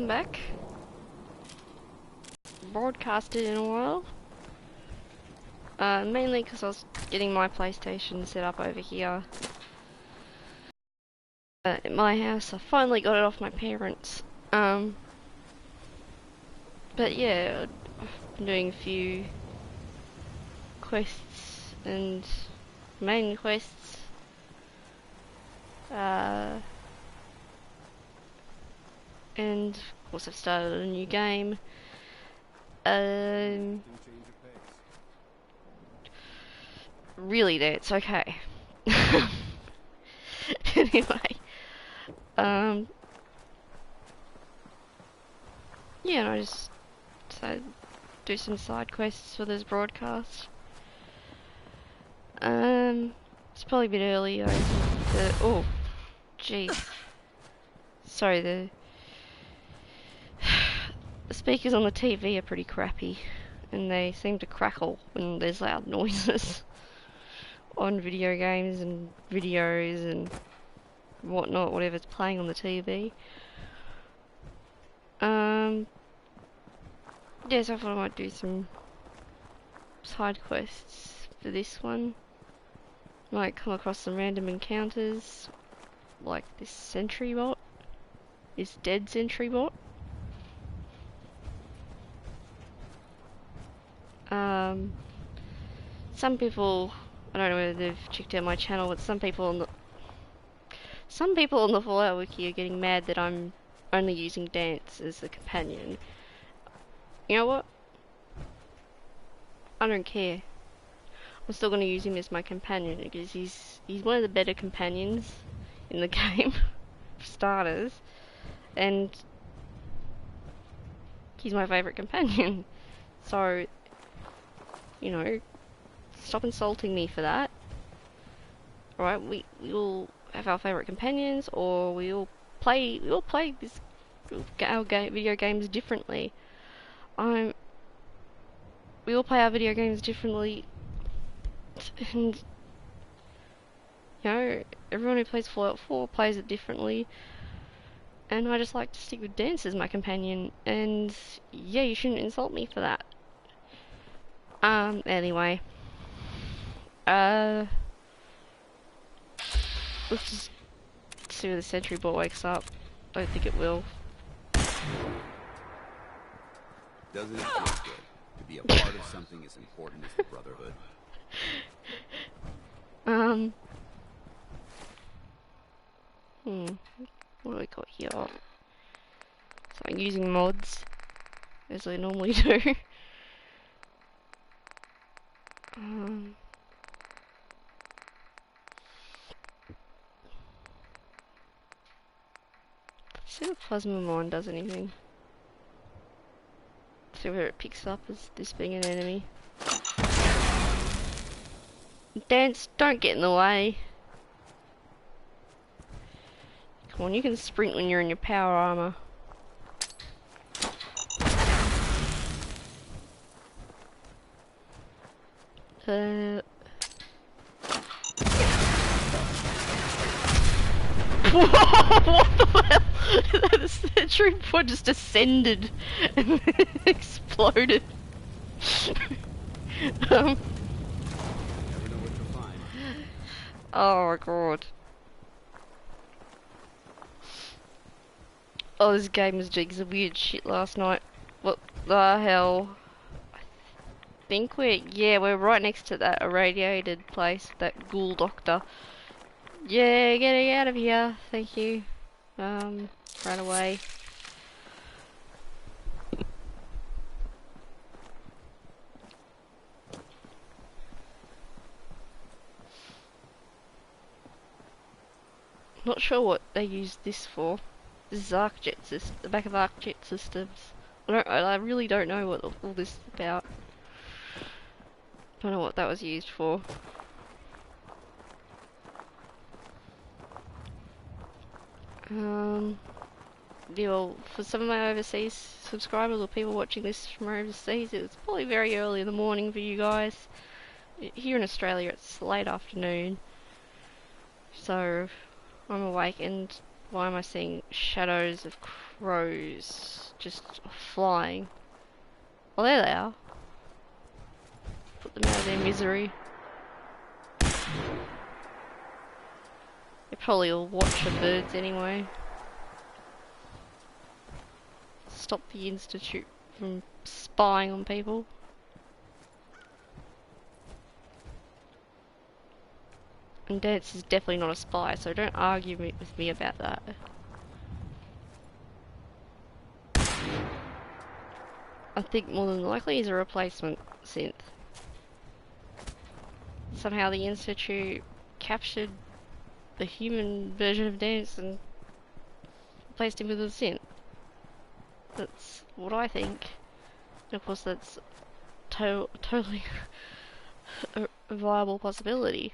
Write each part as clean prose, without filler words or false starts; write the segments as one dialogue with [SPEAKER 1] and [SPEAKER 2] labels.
[SPEAKER 1] welcome back. Broadcasted in a while. Mainly because I was getting my PlayStation set up over here. At my house. I finally got it off my parents. But yeah, I've been doing a few quests and main quests. And of course I've started a new game. Really, it's okay. Anyway, yeah, and I just decided to do some side quests for this broadcast. It's probably a bit early though. Oh, jeez. Sorry, the speakers on the TV are pretty crappy, and they seem to crackle when there's loud noises on video games and videos and whatnot, whatever's playing on the TV. Yeah, so I thought I might do some side quests for this one. Might come across some random encounters, like this sentry bot, this dead sentry bot. Some people, I don't know whether they've checked out my channel, but some people on the Fallout Wiki are getting mad that I'm only using Dance as a companion. You know what? I don't care. I'm still gonna use him as my companion because he's one of the better companions in the game, for starters, and he's my favourite companion. So, you know, stop insulting me for that. Alright, we all have our favourite companions, or we all play video games differently. We all play our video games differently, and you know, everyone who plays Fallout 4 plays it differently, and I just like to stick with Dance as my companion, and yeah, you shouldn't insult me for that. Anyway, let's just see where the sentry bot wakes up. Don't think it will.
[SPEAKER 2] Doesn't it feel good to be a part of something as important as the Brotherhood?
[SPEAKER 1] What do we got here? So I'm using mods, as I normally do. Let's see if Plasma Mine does anything. See where it picks up as this being an enemy. Dance, don't get in the way. Come on, you can sprint when you're in your power armor. Whoa, what the hell? The sentry bot just ascended and exploded. Oh my god. Oh, this game was doing some weird shit last night. What the hell? I think we're right next to that irradiated place, that ghoul doctor. Yeah, getting out of here, thank you. Right away. Not sure what they use this for. This is ArcJet system, the back of ArcJet systems. I really don't know what all this is about. Don't know what that was used for. Yeah, well, for some of my overseas subscribers or people watching this from overseas, it's probably very early in the morning for you guys. Here in Australia, it's late afternoon. So, I'm awake, and why am I seeing shadows of crows just flying. Oh, there they are. Put them out of their misery. They probably will watch the birds anyway. Stop the Institute from spying on people. And Dance is definitely not a spy, so don't argue with me about that. I think more than likely he's a replacement synth. Somehow the Institute captured the human version of Dance and replaced him with a synth. That's what I think. And of course that's totally a viable possibility.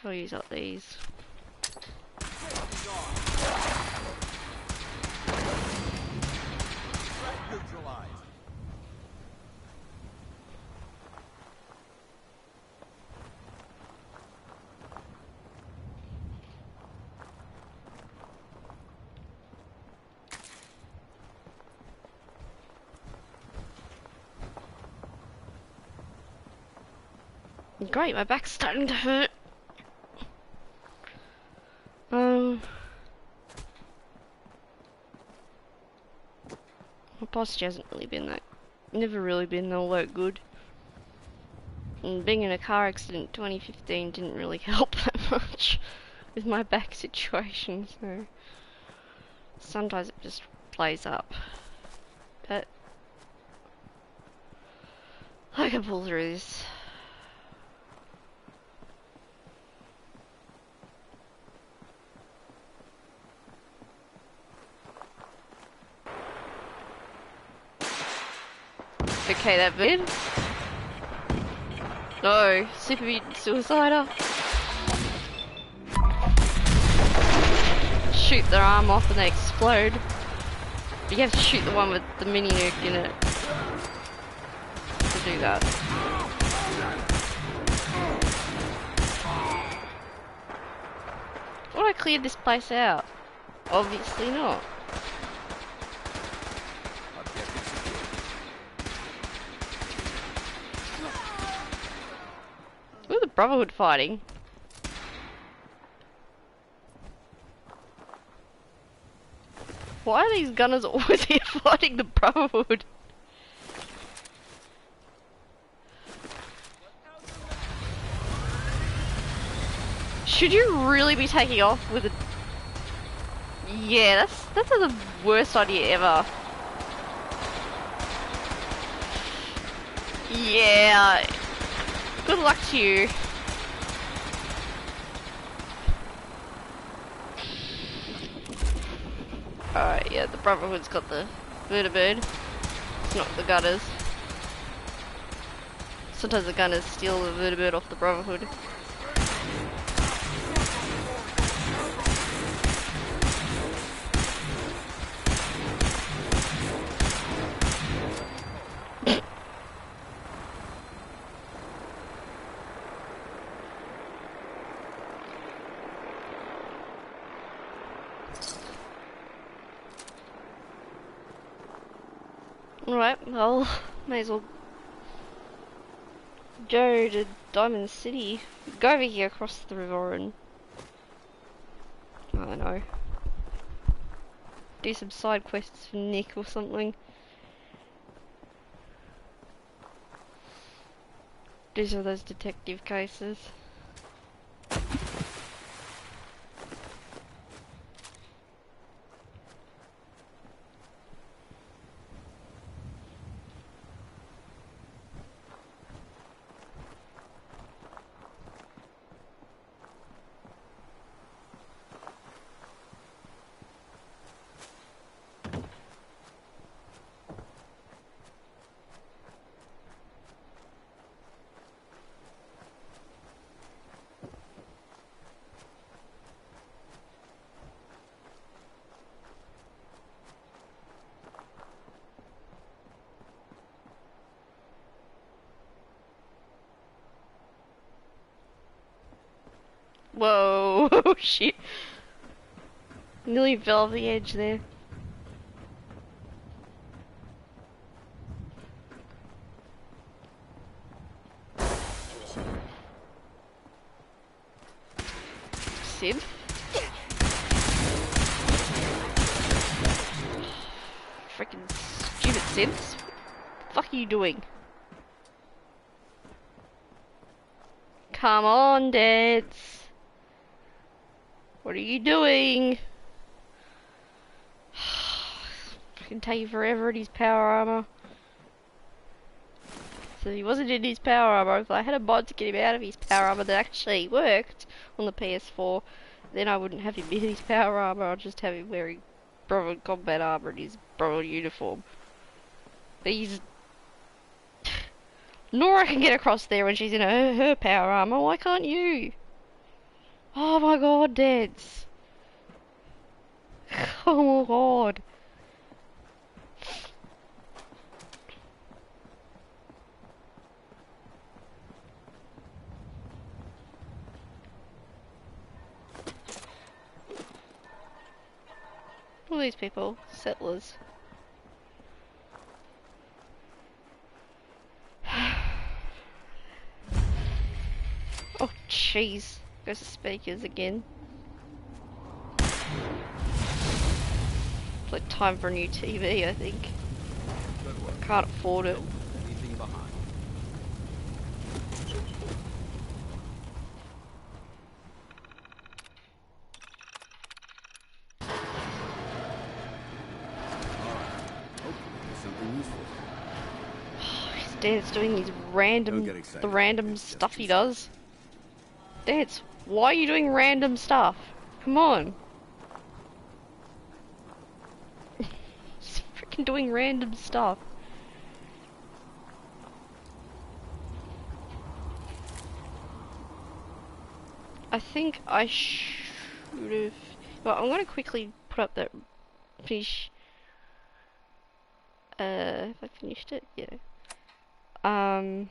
[SPEAKER 1] I'll use up these. Great, my back's starting to hurt. My posture hasn't really been never really been all that good. And being in a car accident in 2015 didn't really help that much with my back situation, so sometimes it just plays up. But I can pull through this. Okay, that bit. No, super mutant suicider. Shoot their arm off and they explode. But you have to shoot the one with the mini nuke in it to do that. Thought I cleared this place out. Obviously not. Who are the Brotherhood fighting? Why are these gunners always here fighting the Brotherhood? Should you really be taking off with a... Yeah, that's the worst idea ever. Yeah. Good luck to you. Alright, yeah, the Brotherhood's got the bird. It's not the gunners. Sometimes the gunners steal the bird off the Brotherhood. Alright, well, may as well go to Diamond City. Go over here across the river and... I don't know. Do some side quests for Nick or something. Do some of those detective cases. Whoa, shit. Nearly fell off the edge there. Sid? Freaking stupid Sims. What the fuck are you doing? Come on, Dads. What are you doing? It can take you forever in his power armor. So he wasn't in his power armor. If I had a mod to get him out of his power armor that actually worked on the PS4, then I wouldn't have him in his power armor. I'd just have him wearing brother combat armor and his brother uniform. But he's... Nora can get across there when she's in her power armor. Why can't you? Oh my god, Dads. Oh my god. All these people, settlers. Oh jeez, goes to speakers again. It's like time for a new TV, I think. Can't afford it.
[SPEAKER 2] Anything behind. Something useful.
[SPEAKER 1] His dad's doing these random stuff he does. Dads, why are you doing random stuff? Come on. He's freaking doing random stuff. I think I should have... Well, I'm gonna quickly put up that finish... have I finished it? Yeah. I'm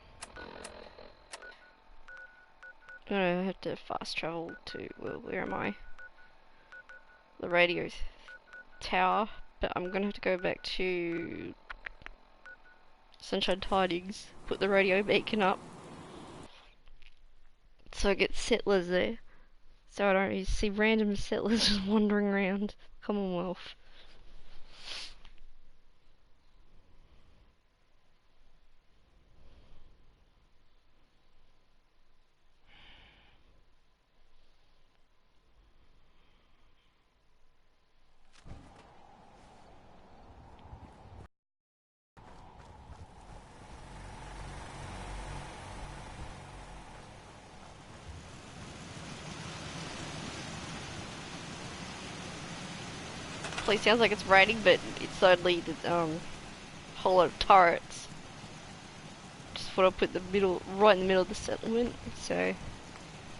[SPEAKER 1] gonna have to fast travel to... Well, where am I? The radio tower. But I'm gonna have to go back to... Sunshine Tidings. Put the radio beacon up. So I get settlers there. So I don't see random settlers just wandering around Commonwealth. Place sounds like it's raining, but it's only the whole lot of turrets. Just thought I'd put right in the middle of the settlement, so it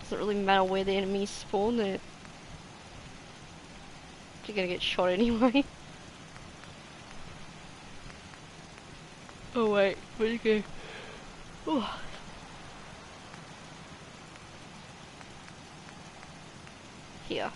[SPEAKER 1] doesn't really matter where the enemies spawn. You're gonna get shot anyway. Oh wait, where'd you go? Ooh. Here.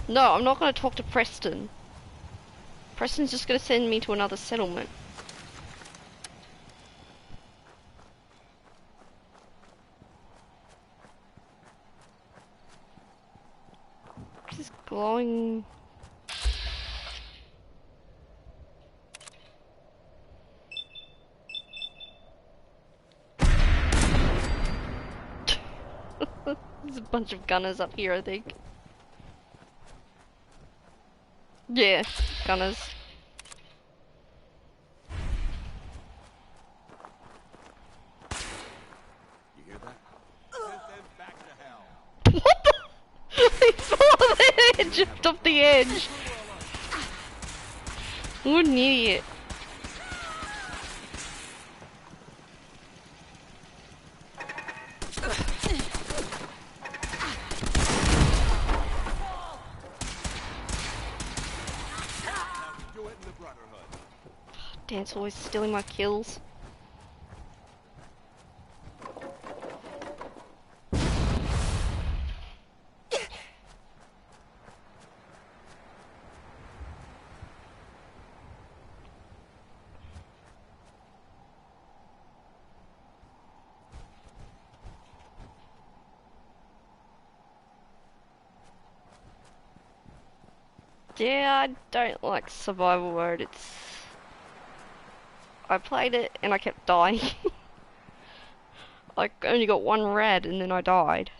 [SPEAKER 1] No, I'm not going to talk to Preston. Preston's just going to send me to another settlement. What's this glowing... There's a bunch of gunners up here, I think. Yeah, gunners.
[SPEAKER 2] You hear that? Send them back to hell.
[SPEAKER 1] What the? He fell off the edge, jumped off the edge. What an idiot. Dan's always stealing my kills. Yeah, I don't like survival mode. I played it and I kept dying. I only got one red and then I died.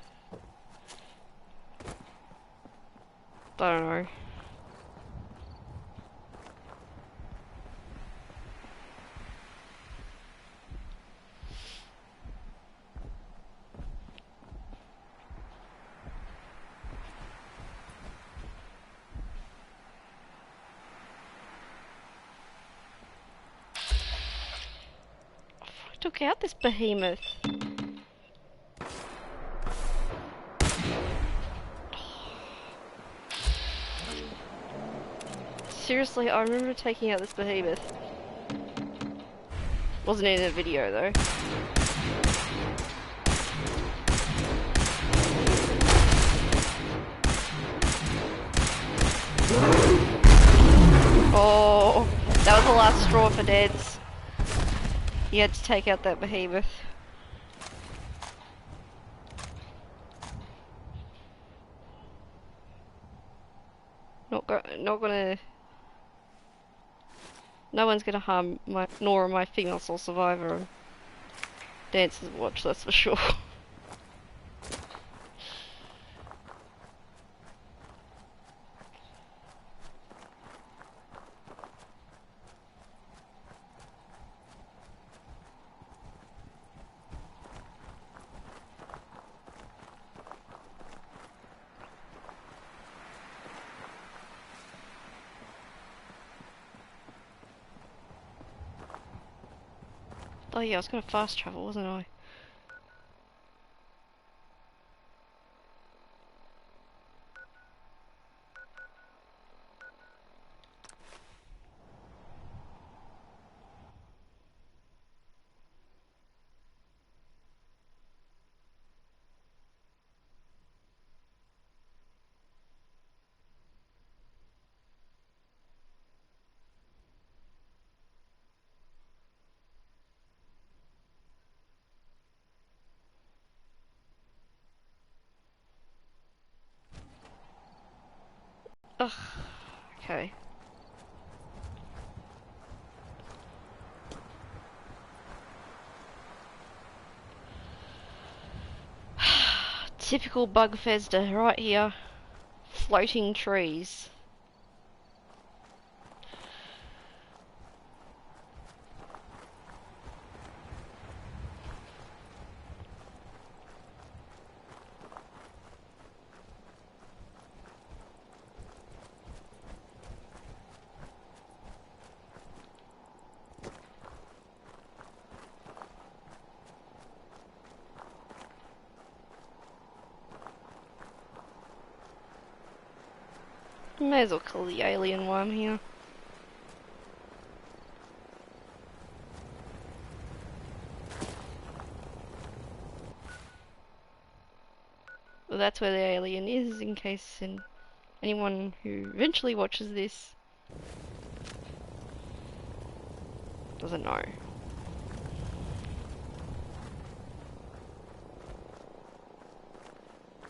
[SPEAKER 1] I don't know. I took out this behemoth. Seriously, I remember taking out this behemoth. Wasn't in a video though. Oh, that was the last straw for Dads. He had to take out that behemoth. Not gonna. No one's gonna harm nor my female sole survivor. Dance's watch, that's for sure. Oh yeah, I was gonna fast travel, wasn't I? Ugh. Okay. Typical Bugfesta right here. Floating trees. May as well call the alien while I'm here. Well, that's where the alien is, in case anyone who eventually watches this doesn't know.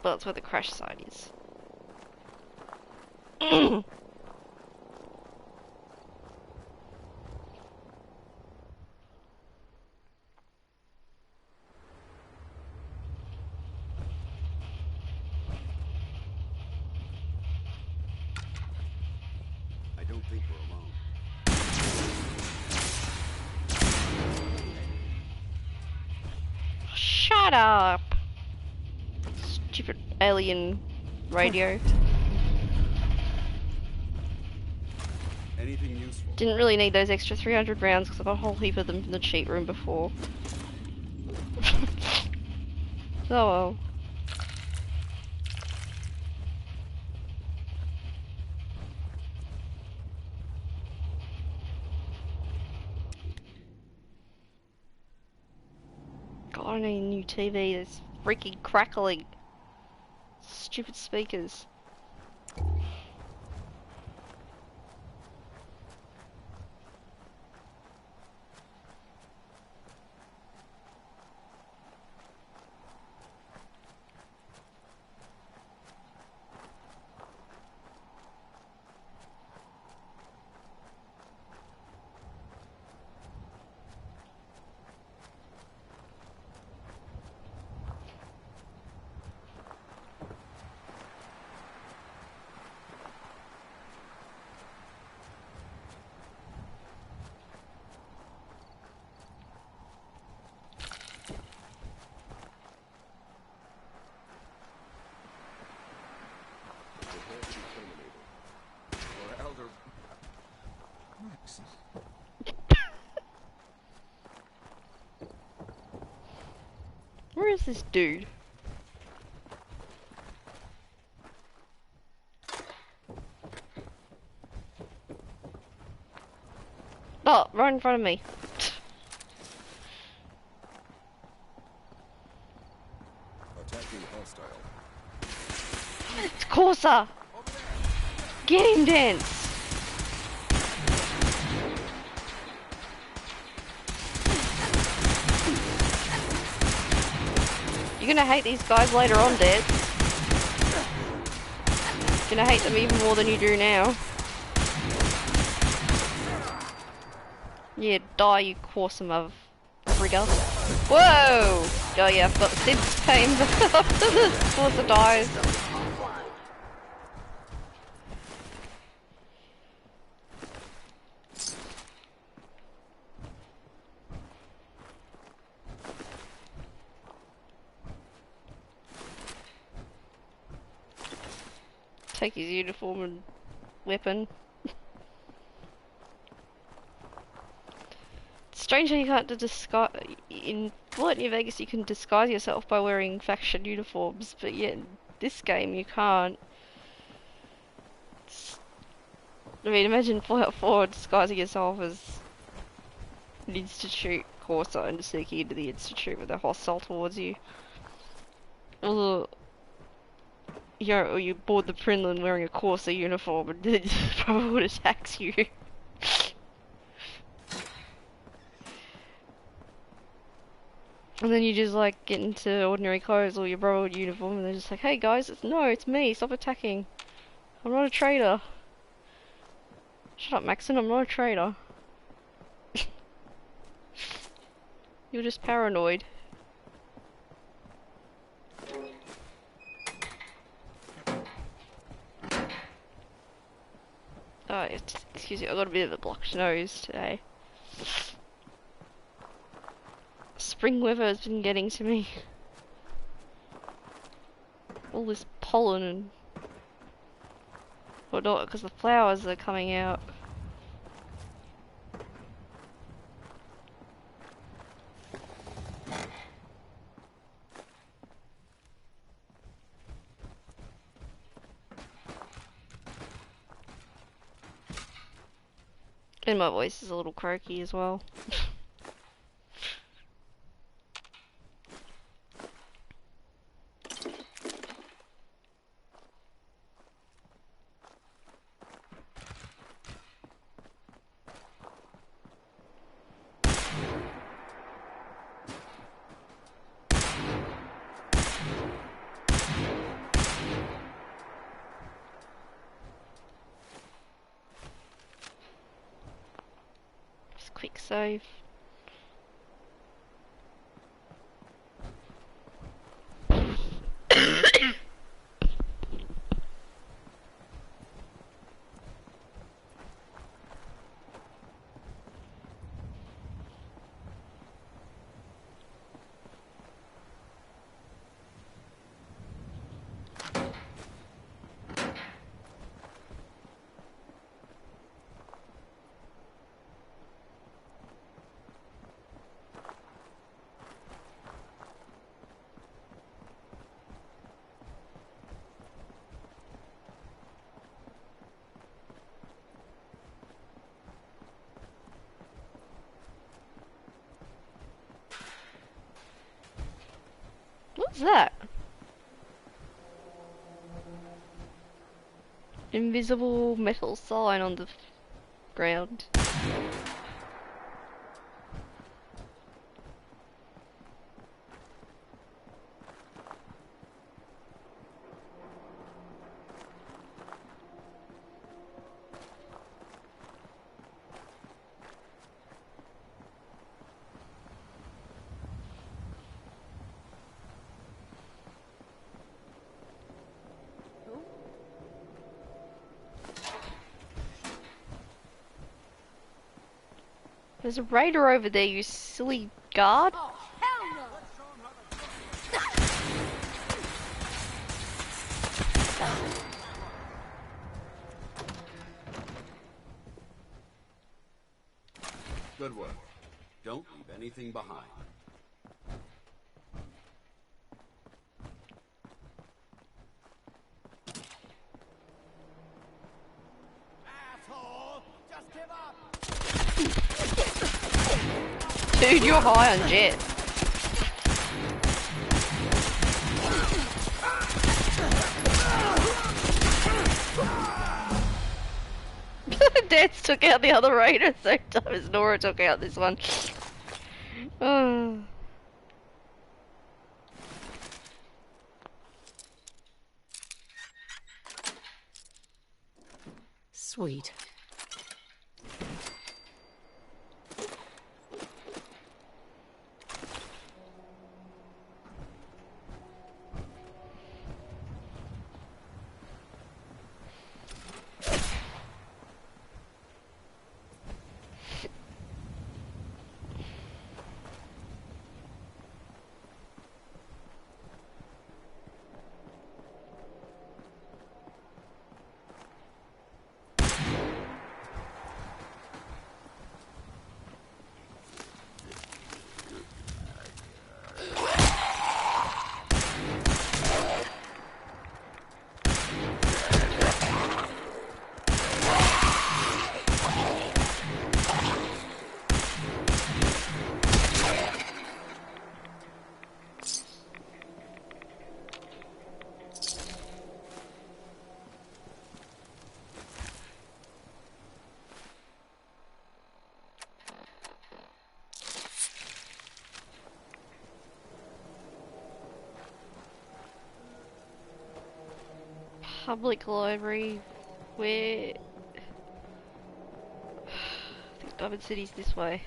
[SPEAKER 1] Well, that's where the crash site is.
[SPEAKER 2] I don't think we're alone.
[SPEAKER 1] Shut up! Stupid alien radio.
[SPEAKER 2] Anything useful?
[SPEAKER 1] Didn't really need those extra 300 rounds because I got a whole heap of them from the cheat room before. Oh well. God, I need a new TV. It's freaking crackling. Stupid speakers. Where is this dude? Oh, right in front of me.
[SPEAKER 3] Attacking hostile.
[SPEAKER 1] It's Corsa! Get him, Dance! You're gonna hate these guys later on, Dad. You're gonna hate them even more than you do now. Yeah, die, you Corsa mother frigger. Whoa! Oh yeah, I've got the Sid's pain after the Corsa dies. Take his uniform and weapon. It's strange how you can't disguise in Fallout New Vegas. You can disguise yourself by wearing faction uniforms, but yet in this game you can't. I mean, imagine Fallout 4 disguising yourself as an Institute Corsa and sneaking into the Institute with a hostile towards you. Or you board the Prinland wearing a Corsa uniform and then probably would attack you. And then you just like get into ordinary clothes or your Brotherhood uniform and they're just like, hey guys, it's me, stop attacking. I'm not a traitor. Shut up, Maxon, I'm not a traitor. You're just paranoid. Oh, excuse me, I got a bit of a blocked nose today. Spring weather has been getting to me. All this pollen and whatnot, because the flowers are coming out. And my voice is a little croaky as well. Just quick save. What's that? Invisible metal sign on the ground. There's a raider over there, you silly guard.
[SPEAKER 4] Oh, hell no!
[SPEAKER 2] Good work. Don't leave anything behind.
[SPEAKER 3] Asshole! Just give up!
[SPEAKER 1] Dude, you're high on jet. Dance took out the other raider at the same time as Nora took out this one. Oh.
[SPEAKER 4] Sweet.
[SPEAKER 1] Public library, where... I think Diamond City's this way.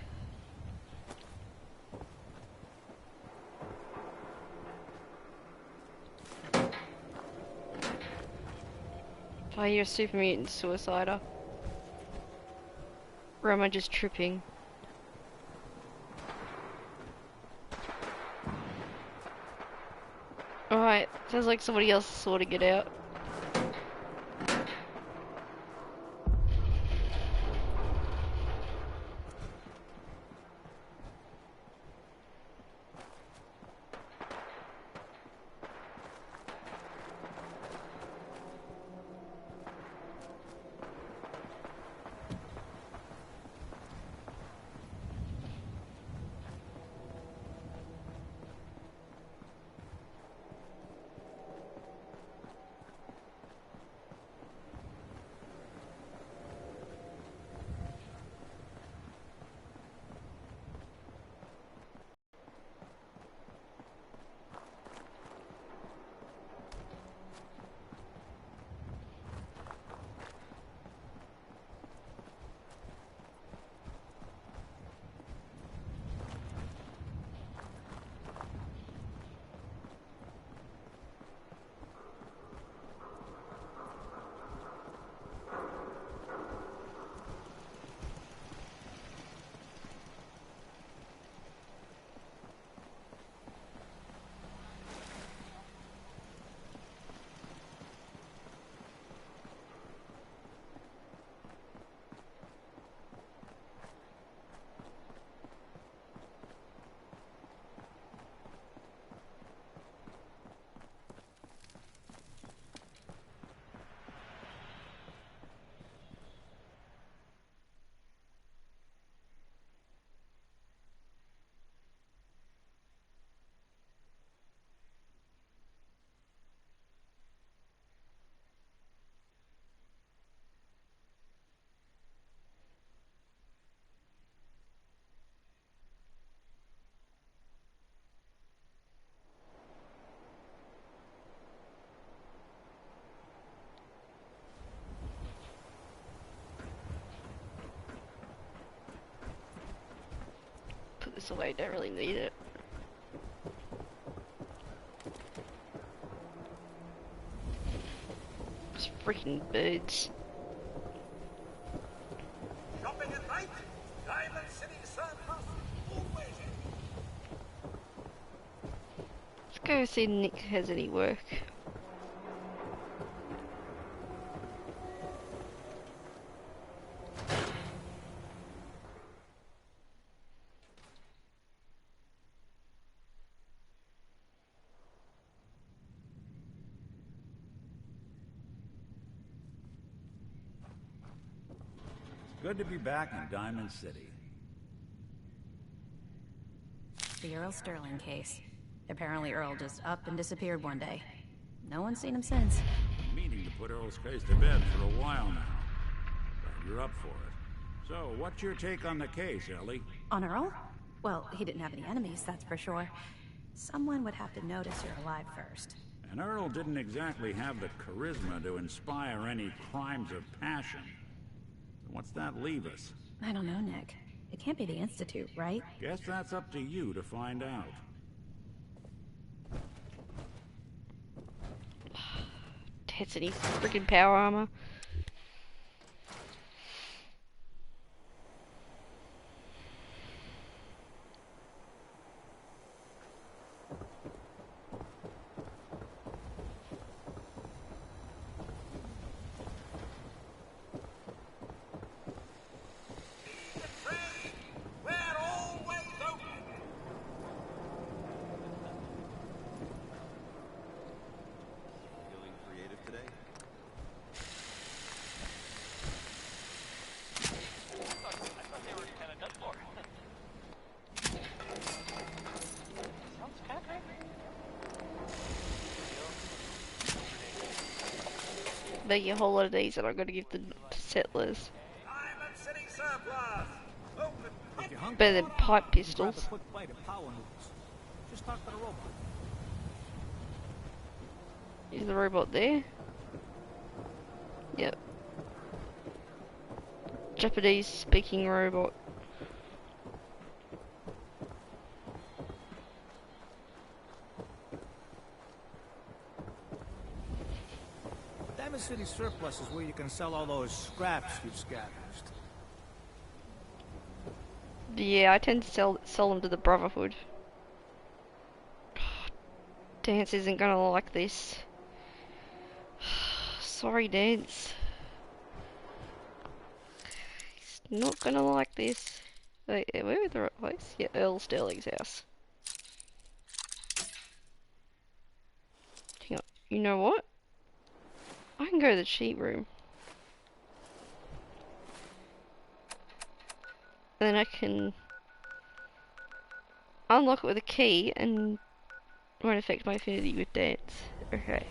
[SPEAKER 1] I hear a super mutant suicider. Or am I just tripping? Alright, sounds like somebody else is sorting it out. this away, don't really need it. Those freaking birds.
[SPEAKER 5] Shopping at night? Diamond City Surplus. Always in.
[SPEAKER 1] Let's go see if Nick has any work.
[SPEAKER 6] Good to be back in Diamond City.
[SPEAKER 7] The Earl Sterling case. Apparently Earl just up and disappeared one day. No one's seen him since.
[SPEAKER 6] Been meaning to put Earl's case to bed for a while now. Glad you're up for it. So, what's your take on the case, Ellie?
[SPEAKER 7] On Earl? Well, he didn't have any enemies, that's for sure. Someone would have to notice you're alive first.
[SPEAKER 6] And Earl didn't exactly have the charisma to inspire any crimes of passion. What's that leave us?
[SPEAKER 7] I don't know, Nick. It can't be the Institute, right?
[SPEAKER 6] Guess that's up to you to find out.
[SPEAKER 1] Hits any freaking power armor.
[SPEAKER 5] We're always open.
[SPEAKER 2] Feeling creative today?
[SPEAKER 1] Making a whole lot of these and I'm gonna give them to settlers.
[SPEAKER 5] Diamond City Surplus. Open.
[SPEAKER 8] If you're hungry,
[SPEAKER 1] Better than pipe
[SPEAKER 8] grab a
[SPEAKER 1] pistols.
[SPEAKER 8] quick bite of power noodles. Just talk to the robot.
[SPEAKER 1] Is the robot there? Yep. Japanese speaking robot.
[SPEAKER 8] Diamond City Surplus is where you can sell all those scraps you've scavenged.
[SPEAKER 1] Yeah, I tend to sell them to the Brotherhood. Dance isn't gonna like this. Sorry, Dance. He's not gonna like this. Wait, we're at the right place? Yeah, Earl Sterling's house. Hang on. You know what? I can go to the cheat room. And then I can unlock it with a key and won't affect my affinity with Dance. Okay.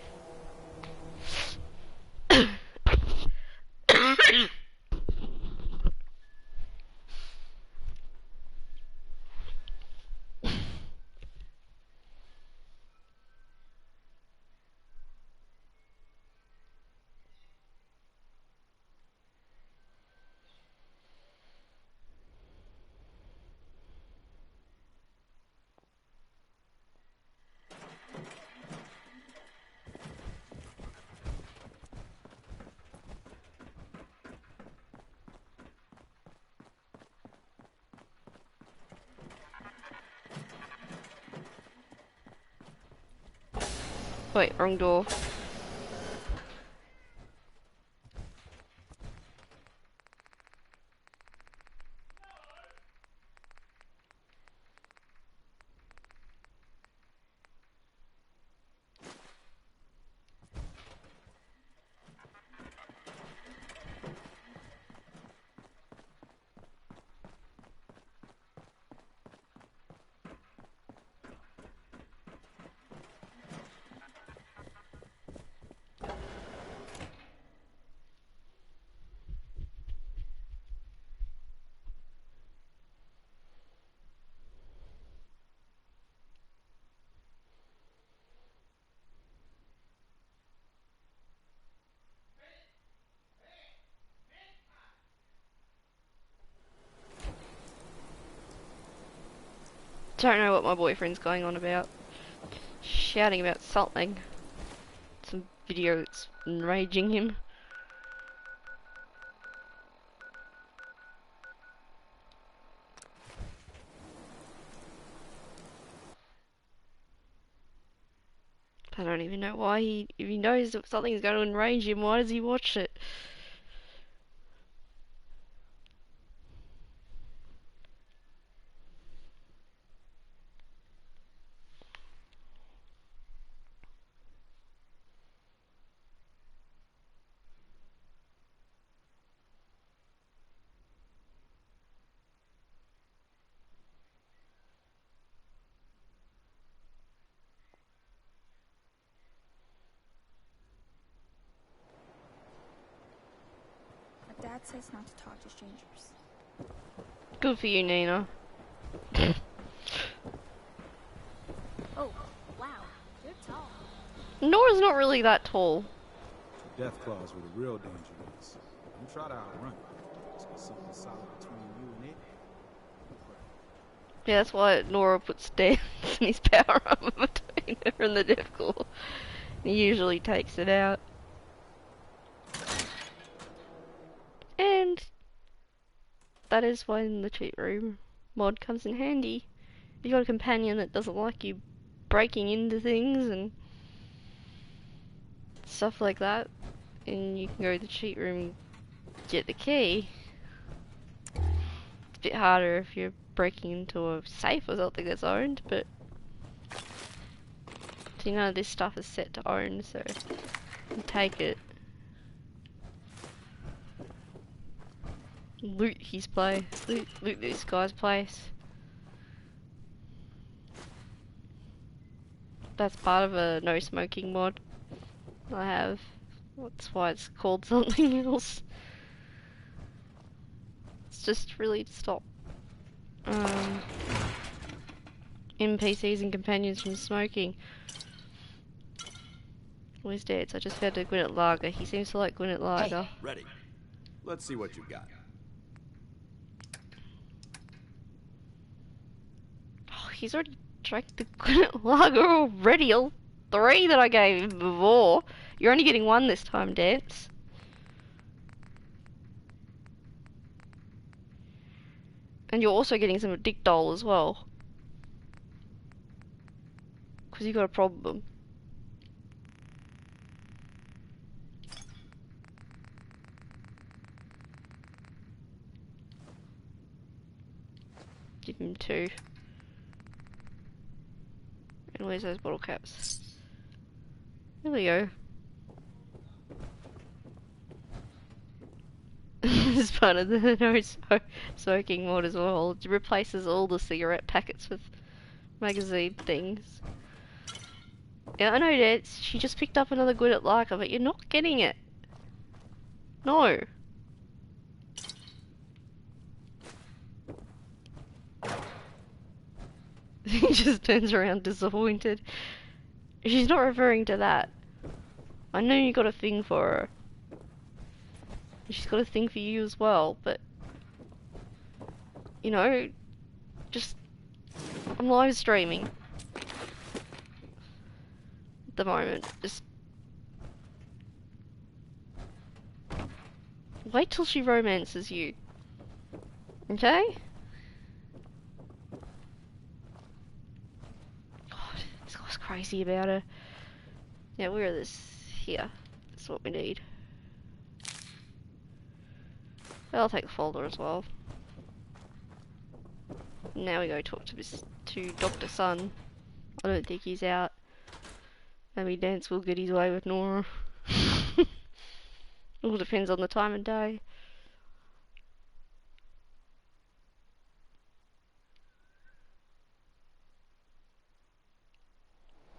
[SPEAKER 1] Wait, wrong door. don't know what my boyfriend's going on about. Shouting about something. Some video that's enraging him. I don't even know why if he knows that something's going to enrage him, why does he watch it?
[SPEAKER 9] My dad says not to talk to strangers.
[SPEAKER 1] Good for you, Nina.
[SPEAKER 9] Oh, wow. You're tall.
[SPEAKER 1] Nora's not really that tall.
[SPEAKER 3] Death claws were the real danger is. You try to outrun it. There's something solid between you and it.
[SPEAKER 1] Yeah, that's why Nora puts dance in his power armor between her and the death claw. He usually takes it out. And that is when the cheat room mod comes in handy. If you've got a companion that doesn't like you breaking into things and stuff like that, and you can go to the cheat room, get the key. It's a bit harder if you're breaking into a safe or something that's owned, but see, none of this stuff is set to own, so you can take it. Loot his place. Loot this guy's place. That's part of a no smoking mod I have. That's why it's called something else. It's just really to stop NPCs and companions from smoking. Where's Dad? I just found a Gwyneth Lager. He seems to like Gwyneth Lager.
[SPEAKER 2] Ready. Let's see what you've got.
[SPEAKER 1] Oh, he's already drank the Gwyneth Lager already. All 3 that I gave him before. You're only getting 1 this time, Dance. And you're also getting some Dick Dole as well. Because you got a problem. Give him 2. And where's those bottle caps? There we go. This is part of the no smoking mod as well. It replaces all the cigarette packets with magazine things. Yeah, I know that she just picked up another Gwyneth Lager, but you're not getting it. No. He just turns around disappointed. She's not referring to that. I know you got a thing for her. She's got a thing for you as well, but you know, just I'm live streaming at the moment. Just wait till she romances you. Okay? God, this guy's crazy about her. Yeah, where is this? Here. That's what we need. I'll take the folder as well. Now we go talk to Dr. Sun. I don't think he's out. Maybe Dance will get his way with Nora. All depends on the time of day.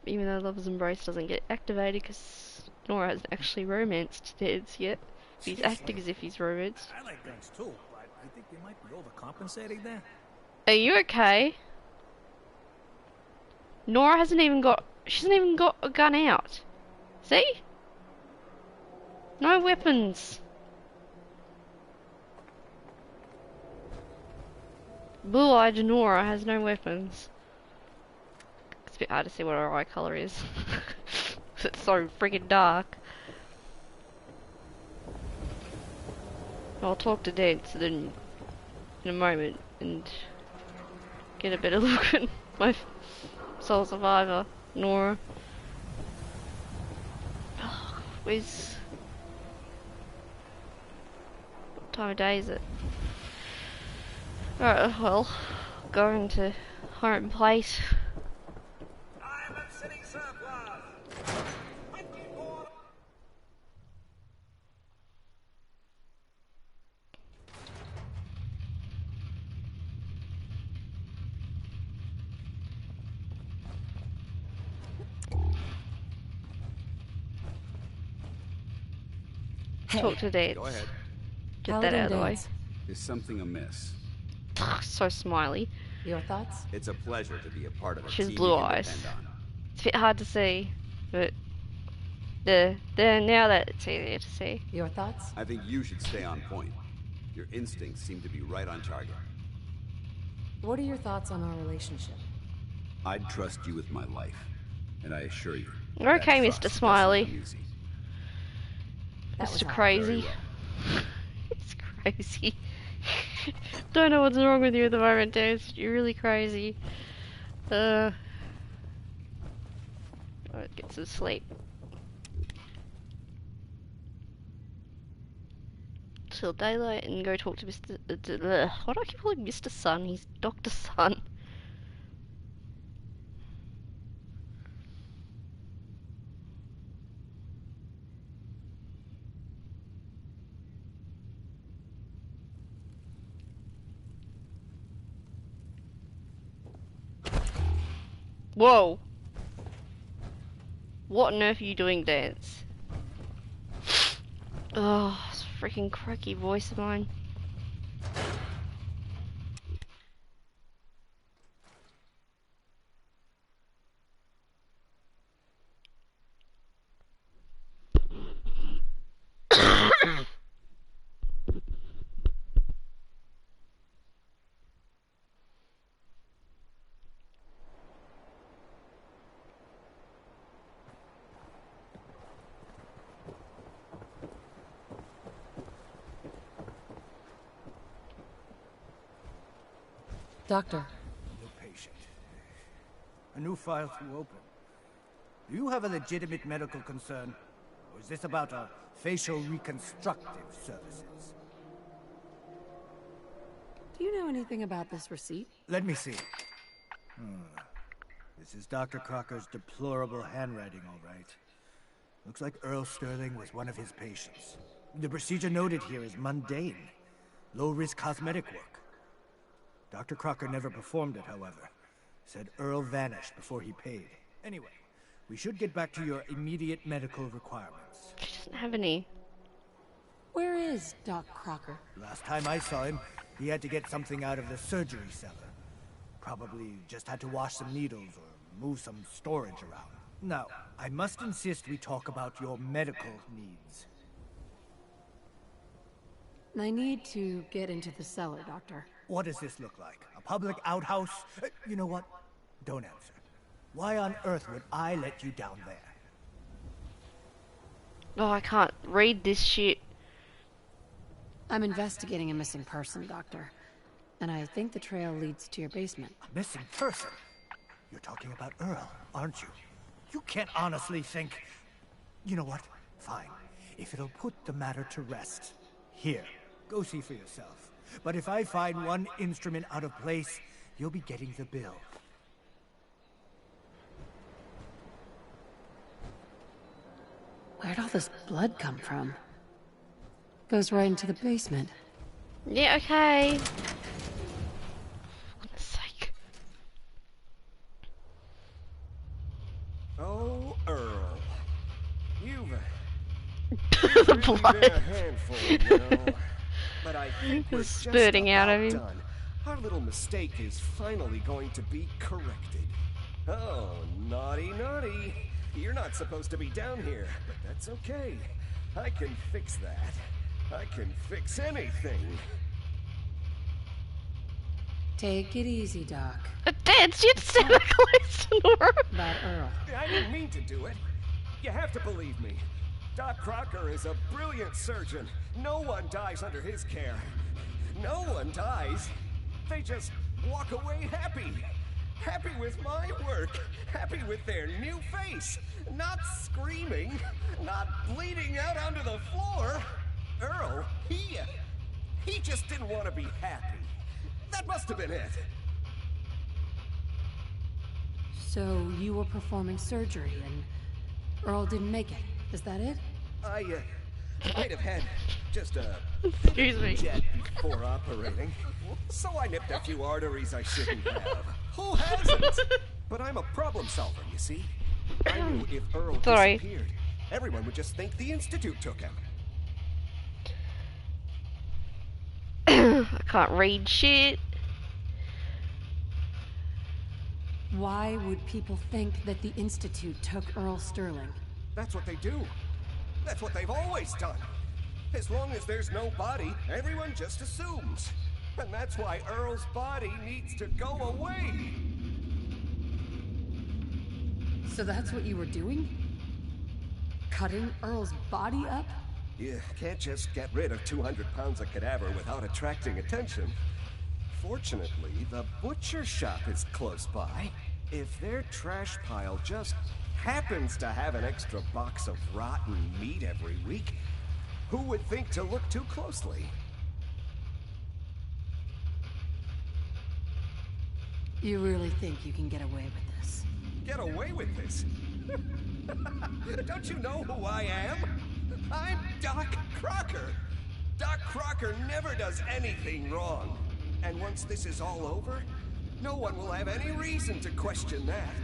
[SPEAKER 1] Even though Lover's Embrace doesn't get activated because Nora hasn't actually romanced Dance yet. He's acting as if he's romanced.
[SPEAKER 8] I like guns too, but I think they might be overcompensating there.
[SPEAKER 1] Are you okay? Nora hasn't even got... She hasn't even got a gun out. See? No weapons. Blue-eyed Nora has no weapons. It's a bit hard to see what her eye colour is. It's so freaking dark. I'll talk to Dance then in a moment and get a better look at my soul survivor, Nora. Oh, where's... what time of day is it? Alright, well, going to home plate.
[SPEAKER 5] Diamond City surplus. 24.
[SPEAKER 1] Talk to Dance.
[SPEAKER 2] Go ahead.
[SPEAKER 1] Get that out of the way.
[SPEAKER 2] Is something amiss?
[SPEAKER 1] So smiley.
[SPEAKER 7] Your thoughts?
[SPEAKER 2] It's a pleasure to be a part of a
[SPEAKER 1] She has
[SPEAKER 2] team
[SPEAKER 1] blue
[SPEAKER 2] you can
[SPEAKER 1] eyes.
[SPEAKER 2] depend on.
[SPEAKER 1] It's a bit hard to see, but now that it's easier to see.
[SPEAKER 7] Your thoughts?
[SPEAKER 2] I think you should stay on point. Your instincts seem to be right on target.
[SPEAKER 7] What are your thoughts on our relationship?
[SPEAKER 2] I'd trust you with my life, and I assure you.
[SPEAKER 1] You're okay,
[SPEAKER 2] that
[SPEAKER 1] Mr.
[SPEAKER 2] trust
[SPEAKER 1] Smiley.
[SPEAKER 2] doesn't come easy.
[SPEAKER 7] That was
[SPEAKER 1] Mr.
[SPEAKER 7] all.
[SPEAKER 1] Crazy.
[SPEAKER 2] Very
[SPEAKER 1] It's crazy. Don't know what's wrong with you at the moment, dude. You're really crazy. Alright, get some sleep. Till daylight and go talk to Mr. Why do I keep calling Mr. Sun? He's Dr. Sun. Whoa! What on earth are you doing, Dance? Oh, this freaking cracky voice of mine.
[SPEAKER 7] Doctor.
[SPEAKER 8] New patient. A new file to open. Do you have a legitimate medical concern? Or is this about a facial reconstructive services?
[SPEAKER 7] Do you know anything about this receipt?
[SPEAKER 8] Let me see. This is Dr. Crocker's deplorable handwriting, all right. Looks like Earl Sterling was one of his patients. The procedure noted here is mundane. Low-risk cosmetic work. Dr. Crocker never performed it, however. Said Earl vanished before he paid. Anyway, we should get back to your immediate medical requirements.
[SPEAKER 1] She doesn't have any.
[SPEAKER 7] Where is Doc Crocker?
[SPEAKER 8] Last time I saw him, he had to get something out of the surgery cellar. Probably just had to wash some needles or move some storage around. Now, I must insist we talk about your medical needs.
[SPEAKER 7] I need to get into the cellar, Doctor.
[SPEAKER 8] What does this look like? A public outhouse? You know what? Don't answer. Why on earth would I let you down there?
[SPEAKER 1] Oh, I can't read this shit.
[SPEAKER 7] I'm investigating a missing person, Doctor. And I think the trail leads to your basement.
[SPEAKER 8] A missing person? You're talking about Earl, aren't you? You can't honestly think... You know what? Fine. If it'll put the matter to rest. Here, go see for yourself. But if I find one instrument out of place, you'll be getting the bill.
[SPEAKER 7] Where'd all this blood come from? Goes right into the basement.
[SPEAKER 1] Yeah, okay. For goodness sake.
[SPEAKER 10] Oh, Earl. You've
[SPEAKER 1] The
[SPEAKER 10] really
[SPEAKER 1] blood.
[SPEAKER 10] been a handful, you know. But I think we're
[SPEAKER 1] It's
[SPEAKER 10] just
[SPEAKER 1] spurting out of
[SPEAKER 10] about
[SPEAKER 1] him.
[SPEAKER 10] done. Our little mistake is finally going to be corrected. Oh, naughty, naughty. You're not supposed to be down here, but that's okay. I can fix that. I can fix anything.
[SPEAKER 4] Take it easy, Doc.
[SPEAKER 1] Dad, you stand close to Nora.
[SPEAKER 4] About Earl.
[SPEAKER 10] I didn't mean to do it. You have to believe me. Doc Crocker is a brilliant surgeon. No one dies under his care. No one dies. They just walk away happy. Happy with my work. Happy with their new face. Not screaming. Not bleeding out onto the floor. Earl, he just didn't want to be happy. That must have been it.
[SPEAKER 4] So you were performing surgery and Earl didn't make it. Is that it?
[SPEAKER 10] I might have had just a
[SPEAKER 1] Excuse me.
[SPEAKER 10] jet before operating. So I nipped a few arteries I shouldn't have. Who hasn't? But I'm a problem solver, you see. I knew if Earl
[SPEAKER 1] Sorry.
[SPEAKER 10] disappeared, everyone would just think the Institute took him.
[SPEAKER 1] I can't read shit.
[SPEAKER 4] Why would people think that the Institute took Earl Sterling?
[SPEAKER 10] That's what they do. That's what they've always done. As long as there's no body, everyone just assumes. And that's why Earl's body needs to go away.
[SPEAKER 4] So that's what you were doing? Cutting Earl's body up?
[SPEAKER 10] You can't just get rid of 200 pounds of cadaver without attracting attention. Fortunately, the butcher shop is close by. If their trash pile just happens to have an extra box of rotten meat every week, who would think to look too closely?
[SPEAKER 4] You really think you can get away with this?
[SPEAKER 10] Get away with this? Don't you know who I am? I'm Doc Crocker. Doc Crocker never does anything wrong. And once this is all over, no one will have any reason to question that.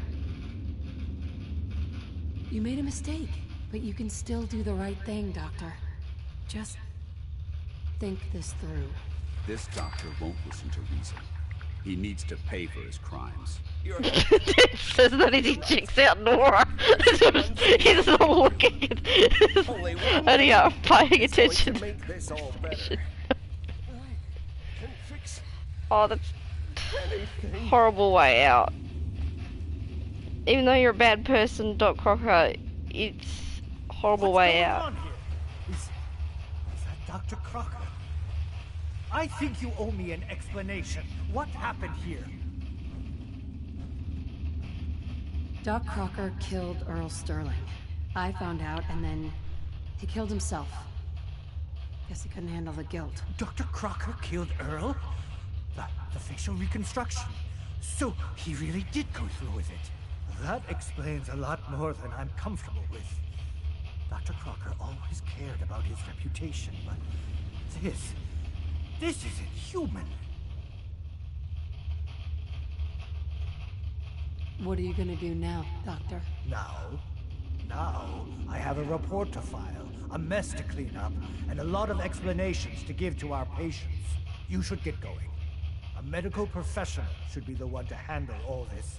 [SPEAKER 4] You made a mistake, but you can still do the right thing, Doctor. Just think this through.
[SPEAKER 2] This doctor won't listen to reason. He needs to pay for his crimes.
[SPEAKER 1] It says that as he checks out Nora. He's not looking at it. Only paying attention.
[SPEAKER 10] To make this all better.
[SPEAKER 1] Oh, that's horrible way out. Even though you're a bad person, Doc Crocker, it's horrible way out.
[SPEAKER 8] Is that Dr. Crocker? I think you owe me an explanation. What happened here?
[SPEAKER 4] Doc Crocker killed Earl Sterling. I found out, and then he killed himself. Guess he couldn't handle the guilt.
[SPEAKER 8] Dr. Crocker killed Earl? The facial reconstruction. So he really did go through with it. That explains a lot more than I'm comfortable with. Dr. Crocker always cared about his reputation, but this isn't human.
[SPEAKER 4] What are you gonna do now, Doctor?
[SPEAKER 8] Now, I have a report to file, a mess to clean up, and a lot of explanations to give to our patients. You should get going. A medical professional should be the one to handle all this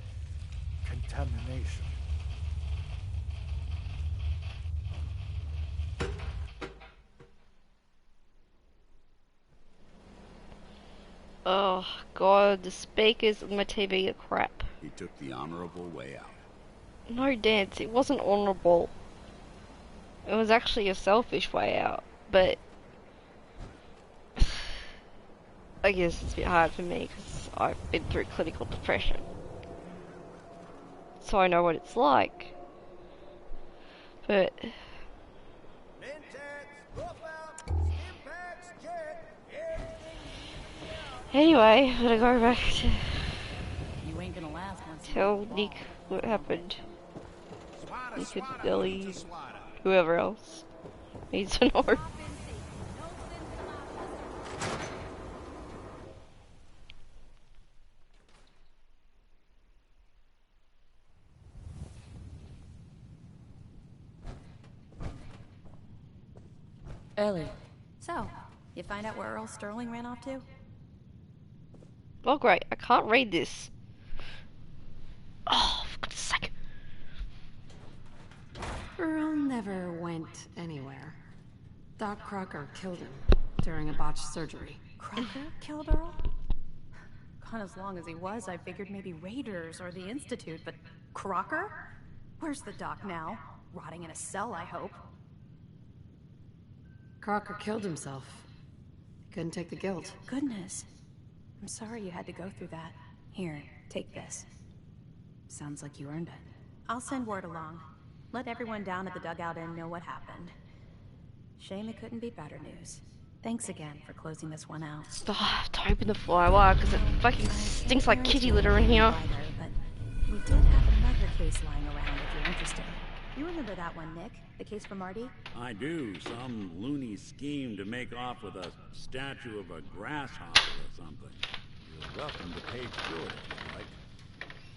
[SPEAKER 8] contamination.
[SPEAKER 1] Oh god, the speakers on my TV are crap.
[SPEAKER 2] He took the honorable way out.
[SPEAKER 1] No, Dance, it wasn't honourable. It was actually a selfish way out, but I guess it's a bit hard for me because I've been through clinical depression. So I know what it's like. But anyway, I'm gonna go back to
[SPEAKER 7] You ain't gonna last once you
[SPEAKER 1] tell
[SPEAKER 7] fall.
[SPEAKER 1] Nick what happened. Nick and Billy, whoever else needs to know.
[SPEAKER 4] Ellie.
[SPEAKER 7] So, you find out where Earl Sterling ran off to?
[SPEAKER 1] Oh great, I can't read this. Oh, for goodness sake.
[SPEAKER 4] Earl never went anywhere. Doc Crocker killed him during a botched surgery.
[SPEAKER 7] Crocker killed Earl? gone as long as he was, I figured maybe Raiders or the Institute, but Crocker? Where's the doc now? Rotting in a cell, I hope.
[SPEAKER 4] Crocker killed himself. He couldn't take the guilt.
[SPEAKER 7] Goodness. I'm sorry you had to go through that. Here, take this. Sounds like you earned it. I'll send word along. Let everyone down at the dugout inn know what happened. Shame it couldn't be better news. Thanks again for closing this one out.
[SPEAKER 1] Oh, I have to open the flywire because it fucking stinks like kitty litter in here.
[SPEAKER 7] But we did have another case lying around if you're interested. You remember that one, Nick? The case for Marty?
[SPEAKER 6] I do. Some loony scheme to make off with a statue of a grasshopper or something. You're welcome to page 2 if you'd like.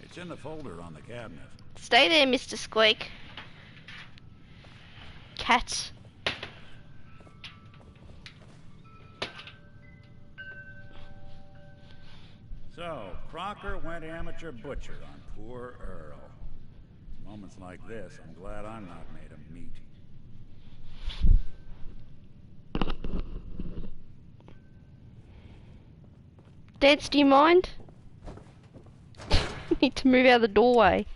[SPEAKER 6] It's in the folder on the cabinet.
[SPEAKER 1] Stay there, Mr. Squeak. Cat.
[SPEAKER 6] So, Crocker went amateur butcher on poor Earl. Moments like this, I'm glad I'm not made of meat.
[SPEAKER 1] Dance, do you mind? Need to move out of the doorway.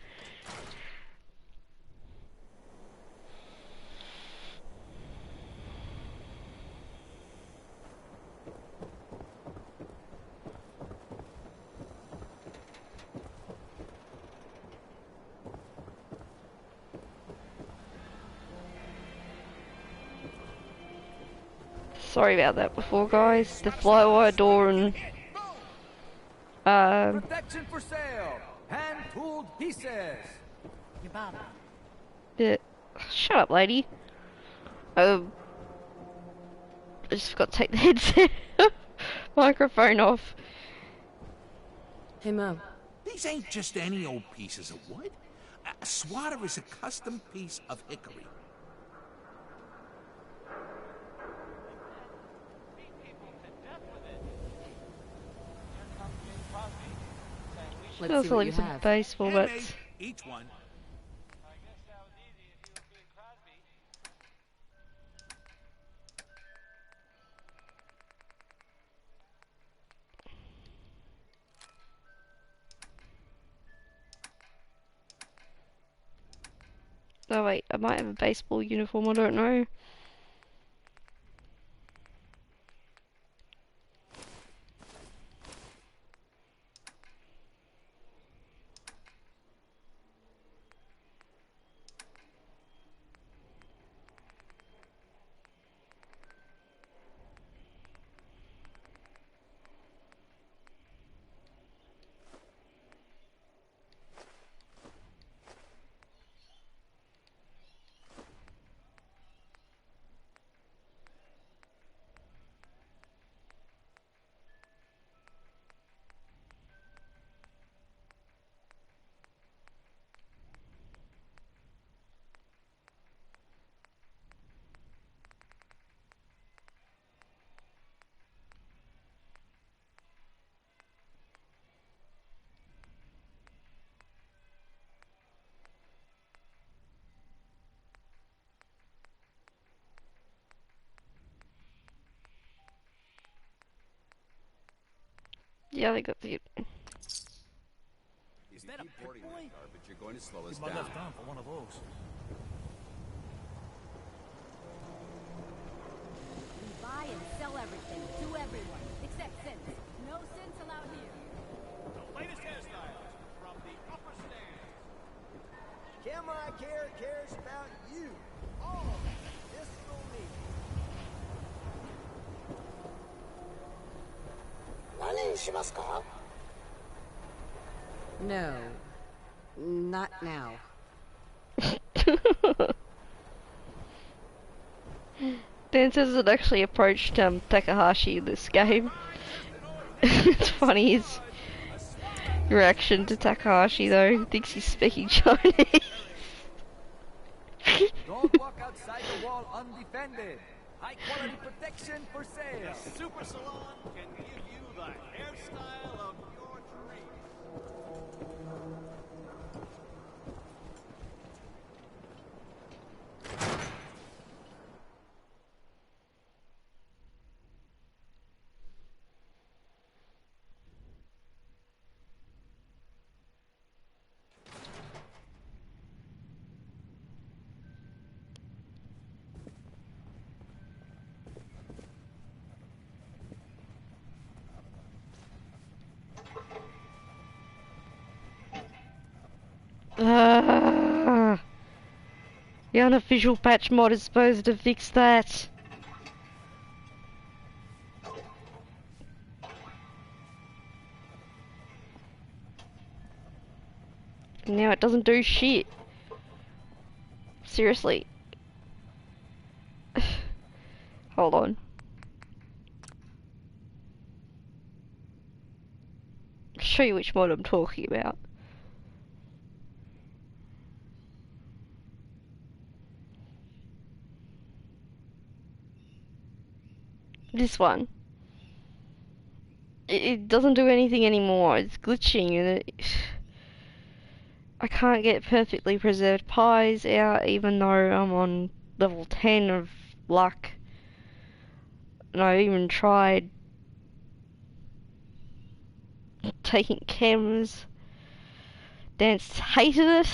[SPEAKER 1] Sorry about that before, guys. The flywire door and
[SPEAKER 5] Protection for sale. Hand-tooled pieces.
[SPEAKER 1] the shut up, lady. I just forgot to take the headset microphone off.
[SPEAKER 4] Hey, Mo.
[SPEAKER 11] These ain't just any old pieces of wood. A swatter is a custom piece of hickory.
[SPEAKER 4] Let's see what you
[SPEAKER 1] some
[SPEAKER 4] have.
[SPEAKER 1] baseball
[SPEAKER 11] Handmade,
[SPEAKER 1] bats.
[SPEAKER 11] each one.
[SPEAKER 1] Oh wait, I might have a baseball uniform, I don't know. Yeah, they got the.
[SPEAKER 2] If you keep hoarding that garbage, you're going to slow us down.
[SPEAKER 5] left arm for one of those.
[SPEAKER 12] We buy and sell everything to everyone, except sins. No sins allowed here.
[SPEAKER 5] The latest hairstyles from the upper stairs.
[SPEAKER 10] Camera Care cares about you. All this will need.
[SPEAKER 4] No. Not now.
[SPEAKER 1] Dan says it actually approached Takahashi this game. It's funny his reaction to Takahashi though. He thinks he's speaking Chinese.
[SPEAKER 5] Don't walk outside the wall undefended. High quality protection for sale. The Super Salon can give you the hairstyle of your dreams.
[SPEAKER 1] The unofficial patch mod is supposed to fix that. Now it doesn't do shit. Seriously. Hold on. I'll show you which mod I'm talking about. This one. It doesn't do anything anymore. It's glitching and I can't get perfectly preserved pies out even though I'm on level 10 of luck. And I even tried taking cameras. Dance hated it.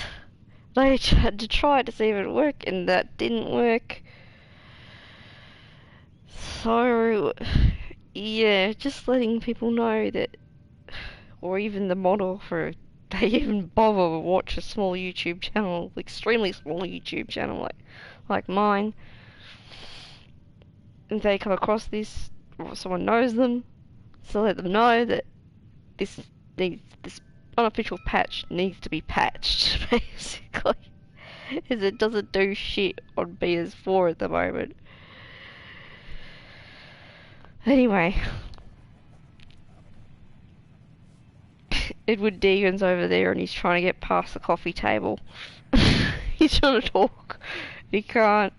[SPEAKER 1] They had to try to see if it would work and that didn't work. So, yeah, just letting people know that, or even the model for they even bother to watch a small YouTube channel, extremely small YouTube channel like mine. If they come across this, or someone knows them, so let them know that this unofficial patch needs to be patched, basically, as it doesn't do shit on PS4 at the moment. Anyway, Edward Deegan's over there and he's trying to get past the coffee table. He's trying to talk. He can't.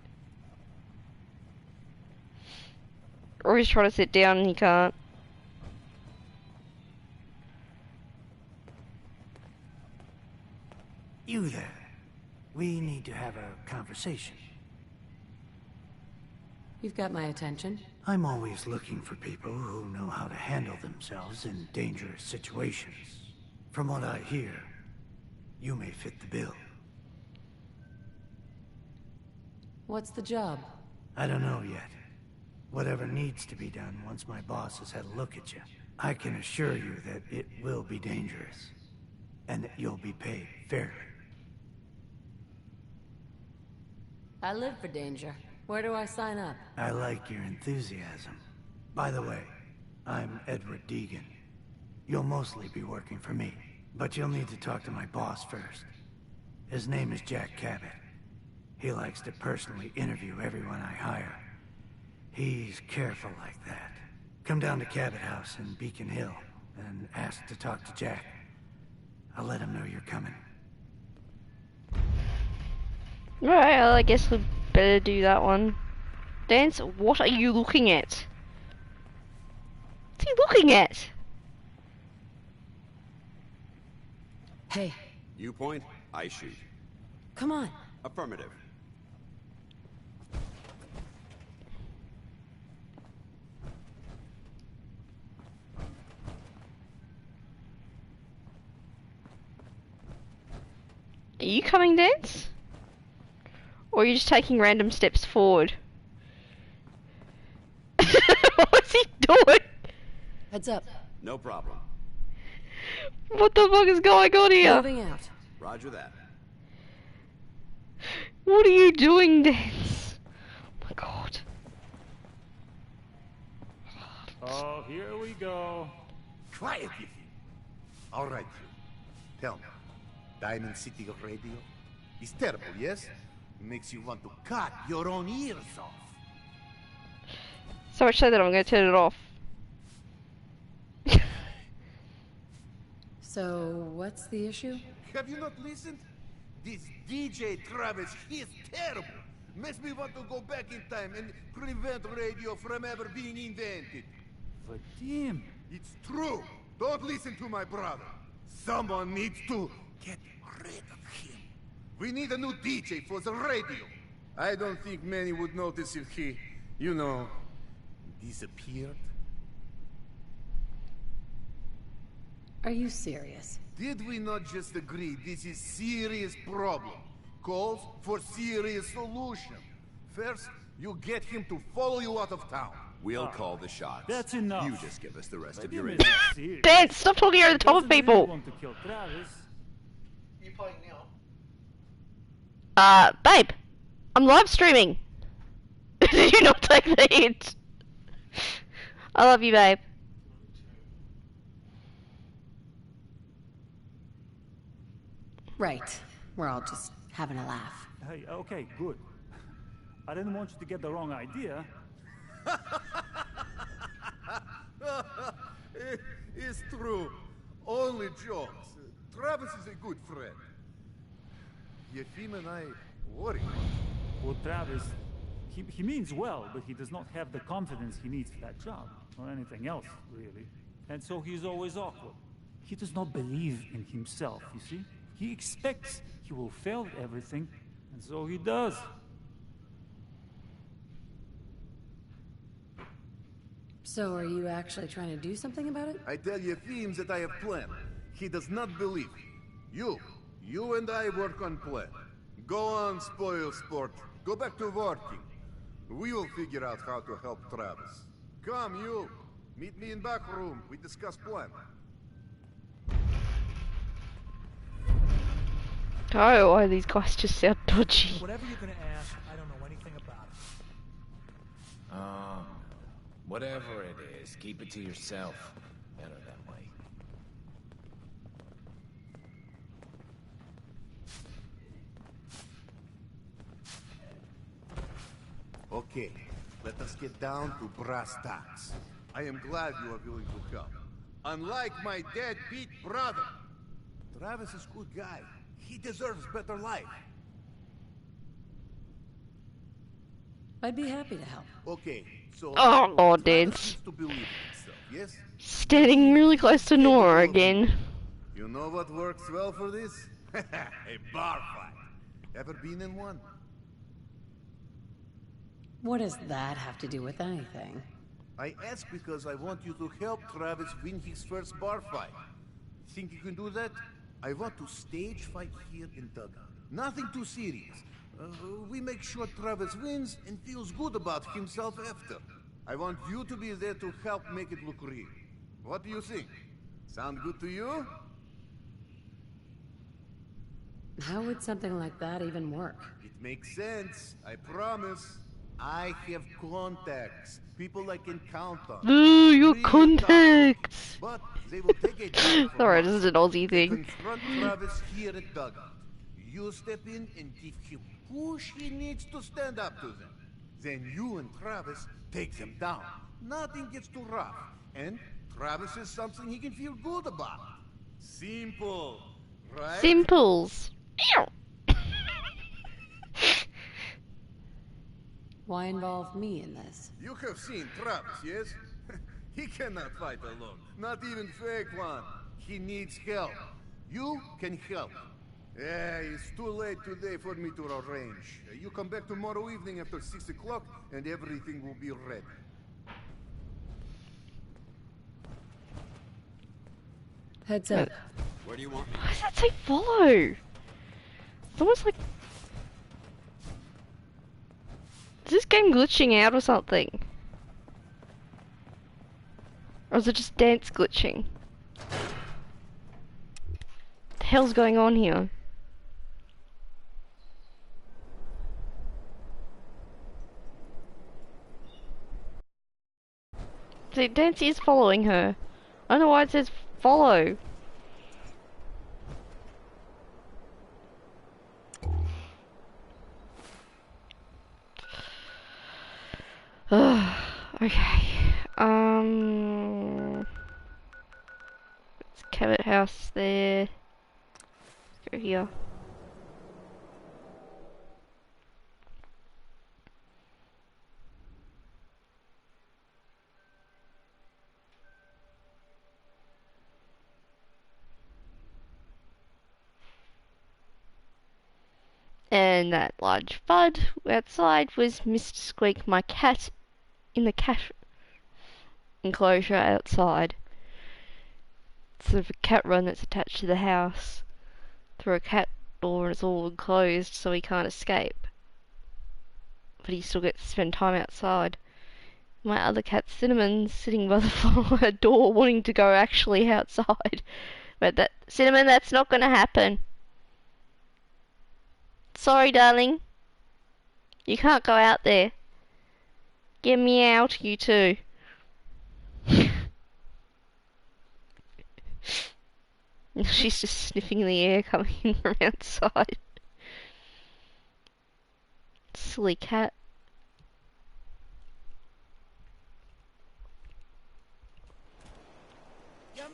[SPEAKER 1] Or he's trying to sit down and he can't.
[SPEAKER 8] You there. We need to have a conversation.
[SPEAKER 4] You've got my attention.
[SPEAKER 8] I'm always looking for people who know how to handle themselves in dangerous situations. From what I hear, you may fit the bill.
[SPEAKER 4] What's the job?
[SPEAKER 8] I don't know yet. Whatever needs to be done once my boss has had a look at you. I can assure you that it will be dangerous. And that you'll be paid fairly.
[SPEAKER 4] I live for danger. Where do I sign up?
[SPEAKER 8] I like your enthusiasm. By the way, I'm Edward Deegan. You'll mostly be working for me, but you'll need to talk to my boss first. His name is Jack Cabot. He likes to personally interview everyone I hire. He's careful like that. Come down to Cabot House in Beacon Hill and ask to talk to Jack. I'll let him know you're coming.
[SPEAKER 1] Right, well, I guess we'd better do that one. Dance, what are you looking at? What's he looking at?
[SPEAKER 4] Hey.
[SPEAKER 2] You point, I shoot.
[SPEAKER 4] Come on.
[SPEAKER 2] Affirmative.
[SPEAKER 1] Are you coming, Dance? Or are you just taking random steps forward? What's he doing?
[SPEAKER 4] Heads up.
[SPEAKER 2] No problem.
[SPEAKER 1] What the fuck is going on here?
[SPEAKER 4] Moving out.
[SPEAKER 2] Roger that.
[SPEAKER 1] What are you doing, Dance? Oh my god.
[SPEAKER 3] Oh, here we go.
[SPEAKER 13] Quiet, you. All right, you. Tell me, Diamond City Radio is terrible, yes? Makes you want to cut your own ears off.
[SPEAKER 1] So much so that I'm going to turn it off.
[SPEAKER 4] So, what's the issue?
[SPEAKER 13] Have you not listened? This DJ Travis, he is terrible. Makes me want to go back in time and prevent radio from ever being invented.
[SPEAKER 3] Vadim.
[SPEAKER 13] It's true. Don't listen to my brother. Someone needs to get rid of him. We need a new DJ for the radio. I don't think many would notice if he, you know, disappeared.
[SPEAKER 4] Are you serious?
[SPEAKER 13] Did we not just agree this is serious problem? Calls for serious solution. First, you get him to follow you out of town.
[SPEAKER 2] We'll call the shots.
[SPEAKER 3] That's enough.
[SPEAKER 2] You just give us the rest of your
[SPEAKER 3] Vadim
[SPEAKER 2] info.
[SPEAKER 3] isn't serious.
[SPEAKER 1] Dance, stop talking over the top of
[SPEAKER 3] Doesn't really
[SPEAKER 1] people.
[SPEAKER 3] want to kill Travis.
[SPEAKER 14] You playing now?
[SPEAKER 1] Babe. I'm live streaming. Did you not take the hint? I love you, babe.
[SPEAKER 4] Right. We're all just having a laugh.
[SPEAKER 14] Hey, okay, good. I didn't want you to get the wrong idea.
[SPEAKER 13] It's true. Only jokes. Travis is a good friend. Yefim and I worry.
[SPEAKER 14] Well, Travis, he means well, but he does not have the confidence he needs for that job, or anything else, really. And so he's always awkward. He does not believe in himself, you see? He expects he will fail at everything, and so he does.
[SPEAKER 4] So are you actually trying to do something about it?
[SPEAKER 13] I tell Yefim that I have planned. He does not believe. You and I work on plan. Go on, spoil sport. Go back to working. We will figure out how to help Travis. Come, you. Meet me in back room. We discuss plan.
[SPEAKER 1] Oh, why these guys just sound dodgy.
[SPEAKER 5] Whatever you're gonna ask, I don't know anything about it.
[SPEAKER 15] Whatever it is, keep it to yourself. Better that way.
[SPEAKER 13] Okay, let us get down to brass tacks. I am glad you are willing to help. Unlike my deadbeat brother, Travis is a good guy. He deserves better life.
[SPEAKER 4] I'd be happy to help.
[SPEAKER 13] Okay, so...
[SPEAKER 1] Oh, Lord,
[SPEAKER 13] Travis
[SPEAKER 1] Dance.
[SPEAKER 13] needs to believe in himself, yes?
[SPEAKER 1] Standing really close to Nora again.
[SPEAKER 13] You know what works well for this? A bar fight. Ever been in one?
[SPEAKER 4] What does that have to do with anything?
[SPEAKER 13] I ask because I want you to help Travis win his first bar fight. Think you can do that? I want to stage fight here in Dugout. Nothing too serious. We make sure Travis wins and feels good about himself after. I want you to be there to help make it look real. What do you think? Sound good to you?
[SPEAKER 4] How would something like that even work?
[SPEAKER 13] It makes sense, I promise. I have contacts, people I can count on.
[SPEAKER 1] Ooh, your contacts!
[SPEAKER 13] But they will take a job from
[SPEAKER 1] Sorry,
[SPEAKER 13] us.
[SPEAKER 1] this is an Aussie thing.
[SPEAKER 13] Confront Travis here at Dugout. You step in and give him push he needs to stand up to them. Then you and Travis take them down. Nothing gets too rough. And Travis is something he can feel good about. Simple, right?
[SPEAKER 1] Simples.
[SPEAKER 4] Why involve me in this?
[SPEAKER 13] You have seen Travis, yes? He cannot fight alone. Not even fake one. He needs help. You can help. Yeah, it's too late today for me to arrange. You come back tomorrow evening after 6 o'clock and everything will be ready.
[SPEAKER 4] Heads up.
[SPEAKER 2] Where do you want me?
[SPEAKER 1] Why does that say follow? It's almost like... Is this game glitching out or something? Or is it just dance glitching? What the hell's going on here? See, Dance is following her. I don't know why it says follow. Okay. It's Cabot House there. Let's go here. And that large bud outside was Mr. Squeak, my cat, in the cat enclosure outside. It's sort of a cat run that's attached to the house through a cat door, and it's all enclosed so he can't escape. But he still gets to spend time outside. My other cat, Cinnamon's sitting by the door wanting to go actually outside. But that, Cinnamon, that's not going to happen. Sorry, darling. You can't go out there. Get me out, you two. She's just sniffing the air coming in from outside. Silly cat.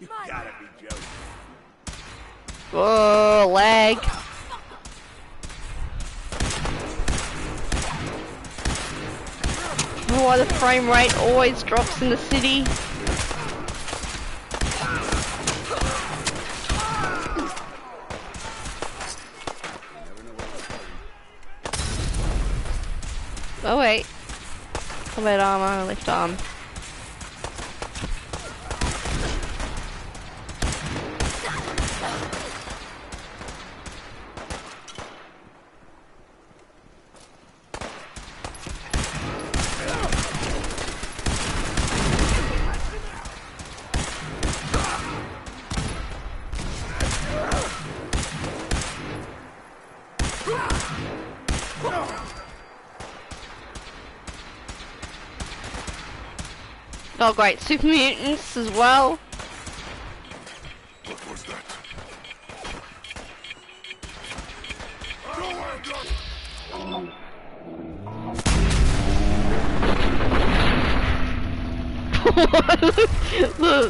[SPEAKER 11] You gotta be joking.
[SPEAKER 1] Whoa, lag. Why the frame rate always drops in the city. Oh wait. Combat armor, left arm. Oh great, super mutants as well.
[SPEAKER 11] What was that?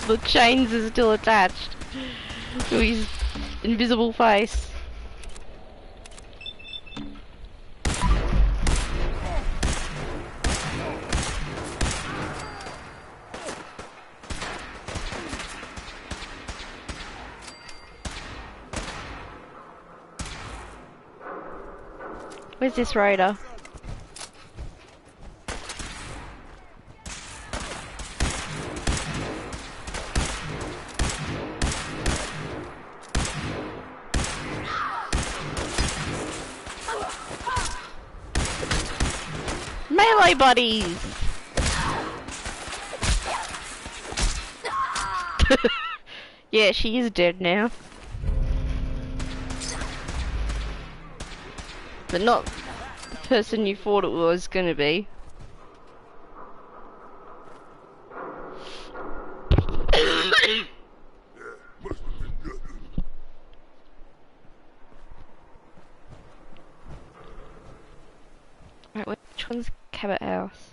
[SPEAKER 1] the chains are still attached to his invisible face. Where's this raider? Melee buddies! Yeah, she is dead now. But not the person you thought it was gonna be. Right, which one's Cabot House?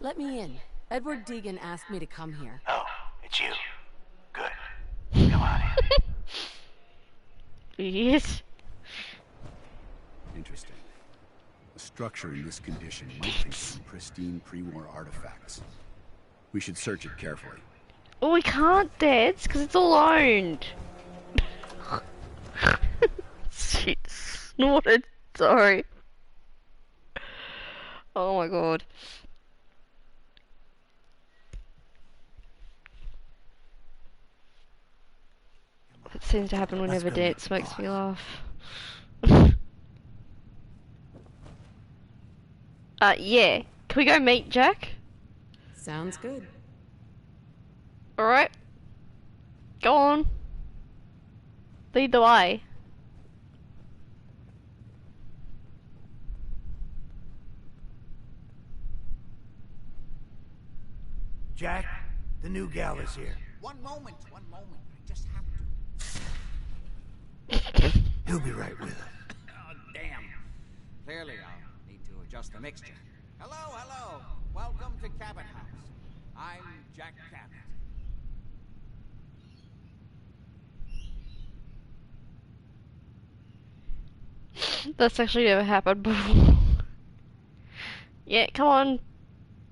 [SPEAKER 16] Let me in. Edward Deegan asked me to come here.
[SPEAKER 17] Oh, it's you. Good. Come on in.
[SPEAKER 1] Yes.
[SPEAKER 2] Interesting. A structure in this condition might feature pristine pre-war artifacts. We should search it carefully.
[SPEAKER 1] Oh, we can't, Dads, because it's all owned. Shit, snorted. Sorry. Oh my god. It seems to happen whenever Dance makes me laugh. Yeah. Can we go meet Jack?
[SPEAKER 16] Sounds good.
[SPEAKER 1] Alright. Go on. Lead the way.
[SPEAKER 8] Jack, the new gal is here.
[SPEAKER 17] One moment. I just have to.
[SPEAKER 8] He'll be right with her.
[SPEAKER 17] Oh, damn. Clearly, I'll need to adjust the mixture. Hello. Welcome to Cabot House. I'm Jack Cabot.
[SPEAKER 1] That's actually never happened before. Yeah, come on.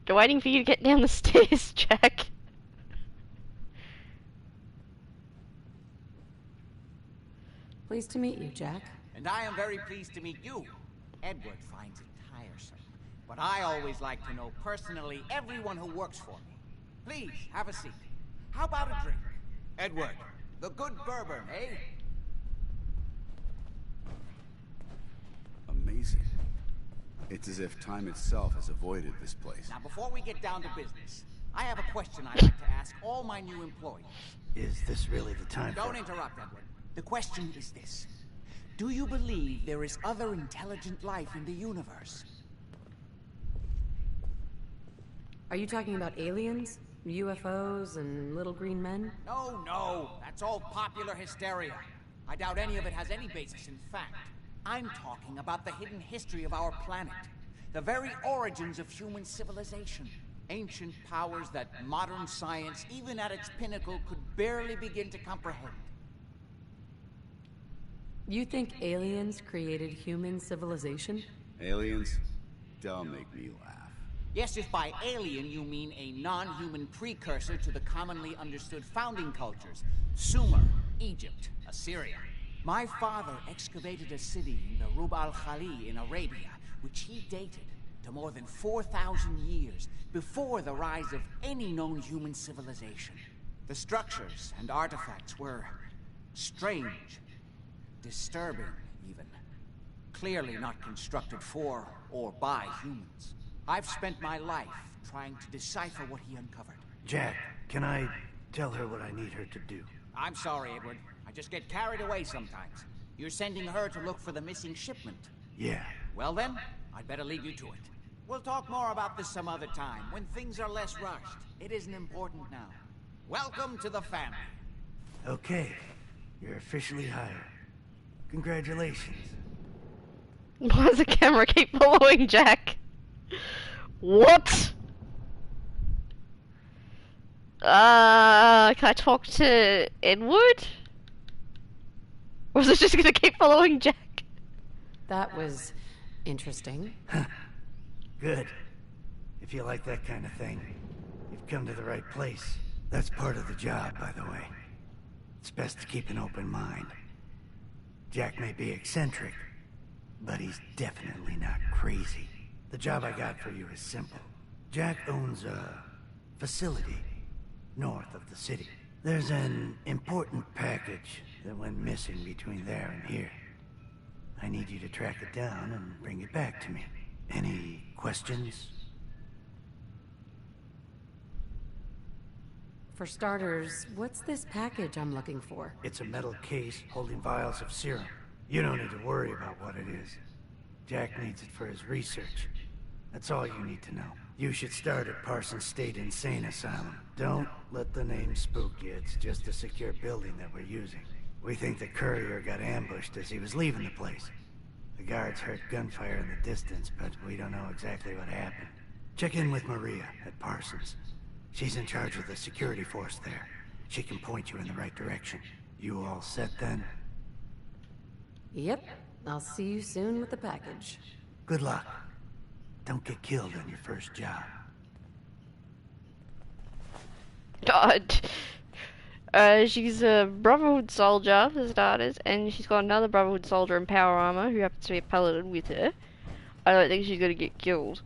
[SPEAKER 1] They're waiting for you to get down the stairs, Jack.
[SPEAKER 16] Pleased to meet you, Jack.
[SPEAKER 17] And I am very pleased to meet you. Edward finds it tiresome, but I always like to know personally everyone who works for me. Please, have a seat. How about a drink? Edward, the good bourbon, eh?
[SPEAKER 2] Amazing. It's as if time itself has avoided this place.
[SPEAKER 17] Now, before we get down to business, I have a question I'd like to ask all my new employees.
[SPEAKER 8] Is this really the time
[SPEAKER 17] Don't interrupt, Edward. The question is this. Do you believe there is other intelligent life in the universe?
[SPEAKER 16] Are you talking about aliens? UFOs and little green men?
[SPEAKER 17] No, that's all popular hysteria. I doubt any of it has any basis in fact. I'm talking about the hidden history of our planet. The very origins of human civilization. Ancient powers that modern science, even at its pinnacle, could barely begin to comprehend.
[SPEAKER 16] You think aliens created human civilization?
[SPEAKER 2] Aliens? Don't make me laugh.
[SPEAKER 17] Yes, if by alien you mean a non-human precursor to the commonly understood founding cultures. Sumer, Egypt, Assyria. My father excavated a city in the Rub al-Khali in Arabia, which he dated to more than 4,000 years before the rise of any known human civilization. The structures and artifacts were strange, disturbing even. Clearly not constructed for or by humans. I've spent my life trying to decipher what he uncovered.
[SPEAKER 8] Jack, can I tell her what I need her to do?
[SPEAKER 17] I'm sorry, Edward. I just get carried away sometimes. You're sending her to look for the missing shipment.
[SPEAKER 8] Yeah.
[SPEAKER 17] Well then, I'd better leave you to it. We'll talk more about this some other time, when things are less rushed. It isn't important now. Welcome to the family.
[SPEAKER 8] Okay. You're officially hired. Congratulations.
[SPEAKER 1] Why does the camera keep following Jack? What? Can I talk to Edward? Or is it just gonna keep following Jack?
[SPEAKER 16] That was interesting.
[SPEAKER 8] Good. If you like that kind of thing, you've come to the right place. That's part of the job, by the way. It's best to keep an open mind. Jack may be eccentric, but he's definitely not crazy. The job I got for you is simple. Jack owns a facility north of the city. There's an important package that went missing between there and here. I need you to track it down and bring it back to me. Any questions?
[SPEAKER 16] For starters, what's this package I'm looking for?
[SPEAKER 8] It's a metal case holding vials of serum. You don't need to worry about what it is. Jack needs it for his research. That's all you need to know. You should start at Parsons State Insane Asylum. Don't let the name spook you. It's just a secure building that we're using. We think the courier got ambushed as he was leaving the place. The guards heard gunfire in the distance, but we don't know exactly what happened. Check in with Maria at Parsons. She's in charge of the security force there. She can point you in the right direction. You all set then?
[SPEAKER 16] Yep. I'll see you soon with the package.
[SPEAKER 8] Good luck. Don't get killed on your first job.
[SPEAKER 1] God. She's a Brotherhood soldier, for starters, and she's got another Brotherhood soldier in power armor who happens to be piloted with her. I don't think she's gonna get killed.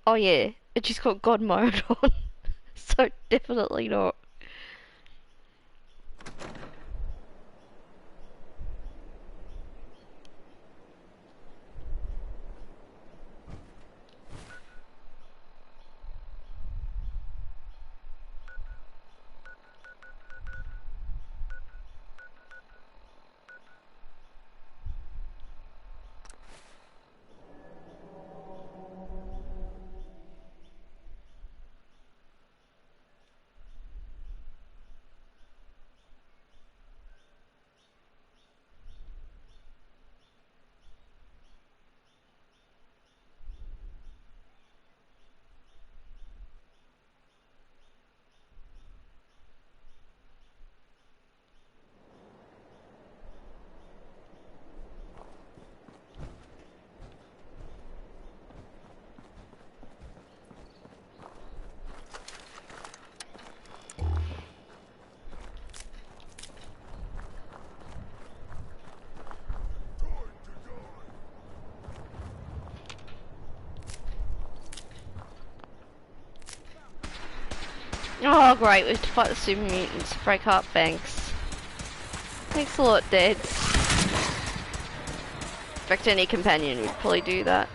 [SPEAKER 1] Oh yeah, and she's got God mode on, so definitely not. Oh great, we have to fight the super mutants. Break up, thanks. Thanks a lot, Dad. In fact, any companion would probably do that.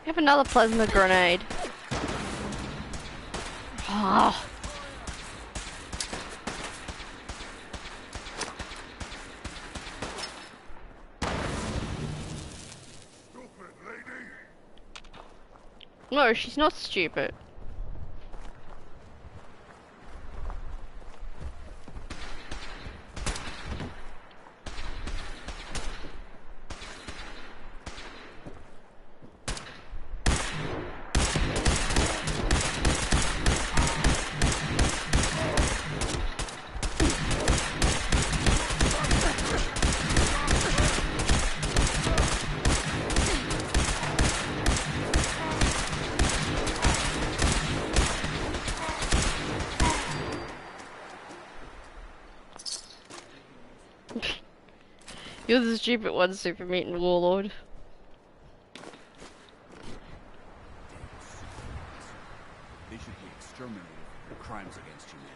[SPEAKER 1] We have another plasma grenade. Oh. No, she's not stupid. You're the stupid one, super mutant warlord.
[SPEAKER 2] They should be exterminated for their crimes against humanity.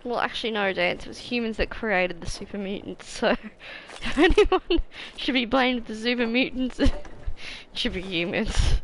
[SPEAKER 1] Well, actually no, Dan. It was humans that created the super mutants, so if anyone should be blamed for the super mutants, it should be humans.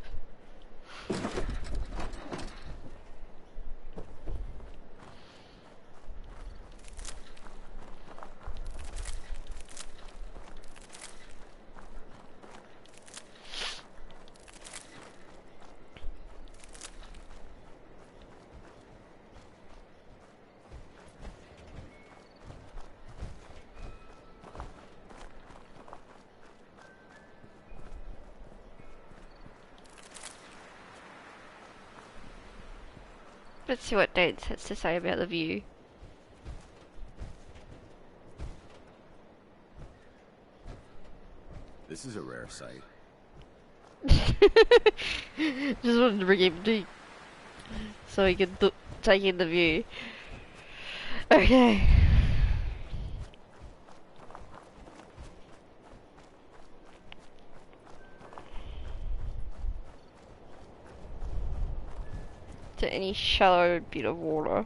[SPEAKER 1] Let's see what Dance has to say about the view.
[SPEAKER 2] This is a rare sight.
[SPEAKER 1] Just wanted to bring him to so he could take in the view. Okay. To any shallow bit of water.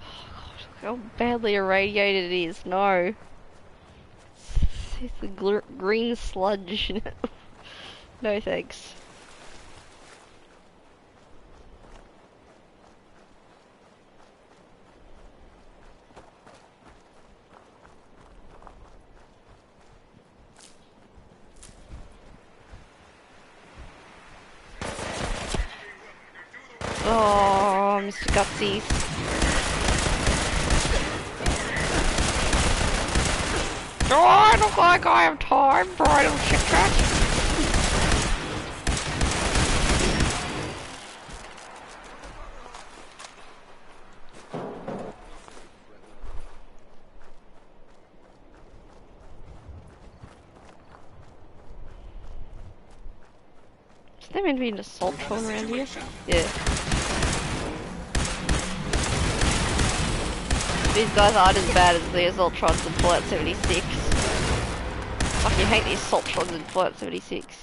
[SPEAKER 1] Oh God, look how badly irradiated it is. No. It's the green sludge in it. No thanks. Oh, Mr. Gutsies. Oh, I look like I have time for idle chit-chat. Is there meant to be an assault drone around here? Yeah. These guys aren't as bad as the Assaultrons in Fallout 76. I fucking hate the Assaultrons in Fallout 76.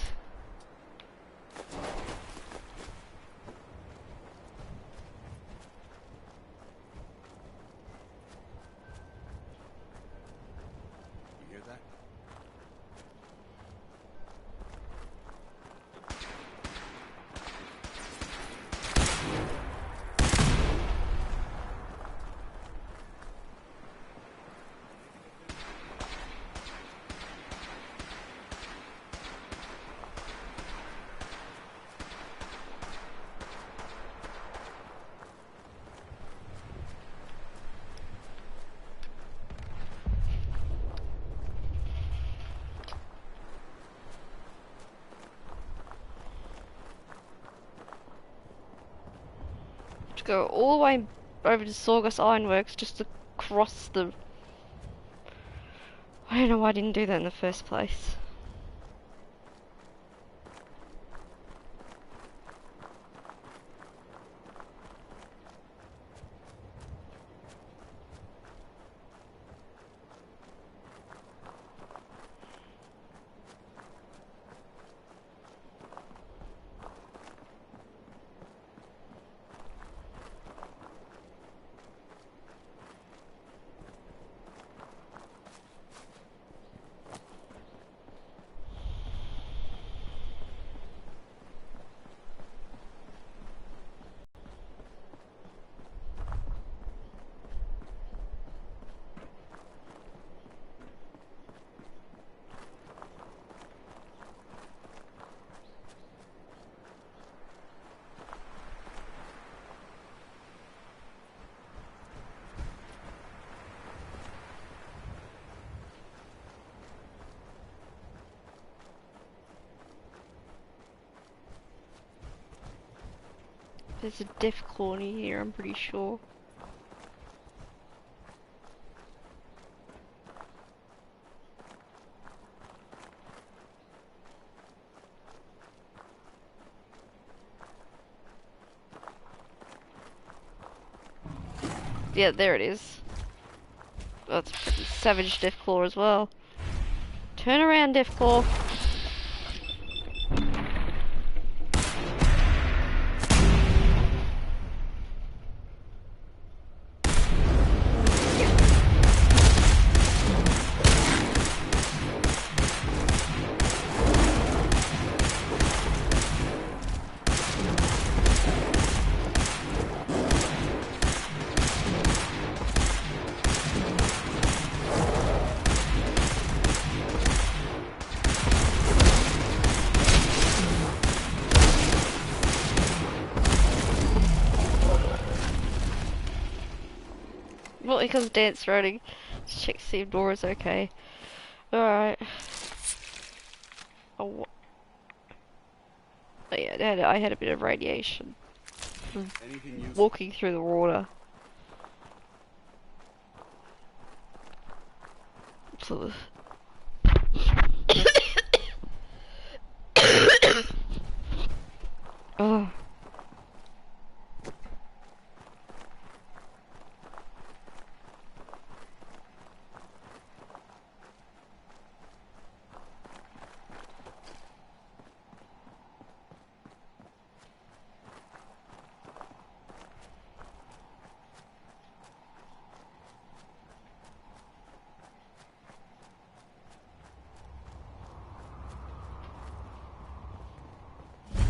[SPEAKER 1] go all the way over to Saugus Ironworks just to cross the... I don't know why I didn't do that in the first place. There's a death claw near here, I'm pretty sure. Yeah, there it is. That's a pretty savage death claw as well. Turn around, death claw. Well, here comes Dance running. Let's check see if Dora's okay. Alright. Oh yeah, I had a bit of radiation from walking through the water. So oh.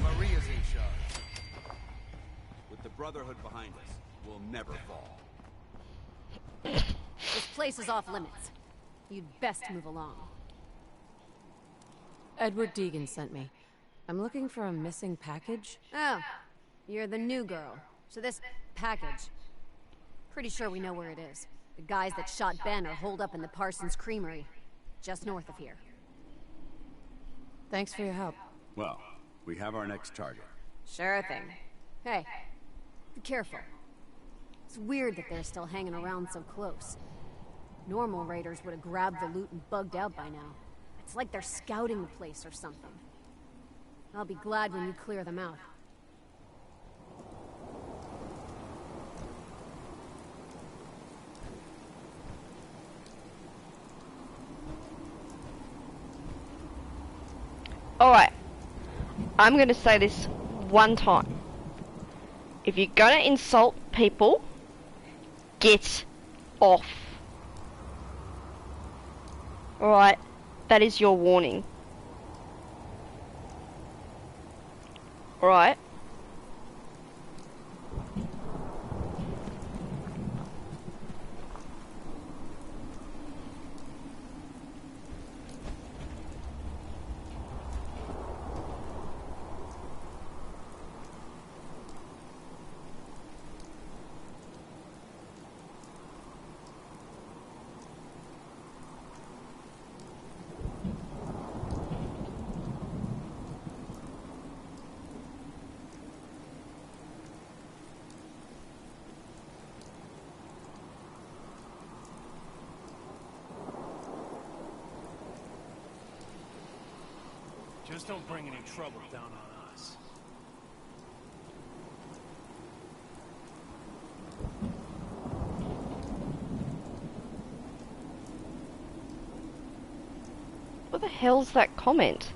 [SPEAKER 2] Maria's in charge. With the Brotherhood behind us, we'll never fall.
[SPEAKER 12] This place is off limits. You'd best move along.
[SPEAKER 16] Edward Deegan sent me. I'm looking for a missing package.
[SPEAKER 12] Oh, you're the new girl. So this package... Pretty sure we know where it is. The guys that shot Ben are holed up in the Parsons Creamery, just north of here.
[SPEAKER 16] Thanks for your help.
[SPEAKER 2] Well, we have our next target.
[SPEAKER 12] Sure thing. Hey, be careful. It's weird that they're still hanging around so close. Normal raiders would have grabbed the loot and bugged out by now. It's like they're scouting the place or something. I'll be glad when you clear them out.
[SPEAKER 1] Alright. I'm gonna say this one time. If you're gonna insult people, get off. Alright? That is your warning. Alright?
[SPEAKER 18] Just don't bring any trouble down on us.
[SPEAKER 1] What the hell's that comment?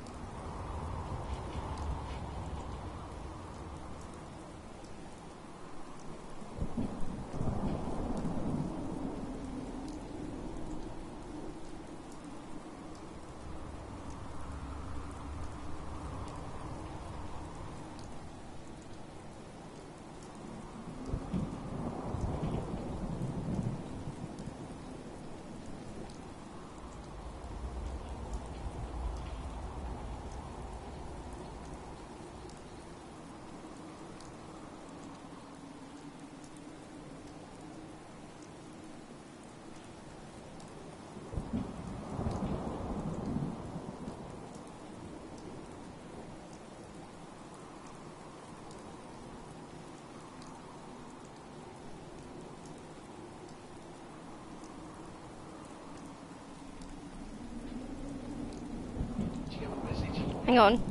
[SPEAKER 1] Hang on.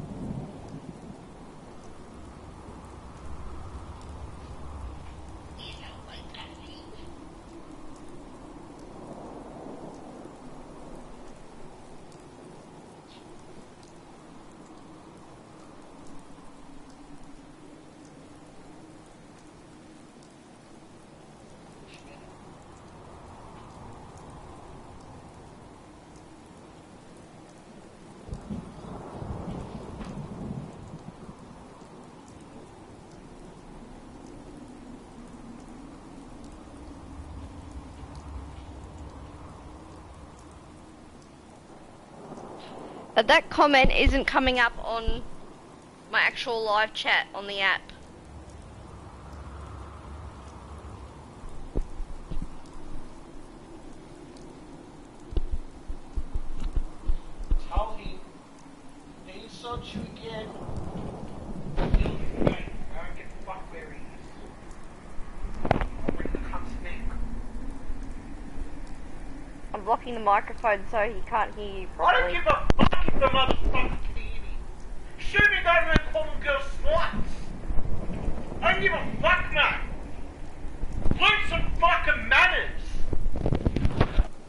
[SPEAKER 1] But that comment isn't coming up on my actual live chat on the app.
[SPEAKER 19] Tell him, they insult you again. Get the fuck where he is. I'll bring the cops back.
[SPEAKER 1] I'm blocking the microphone so he can't hear you
[SPEAKER 19] I
[SPEAKER 1] properly.
[SPEAKER 19] don't give a fuck if the motherfucker can hear me. Shoot me down and call them girls sluts. I don't give a fuck, man. Learn some fucking manners.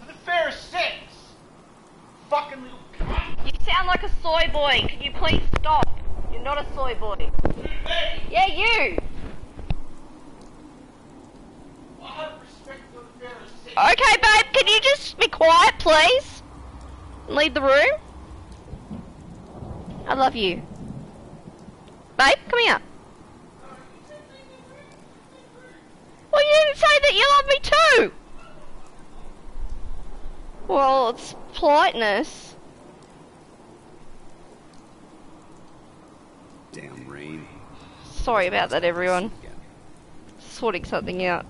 [SPEAKER 19] For the fairest sex. Fucking little cunt.
[SPEAKER 1] You sound like a soy boy. Can you please stop? You're not a soy boy.
[SPEAKER 19] Who, me?
[SPEAKER 1] Yeah, you.
[SPEAKER 19] I have respect for the fairest sex.
[SPEAKER 1] Okay, babe, can you just be quiet, please? And leave the room? I love you. Babe, come here. Well, you didn't say that you love me too! Well, it's politeness.
[SPEAKER 2] Damn rain.
[SPEAKER 1] Sorry about that, everyone. Sorting something out.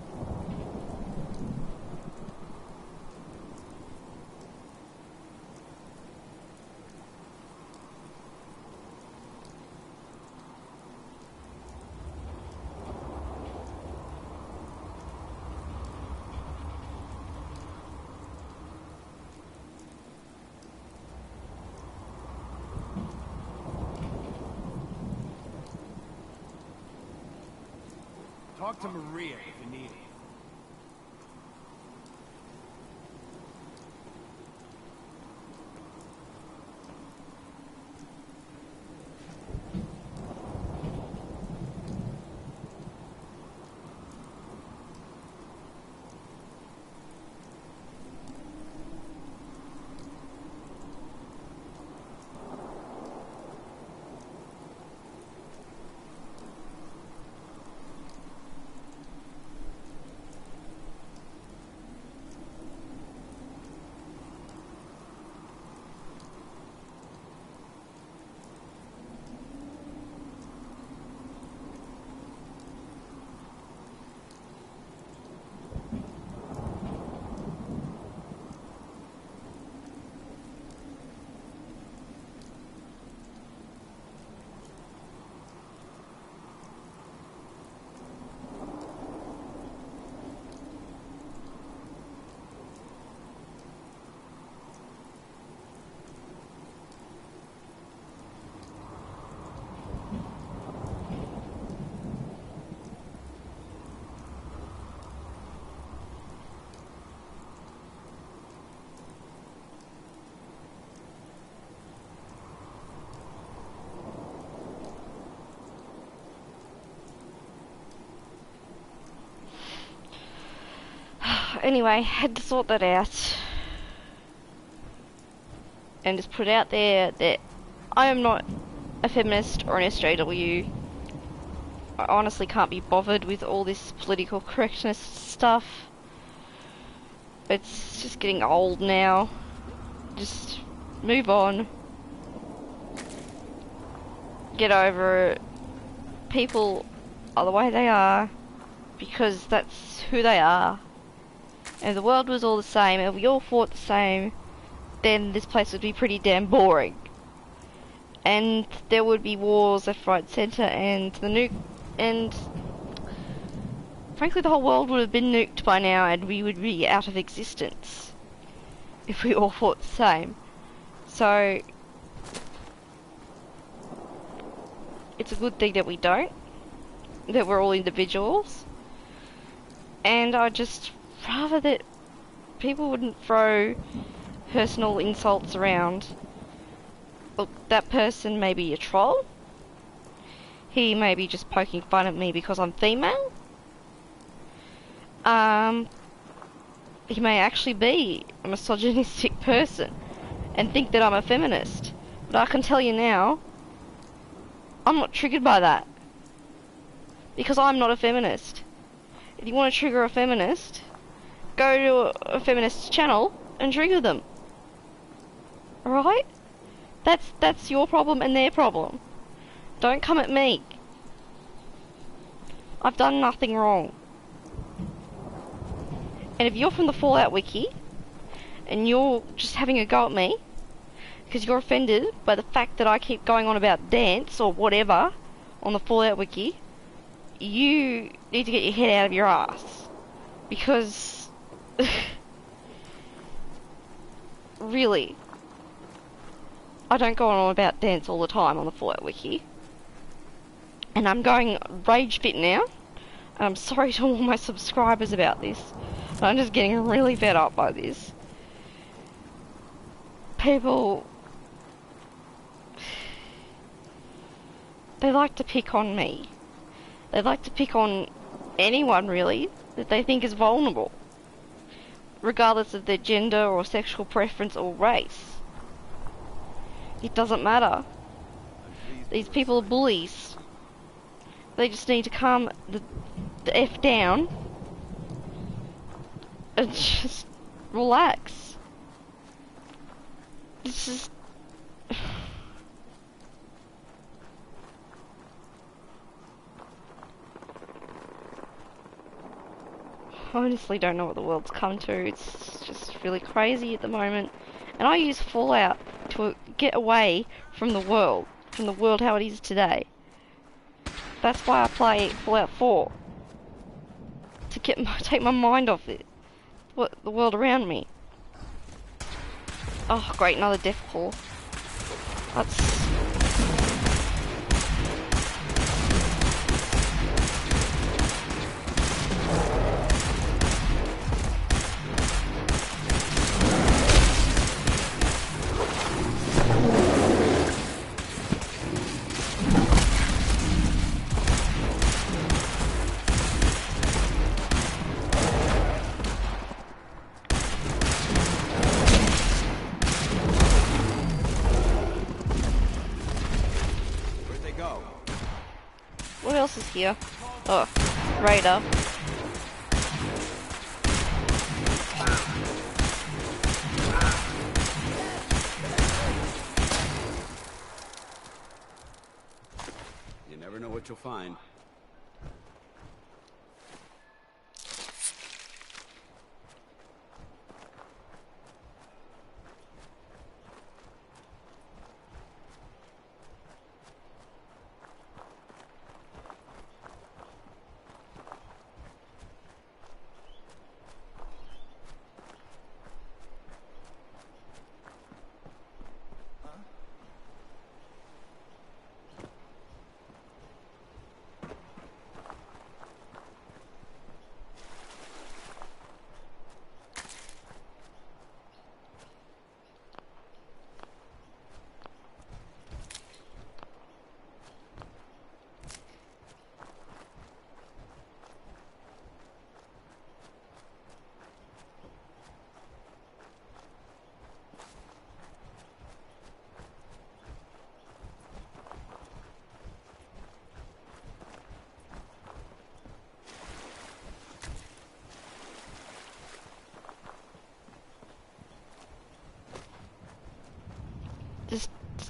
[SPEAKER 18] Talk to Maria if you need it.
[SPEAKER 1] Anyway, had to sort that out. And just put it out there that I am not a feminist or an SJW. I honestly can't be bothered with all this political correctness stuff. It's just getting old now. Just move on. Get over it. People are the way they are because that's who they are. And if the world was all the same, and we all fought the same, then this place would be pretty damn boring. And there would be wars left, right, centre, and frankly the whole world would have been nuked by now and we would be out of existence if we all fought the same. So it's a good thing that we don't, that we're all individuals, and I'd just rather that people wouldn't throw personal insults around. Look, that person may be a troll. He may be just poking fun at me because I'm female. He may actually be a misogynistic person and think that I'm a feminist. But I can tell you now, I'm not triggered by that. Because I'm not a feminist. If you want to trigger a feminist, go to a feminist channel and trigger them. Alright? That's your problem and their problem. Don't come at me. I've done nothing wrong. And if you're from the Fallout Wiki, and you're just having a go at me, because you're offended by the fact that I keep going on about dance or whatever on the Fallout Wiki, you need to get your head out of your ass. Because really, I don't go on about dance all the time on the Fallout Wiki. And I'm going rage fit now. And I'm sorry to all my subscribers about this. But I'm just getting really fed up by this. People, they like to pick on me. They like to pick on anyone really that they think is vulnerable, regardless of their gender or sexual preference or race. It doesn't matter. These people are bullies. They just need to calm the F down and just relax. It's just... I honestly don't know what the world's come to. It's just really crazy at the moment. And I use Fallout to get away from the world how it is today. That's why I play Fallout 4. To take my mind off it. The world around me. Oh great, another death call. That's... What else is here? Oh, Raider.
[SPEAKER 2] You never know what you'll find.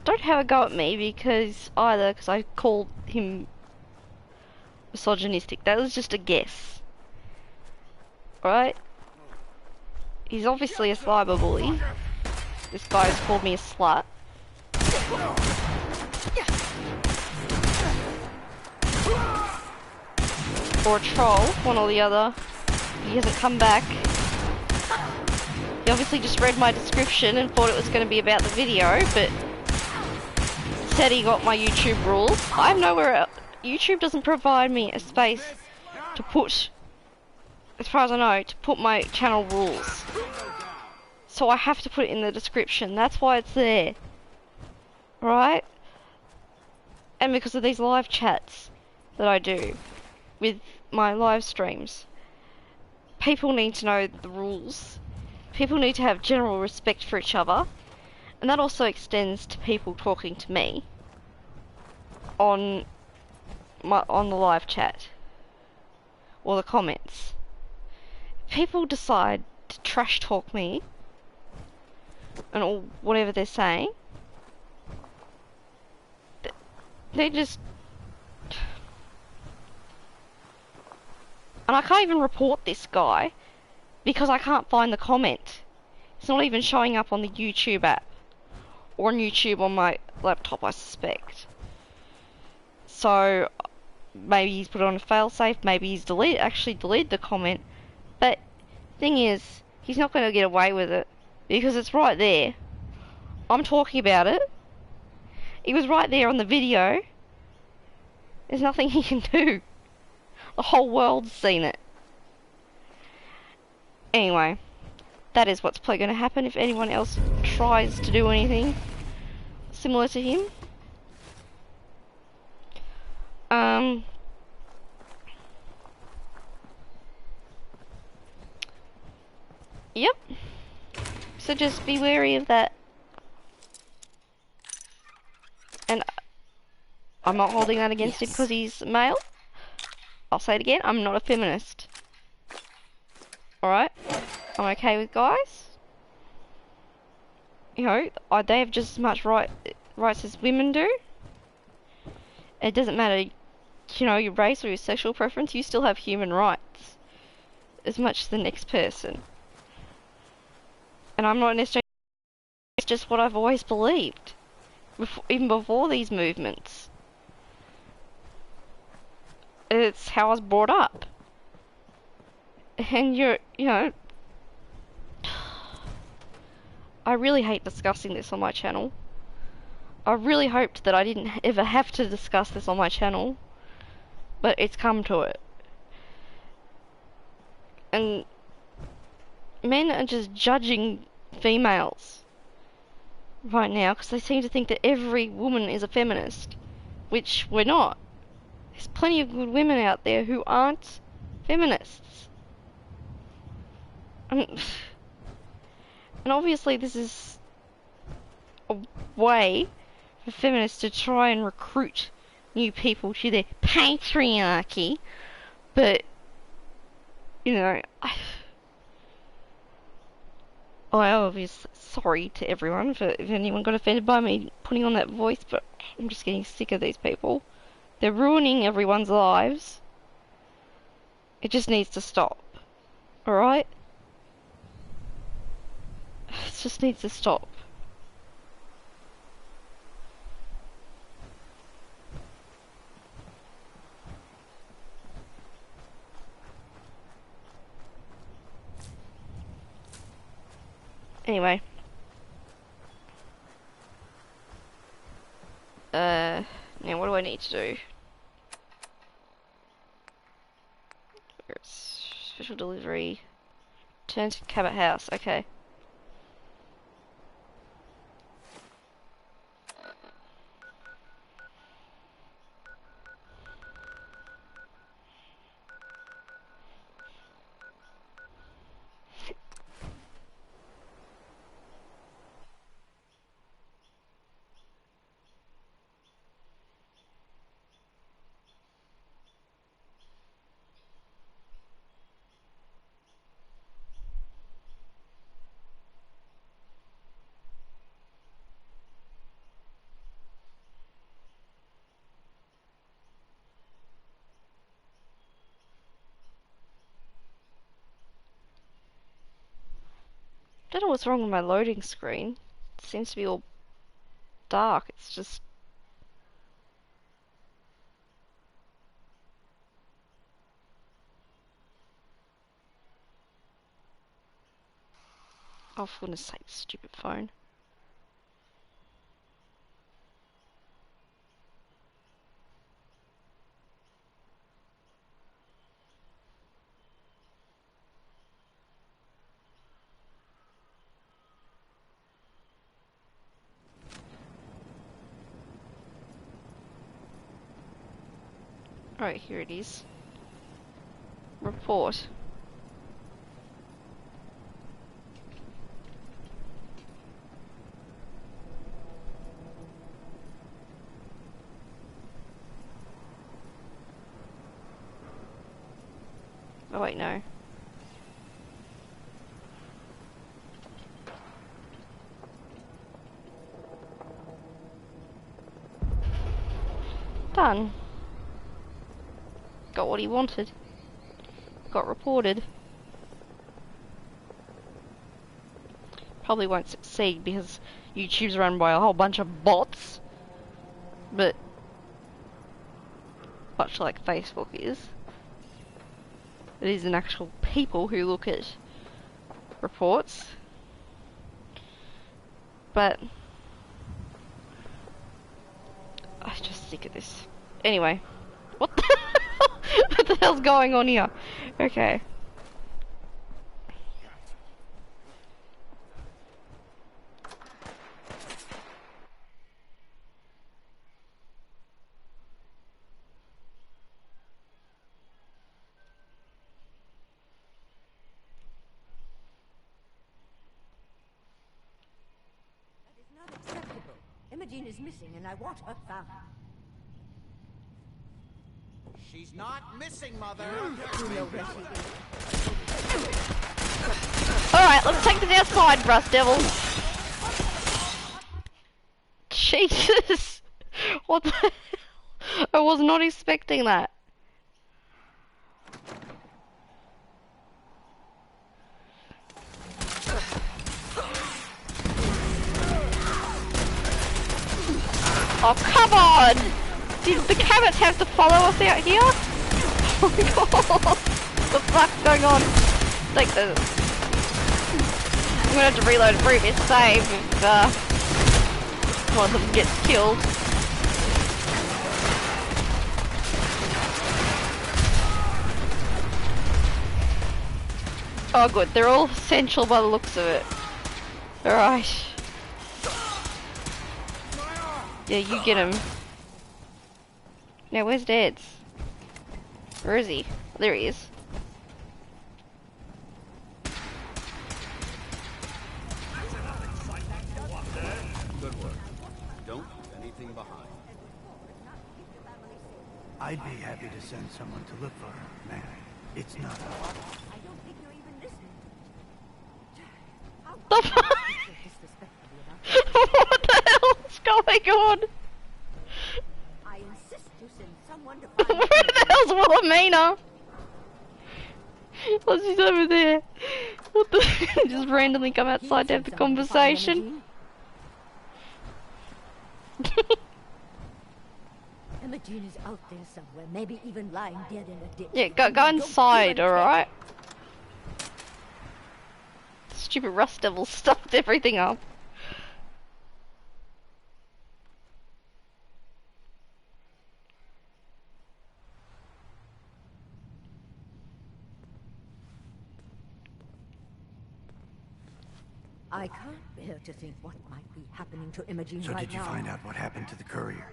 [SPEAKER 1] don't have a go at me because I called him misogynistic. That was just a guess. Alright? He's obviously a cyberbully. This guy's called me a slut. Or a troll, one or the other. He hasn't come back. He obviously just read my description and thought it was going to be about the video, but said he got my YouTube rules. I have nowhere else. YouTube doesn't provide me a space to put, as far as I know, to put my channel rules. So I have to put it in the description. That's why it's there. Right? And because of these live chats that I do with my live streams. People need to know the rules. People need to have general respect for each other. And that also extends to people talking to me on the live chat or the comments. People decide to trash talk me and all whatever they're saying. They just... And I can't even report this guy because I can't find the comment. It's not even showing up on the YouTube app or on YouTube on my laptop, I suspect. So maybe he's put it on a failsafe, maybe he's actually deleted the comment. But thing is, he's not going to get away with it because it's right there. I'm talking about it. It was right there on the video. There's nothing he can do. The whole world's seen it. Anyway, that is what's probably going to happen if anyone else tries to do anything similar to him. Yep. So just be wary of that. And I'm not holding that against him because he's male. I'll say it again, I'm not a feminist. Alright? I'm okay with guys. You know, they have just as much rights as women do. It doesn't matter, you know, your race or your sexual preference, you still have human rights. As much as the next person. And I'm not necessarily... It's just what I've always believed. Even before these movements. It's how I was brought up. And you know... I really hate discussing this on my channel. I really hoped that I didn't ever have to discuss this on my channel. But it's come to it. And men are just judging females right now because they seem to think that every woman is a feminist, which we're not. There's plenty of good women out there who aren't feminists. And obviously this is a way for feminists to try and recruit new people to their patriarchy, but, you know, I obviously sorry to everyone if anyone got offended by me putting on that voice, but I'm just getting sick of these people. They're ruining everyone's lives. It just needs to stop. Alright? It just needs to stop. Anyway. Now what do I need to do? Special delivery. Turn to Cabot House, okay. Don't know what's wrong with my loading screen. It seems to be all dark. It's just... Oh, for goodness sake, stupid phone. Alright, here it is. Report. Oh wait, no. Done. Got what he wanted. Got reported. Probably won't succeed because YouTube's run by a whole bunch of bots. But much like Facebook is, it isn't actual people who look at reports. But I'm just sick of this. Anyway, what the what the hell's going on here? Okay.
[SPEAKER 20] Imogen is missing, and I want her found.
[SPEAKER 17] She's not missing, Mother.
[SPEAKER 1] Alright, let's take this outside, Rust Devils. Jesus! What the hell? I was not expecting that. Oh, come on! Did the Cabots have to follow us out here? Oh my god! What the fuck's going on? Like this. I'm gonna have to reload a previous save if one of them gets killed. Oh good, they're all essential by the looks of it. Alright. Yeah, you get him. Now, where's Dad's? Where is he? Oh, there he is.
[SPEAKER 2] Good work. Don't leave anything behind.
[SPEAKER 8] I'd be happy to send someone to look for her, man. It's not hard.
[SPEAKER 20] I don't think you're even listening.
[SPEAKER 1] The fuck? What the hell's going on?
[SPEAKER 20] I insist you send someone to
[SPEAKER 1] Where the hell's Wilhelmina? Oh, she's over there. What the? Just randomly come outside to have the conversation.
[SPEAKER 20] Imogen is out there somewhere, maybe even lying dead in a ditch.
[SPEAKER 1] Yeah, go inside, alright? Stupid Rust Devil stuffed everything up.
[SPEAKER 20] I can't bear to think what might be happening to Imogen
[SPEAKER 8] So
[SPEAKER 20] right
[SPEAKER 8] did you
[SPEAKER 20] now.
[SPEAKER 8] find out what happened to the courier?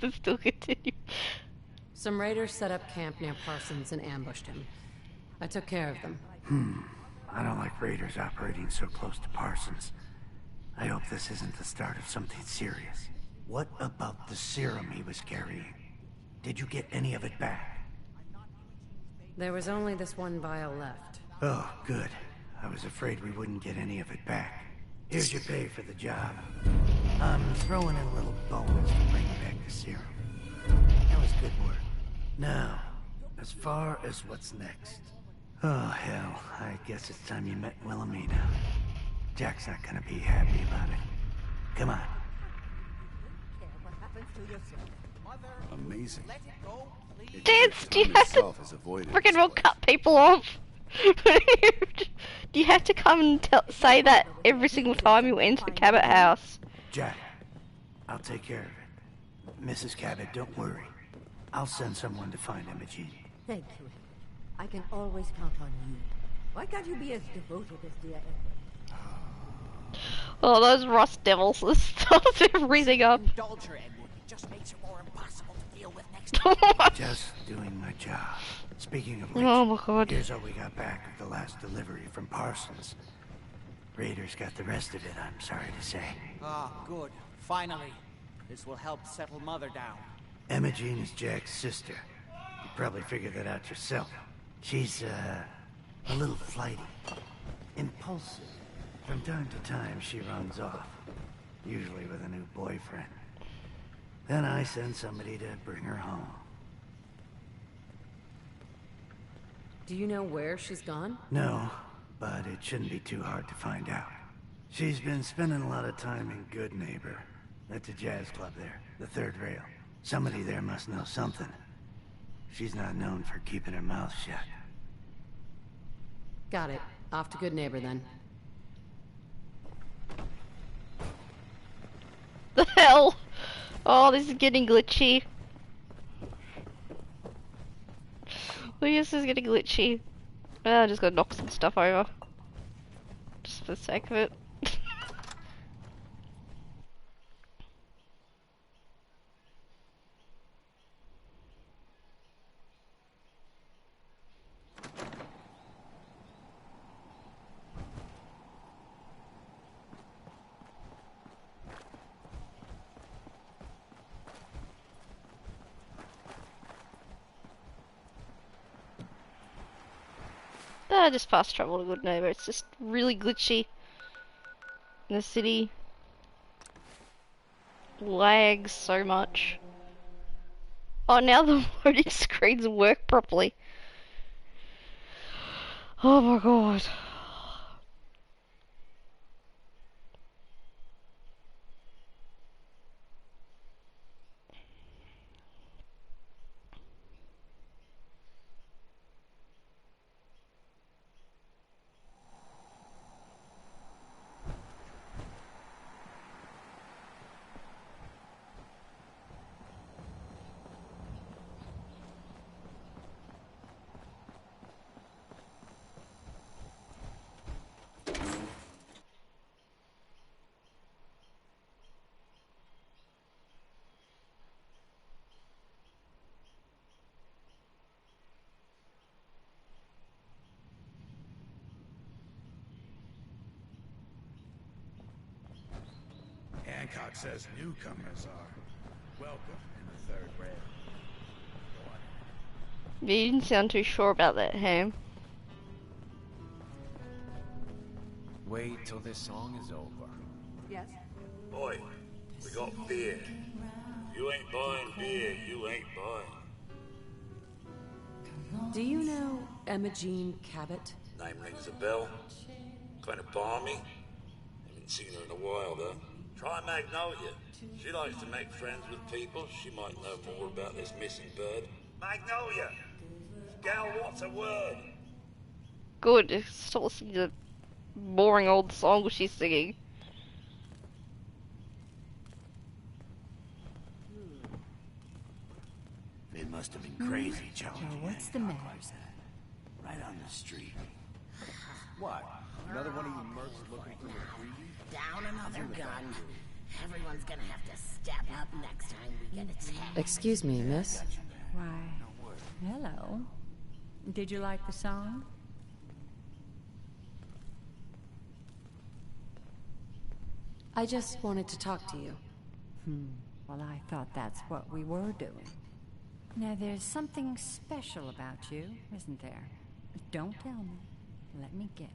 [SPEAKER 1] This still continue.
[SPEAKER 16] Some raiders set up camp near Parsons and ambushed him. I took care of them.
[SPEAKER 8] I don't like raiders operating so close to Parsons. I hope this isn't the start of something serious. What about the serum he was carrying? Did you get any of it back?
[SPEAKER 16] There was only this one vial left.
[SPEAKER 8] Oh, good. I was afraid we wouldn't get any of it back. Here's your pay for the job. I'm throwing in a little bonus to bring back the serum. That was good work. Now, as far as what's next, Oh, hell. I guess it's time you met Wilhelmina. Jack's not gonna be happy about it. Come on.
[SPEAKER 2] Amazing.
[SPEAKER 1] Dance, do you
[SPEAKER 2] Tom
[SPEAKER 1] have to
[SPEAKER 2] himself has avoided
[SPEAKER 1] freaking well cut people off? Do you have to come and say that every single time you enter the Cabot house?
[SPEAKER 8] Jack, I'll take care of it. Mrs. Cabot, don't worry. I'll send someone to find Imogene.
[SPEAKER 20] Thank you. I can always count on you. Why can't you be as devoted as dear Edward?
[SPEAKER 1] Oh, those rust devils, this starts everything up.
[SPEAKER 17] Indulge her, Edward. It just makes her more impossible to deal with next time.
[SPEAKER 8] Just doing my job. Speaking of which,
[SPEAKER 1] Oh my God.
[SPEAKER 8] Here's all we got back of the last delivery from Parsons. Raiders got the rest of it, I'm sorry to say.
[SPEAKER 17] Ah, good. Finally. This will help settle Mother down.
[SPEAKER 8] Imogene is Jack's sister. You probably figured that out yourself. She's, a little flighty. Impulsive. From time to time, she runs off. Usually with a new boyfriend. Then I send somebody to bring her home.
[SPEAKER 16] Do you know where she's gone?
[SPEAKER 8] No, but it shouldn't be too hard to find out. She's been spending a lot of time in Good Neighbor. That's a jazz club there, the third rail. Somebody there must know something. She's not known for keeping her mouth shut.
[SPEAKER 16] Got it. Off to Good Neighbor then.
[SPEAKER 1] The hell? Oh, this is getting glitchy. Oh, yes, this is getting glitchy. I just gotta knock some stuff over. Just for the sake of it. Just fast travel to Good Neighbor. It's just really glitchy. In the city. Lags so much. Oh, now the loading screens work properly. Oh my God.
[SPEAKER 11] Hancock says newcomers are welcome in the third rail.
[SPEAKER 1] You didn't sound too sure about that, Ham.
[SPEAKER 15] Wait till this song is over.
[SPEAKER 20] Yes?
[SPEAKER 6] Boy, we got beer. If you ain't buying beer, you ain't buying.
[SPEAKER 16] Do you know Imogene Cabot?
[SPEAKER 6] Name rings a bell. Kind of balmy. Haven't seen her in a while, though. Try Magnolia. She likes to make friends with people. She might know more about this missing bird. Magnolia! Gal, what's a word?
[SPEAKER 1] Good. Stop listening to the boring old song she's singing.
[SPEAKER 8] It must have been crazy, Joe.
[SPEAKER 20] What's the matter?
[SPEAKER 8] Right on the street.
[SPEAKER 18] What? Another one of you mercs looking for a greedy?
[SPEAKER 21] Down another gun. Everyone's gonna have to step up next time we get attacked.
[SPEAKER 16] Excuse me, miss.
[SPEAKER 22] Why, hello. Did you like the song?
[SPEAKER 16] I just wanted to talk to you.
[SPEAKER 22] Well, I thought that's what we were doing. Now, there's something special about you, isn't there? Don't tell me. Let me guess.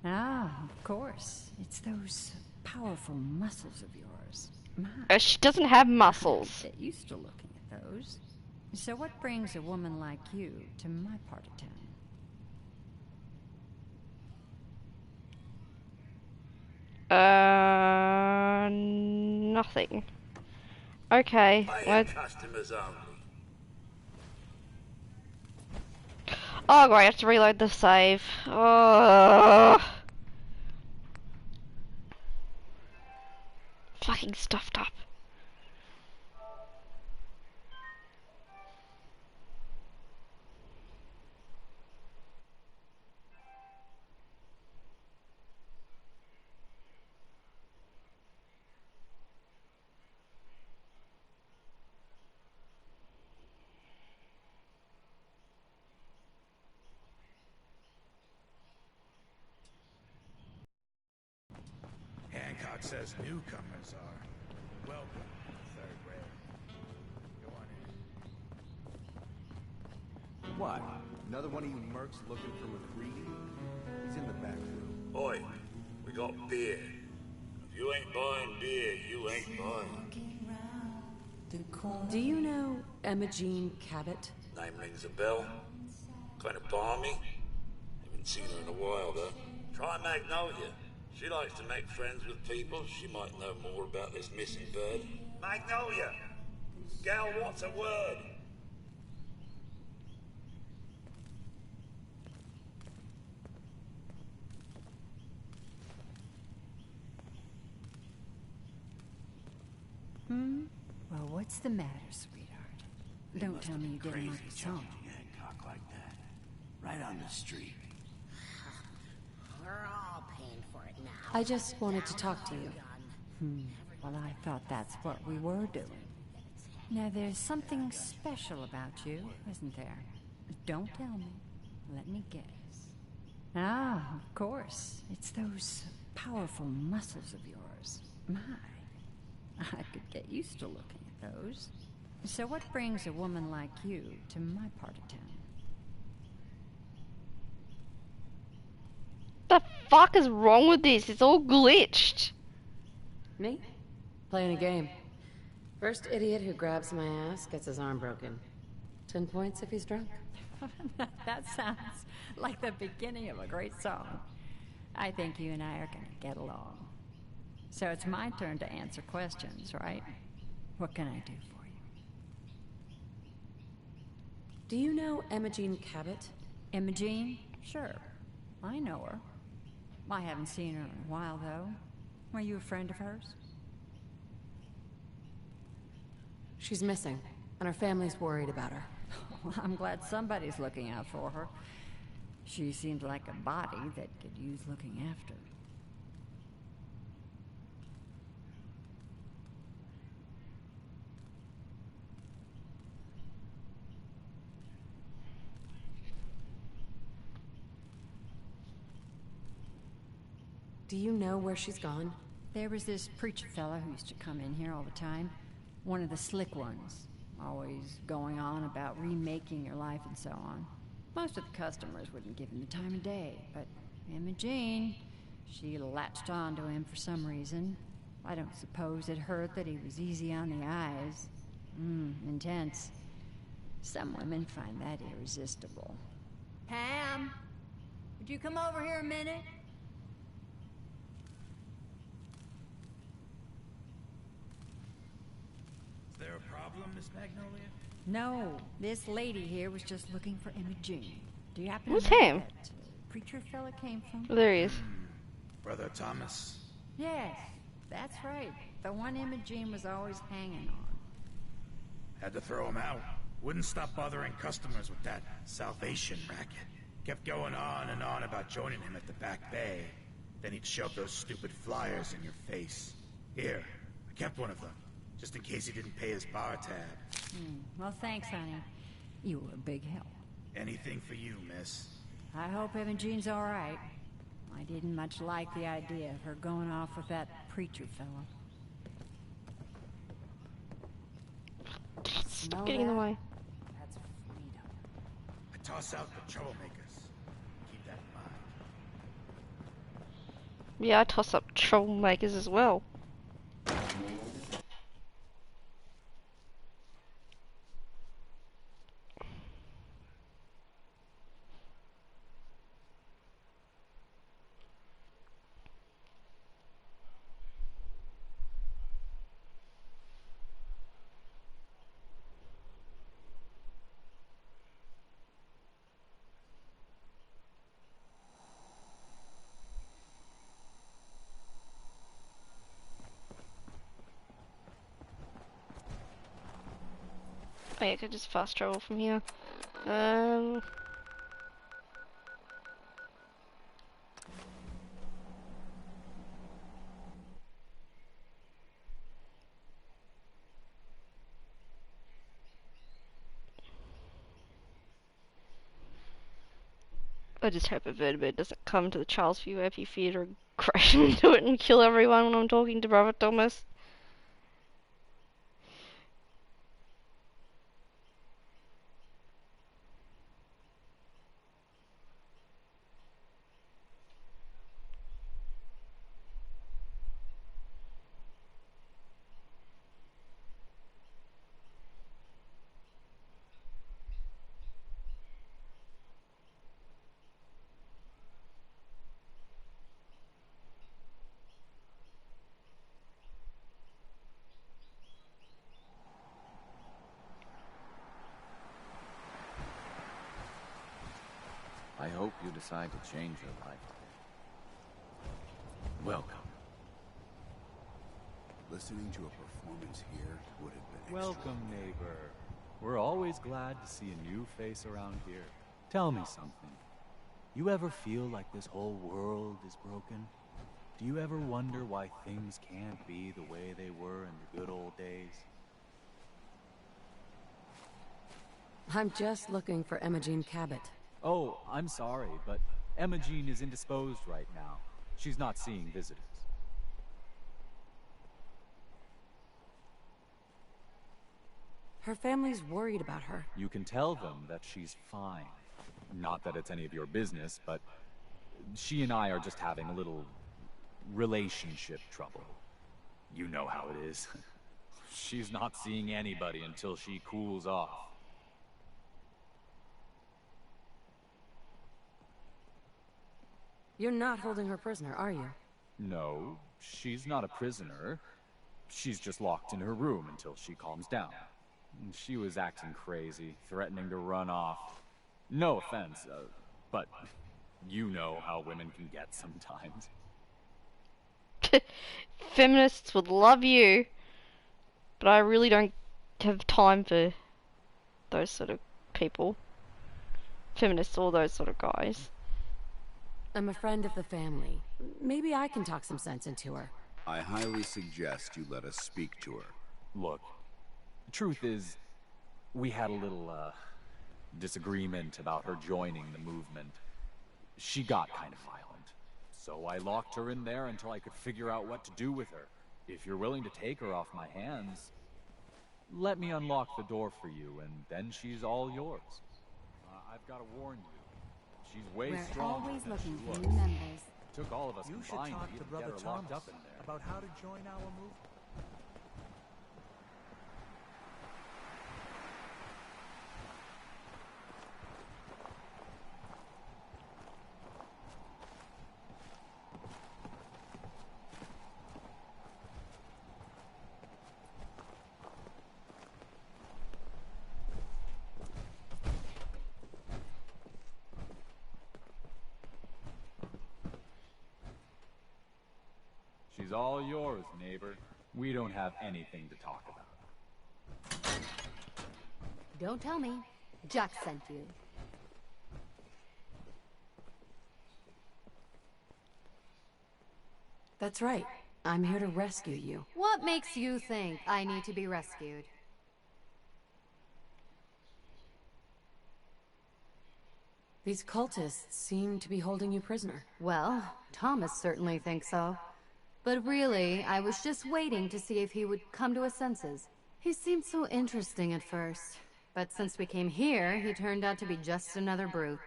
[SPEAKER 22] Ah, of course. It's those powerful muscles of yours. My,
[SPEAKER 1] She doesn't have muscles.
[SPEAKER 22] get used to looking at those. So what brings a woman like you to my part of town?
[SPEAKER 1] Nothing. Okay,
[SPEAKER 6] Paying customers only.
[SPEAKER 1] oh great, I have to reload the save. Oh, fucking stuffed up.
[SPEAKER 11] Hancock says newcomers are welcome to the third rail. Go on in.
[SPEAKER 18] What? Another one of you mercs looking for McCready? He's in the back room.
[SPEAKER 6] Oi, we got beer. If you ain't buying beer, you ain't buying.
[SPEAKER 16] Do you know Emma Jean Cabot?
[SPEAKER 6] Name rings a bell. Kind of balmy. Haven't seen her in a while, though. Try Magnolia. She likes to make friends with people. She might know more about this missing bird. Magnolia! Gal, what's a word?
[SPEAKER 22] Well, what's the matter, sweetheart? Don't tell me you didn't like the song.
[SPEAKER 2] Hancock like that. Right on the street.
[SPEAKER 21] We're all paying for it now.
[SPEAKER 16] I just wanted to talk to you.
[SPEAKER 22] Well, I thought that's what we were doing. Now, there's something special about you, isn't there? Don't tell me. Let me guess. Ah, of course. It's those powerful muscles of yours. My, I could get used to looking at those. So what brings a woman like you to my part of town?
[SPEAKER 1] The fuck is wrong with this? It's all glitched.
[SPEAKER 16] Me? Playing a game. First idiot who grabs my ass gets his arm broken. 10 points if he's drunk.
[SPEAKER 22] That sounds like the beginning of a great song. I think you and I are gonna get along. So it's my turn to answer questions, right? What can I do for you?
[SPEAKER 16] Do you know Emma Jean Cabot?
[SPEAKER 22] Emma Jean? Sure. I know her. I haven't seen her in a while, though. Were you a friend of hers?
[SPEAKER 16] She's missing, and her family's worried about her.
[SPEAKER 22] Well, I'm glad somebody's looking out for her. She seems like a body that could use looking after.
[SPEAKER 16] Do you know where she's gone?
[SPEAKER 22] There was this preacher fella who used to come in here all the time. One of the slick ones. Always going on about remaking your life and so on. Most of the customers wouldn't give him the time of day, but Emma Jean, she latched on to him for some reason. I don't suppose it hurt that he was easy on the eyes. Intense. Some women find that irresistible.
[SPEAKER 20] Pam, would you come over here a minute?
[SPEAKER 11] Is there a problem, Miss Magnolia?
[SPEAKER 22] No, this lady here was just looking for Emma Jean. Do you happen
[SPEAKER 1] Who's
[SPEAKER 22] to know
[SPEAKER 1] him?
[SPEAKER 22] where that preacher fella came from?
[SPEAKER 1] Oh, there he is.
[SPEAKER 11] Brother Thomas.
[SPEAKER 22] Yes, that's right. The one Emma Jean was always hanging on.
[SPEAKER 11] Had to throw him out. Wouldn't stop bothering customers with that salvation racket. Kept going on and on about joining him at the back bay. Then he'd shove those stupid flyers in your face. Here, I kept one of them, just in case he didn't pay his bar tab.
[SPEAKER 22] Well, thanks, honey. You were a big help.
[SPEAKER 11] Anything for you, miss.
[SPEAKER 22] I hope Emma Jean's all right. I didn't much like the idea of her going off with that preacher fella.
[SPEAKER 1] Stop getting in the way.
[SPEAKER 22] That's freedom.
[SPEAKER 11] I toss out the troublemakers. Keep that in mind.
[SPEAKER 1] Yeah, I toss up troublemakers as well. Oh yeah, I could just fast travel from here. I just hope a vertebrate doesn't come to the Charles View theater and crash into it and kill everyone when I'm talking to Brother Thomas.
[SPEAKER 15] I hope you decide to change your life. Welcome.
[SPEAKER 2] Listening to a performance here would have been
[SPEAKER 7] Welcome, neighbor. We're always glad to see a new face around here. Tell me something. You ever feel like this whole world is broken? Do you ever wonder why things can't be the way they were in the good old days?
[SPEAKER 16] I'm just looking for Imogene Cabot.
[SPEAKER 7] Oh, I'm sorry, but Imogene is indisposed right now. She's not seeing visitors.
[SPEAKER 16] Her family's worried about her.
[SPEAKER 7] You can tell them that she's fine. Not that it's any of your business, but she and I are just having a little relationship trouble. You know how it is. She's not seeing anybody until she cools off.
[SPEAKER 16] You're not holding her prisoner, are you?
[SPEAKER 7] No, she's not a prisoner. She's just locked in her room until she calms down. She was acting crazy, threatening to run off. No offense, but you know how women can get sometimes.
[SPEAKER 1] Feminists would love you, but I really don't have time for those sort of people. Feminists or those sort of guys.
[SPEAKER 16] I'm a friend of the family. Maybe I can talk some sense into her.
[SPEAKER 2] I highly suggest you let us speak to her.
[SPEAKER 7] Look, the truth is, we had a little, disagreement about her joining the movement. She got kind of violent, so I locked her in there until I could figure out what to do with her. If you're willing to take her off my hands, let me unlock the door for you, and then she's all yours. I've got to warn you. She's way
[SPEAKER 12] We're
[SPEAKER 7] stronger
[SPEAKER 12] always
[SPEAKER 7] than
[SPEAKER 12] looking
[SPEAKER 7] she
[SPEAKER 12] for
[SPEAKER 7] looks.
[SPEAKER 12] new members.
[SPEAKER 7] Took all of us
[SPEAKER 8] You should
[SPEAKER 7] combined
[SPEAKER 8] talk
[SPEAKER 7] to
[SPEAKER 8] to
[SPEAKER 7] even
[SPEAKER 8] Brother
[SPEAKER 7] get her locked
[SPEAKER 8] Thomas
[SPEAKER 7] up in there.
[SPEAKER 8] about how to join our movement.
[SPEAKER 7] She's all yours, neighbor. We don't have anything to talk about.
[SPEAKER 12] Don't tell me. Jack sent you.
[SPEAKER 16] That's right. I'm here to rescue you.
[SPEAKER 12] What makes you think I need to be rescued?
[SPEAKER 16] These cultists seem to be holding you prisoner.
[SPEAKER 12] Well, Thomas certainly thinks so. But really, I was just waiting to see if he would come to his senses. He seemed so interesting at first, but since we came here, he turned out to be just another brute.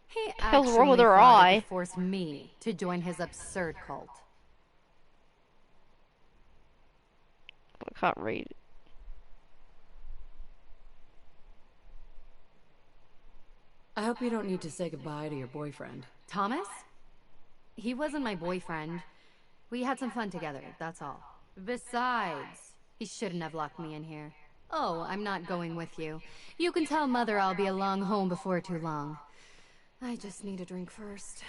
[SPEAKER 12] He
[SPEAKER 1] Hell's wrong with
[SPEAKER 12] actually
[SPEAKER 1] her
[SPEAKER 12] thought he
[SPEAKER 1] eye?
[SPEAKER 12] could force me to join his absurd cult.
[SPEAKER 1] I can't read it.
[SPEAKER 16] I hope you don't need to say goodbye to your boyfriend.
[SPEAKER 12] Thomas? He wasn't my boyfriend. We had some fun together, that's all. Besides, he shouldn't have locked me in here. Oh, I'm not going with you. You can tell Mother I'll be along home before too long. I just need a drink first.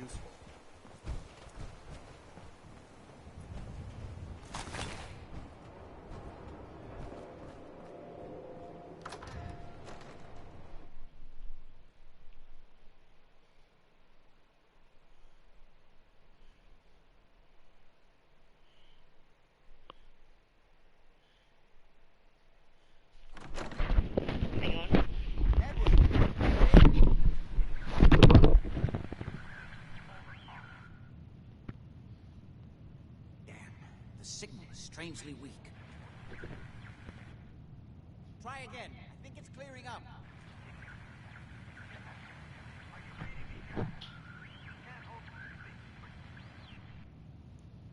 [SPEAKER 18] useful.
[SPEAKER 17] The signal is strangely weak. Try again. I think it's clearing up.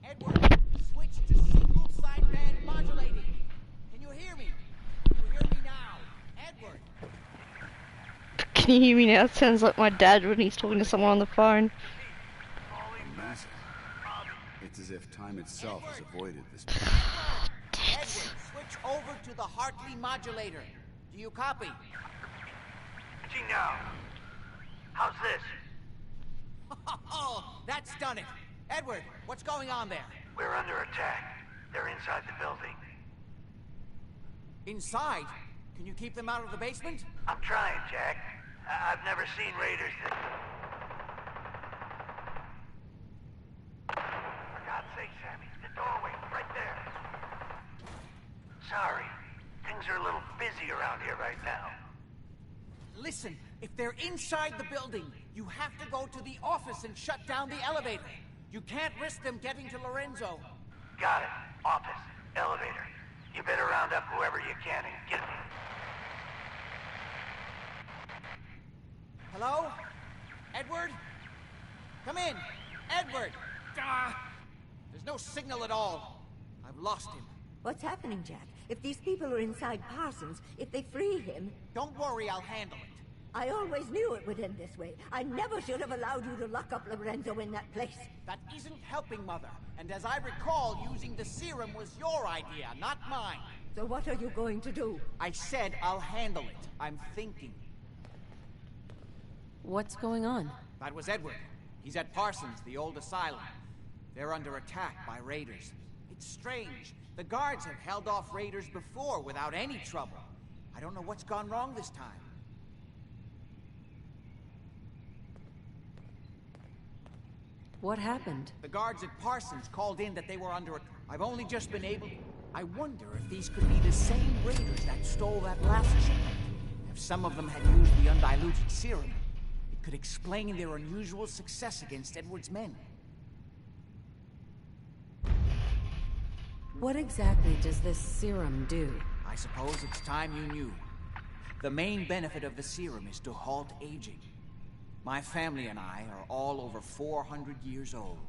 [SPEAKER 17] Edward, switch to single sideband modulating. Can you hear me? Can you hear me now? Edward!
[SPEAKER 1] Can you hear me now? It sounds like my dad when he's talking to someone on the phone.
[SPEAKER 2] Amazing. It's as if time itself has avoided this.
[SPEAKER 17] Edward, switch over to the Hartley modulator. Do you copy?
[SPEAKER 9] Gee, now. How's this?
[SPEAKER 17] Oh, that's done it. Edward, what's going on there?
[SPEAKER 9] We're under attack. They're inside the building.
[SPEAKER 17] Inside? Can you keep them out of the basement?
[SPEAKER 9] I'm trying, Jack. I've never seen raiders that... For God's sake, Sammy, the doorway, right there. Sorry. Things are a little busy around here right now.
[SPEAKER 17] Listen, if they're inside the building, you have to go to the office and shut down the elevator. You can't risk them getting to Lorenzo.
[SPEAKER 9] Got it. Office. Elevator. You better round up whoever you can and get me.
[SPEAKER 17] Hello? Edward? Come in. Edward! There's no signal at all. I've lost him.
[SPEAKER 20] What's happening, Jack? If these people are inside Parsons, if they free him...
[SPEAKER 17] Don't worry, I'll handle it.
[SPEAKER 20] I always knew it would end this way. I never should have allowed you to lock up Lorenzo in that place.
[SPEAKER 17] That isn't helping, Mother. And as I recall, using the serum was your idea, not mine.
[SPEAKER 20] So what are you going to do?
[SPEAKER 17] I said I'll handle it. I'm thinking.
[SPEAKER 16] What's going on?
[SPEAKER 17] That was Edward. He's at Parsons, the old asylum. They're under attack by raiders. It's strange. The guards have held off raiders before without any trouble. I don't know what's gone wrong this time.
[SPEAKER 16] What happened?
[SPEAKER 17] The guards at Parsons called in that they were under attack. I've only just been able... I wonder if these could be the same raiders that stole that last shipment. If some of them had used the undiluted serum, it could explain their unusual success against Edward's men.
[SPEAKER 16] What exactly does this serum do?
[SPEAKER 17] I suppose it's time you knew. The main benefit of the serum is to halt aging. My family and I are all over 400 years old.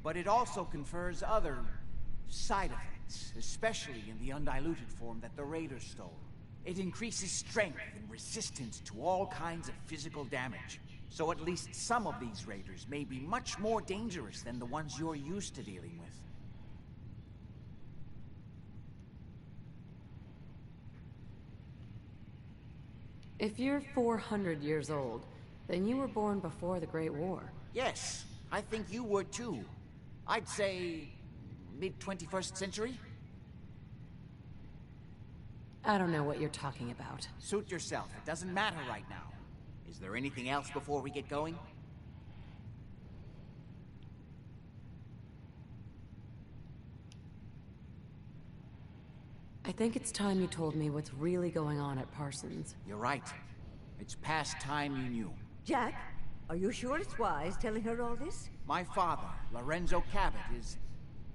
[SPEAKER 17] But it also confers other side effects, especially in the undiluted form that the raiders stole. It increases strength and resistance to all kinds of physical damage. So at least some of these raiders may be much more dangerous than the ones you're used to dealing with.
[SPEAKER 16] If you're 400 years old, then you were born before the Great War.
[SPEAKER 17] Yes, I think you were too. I'd say... mid-21st century?
[SPEAKER 16] I don't know what you're talking about.
[SPEAKER 17] Suit yourself. It doesn't matter right now. Is there anything else before we get going?
[SPEAKER 16] I think it's time you told me what's really going on at Parsons.
[SPEAKER 17] You're right. It's past time you knew.
[SPEAKER 20] Jack, are you sure it's wise telling her all this?
[SPEAKER 17] My father, Lorenzo Cabot, is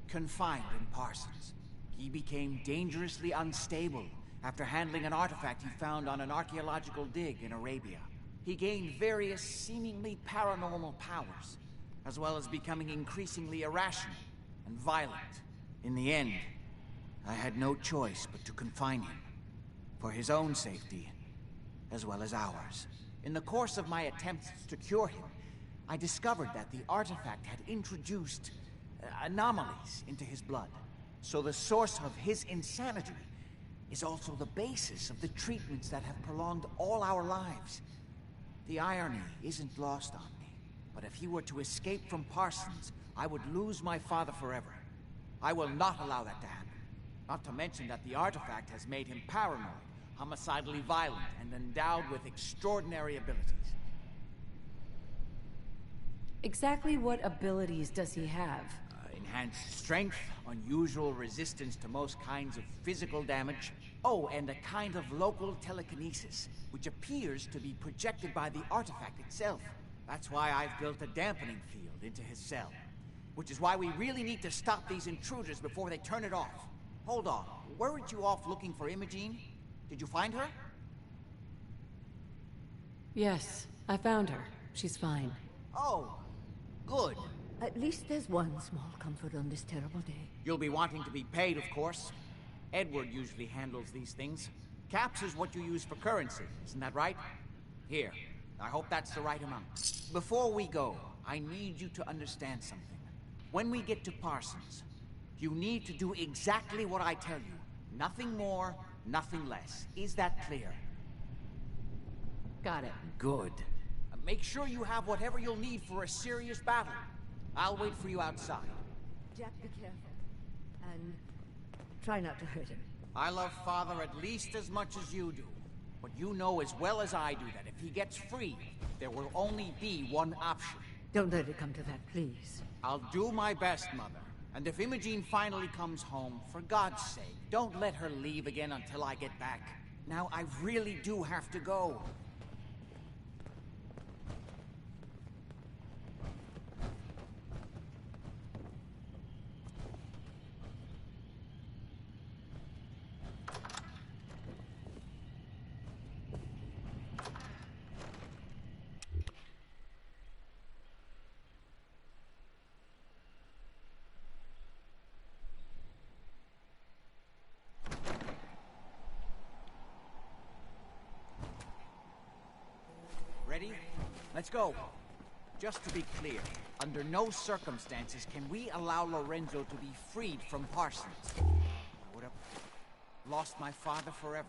[SPEAKER 17] confined in Parsons. He became dangerously unstable after handling an artifact he found on an archaeological dig in Arabia. He gained various seemingly paranormal powers, as well as becoming increasingly irrational and violent. In the end, I had no choice but to confine him, for his own safety, as well as ours. In the course of my attempts to cure him, I discovered that the artifact had introduced anomalies into his blood. So the source of his insanity is also the basis of the treatments that have prolonged all our lives. The irony isn't lost on me. But if he were to escape from Parsons, I would lose my father forever. I will not allow that to happen. Not to mention that the artifact has made him paranoid, homicidally violent, and endowed with extraordinary abilities.
[SPEAKER 16] Exactly what abilities does he have?
[SPEAKER 17] Enhanced strength, unusual resistance to most kinds of physical damage. Oh, and a kind of local telekinesis, which appears to be projected by the artifact itself. That's why I've built a dampening field into his cell. Which is why we really need to stop these intruders before they turn it off. Hold on, weren't you off looking for Imogene? Did you find her?
[SPEAKER 16] Yes, I found her. She's fine.
[SPEAKER 17] Oh, good.
[SPEAKER 20] At least there's one small comfort on this terrible day.
[SPEAKER 17] You'll be wanting to be paid, of course. Edward usually handles these things. Caps is what you use for currency, isn't that right? Here, I hope that's the right amount. Before we go, I need you to understand something. When we get to Parsons, you need to do exactly what I tell you. Nothing more, nothing less. Is that clear?
[SPEAKER 16] Got it.
[SPEAKER 17] Good. Make sure you have whatever you'll need for a serious battle. I'll wait for you outside.
[SPEAKER 20] Jack, be careful. And try not to hurt him.
[SPEAKER 17] I love Father at least as much as you do. But you know as well as I do that if he gets free, there will only be one option.
[SPEAKER 20] Don't let it come to that, please.
[SPEAKER 17] I'll do my best, Mother. And if Imogene finally comes home, for God's sake, don't let her leave again until I get back. Now, I really do have to go. Ready? Let's go. Just to be clear, under no circumstances can we allow Lorenzo to be freed from Parsons. I would have lost my father forever.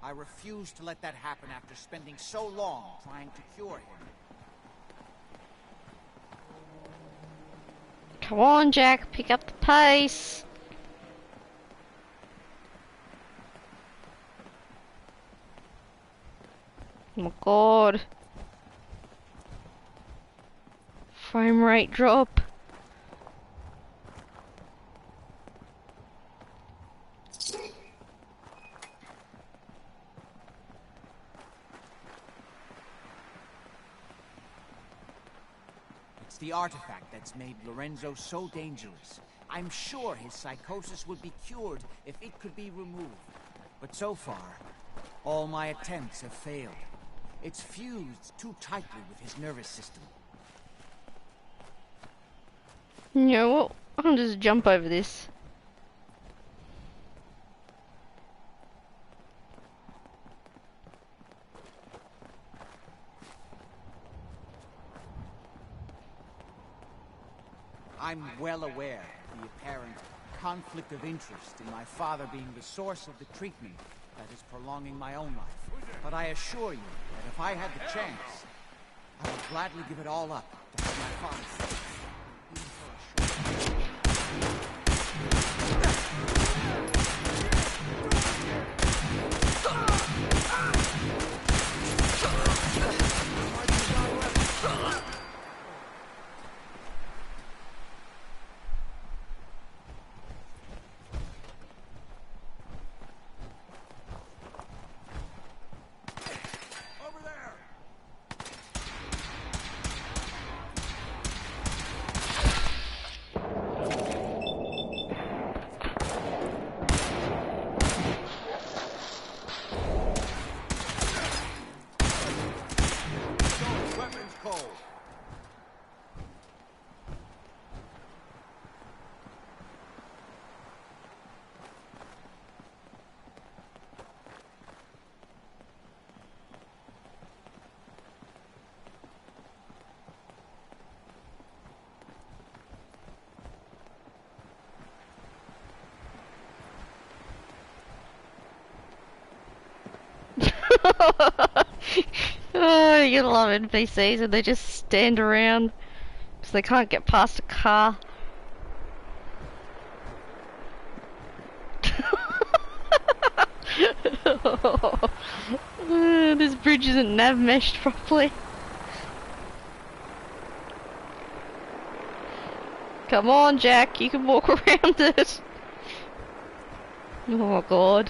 [SPEAKER 17] I refuse to let that happen after spending so long trying to cure him.
[SPEAKER 1] Come on, Jack, pick up the pace. Oh my god. Frame rate drop.
[SPEAKER 17] It's the artifact that's made Lorenzo so dangerous. I'm sure his psychosis would be cured if it could be removed. But so far, all my attempts have failed. It's fused too tightly with his nervous system.
[SPEAKER 1] You know what? I'll just jump over this.
[SPEAKER 17] I'm well aware of the apparent conflict of interest in my father being the source of the treatment that is prolonging my own life. But I assure you that if I had the chance, I would gladly give it all up to have my father safe, even for a short time.
[SPEAKER 1] Oh, You gotta love NPCs and they just stand around because they can't get past a car. This bridge isn't nav meshed properly. Come on, Jack, you can walk around it. Oh god.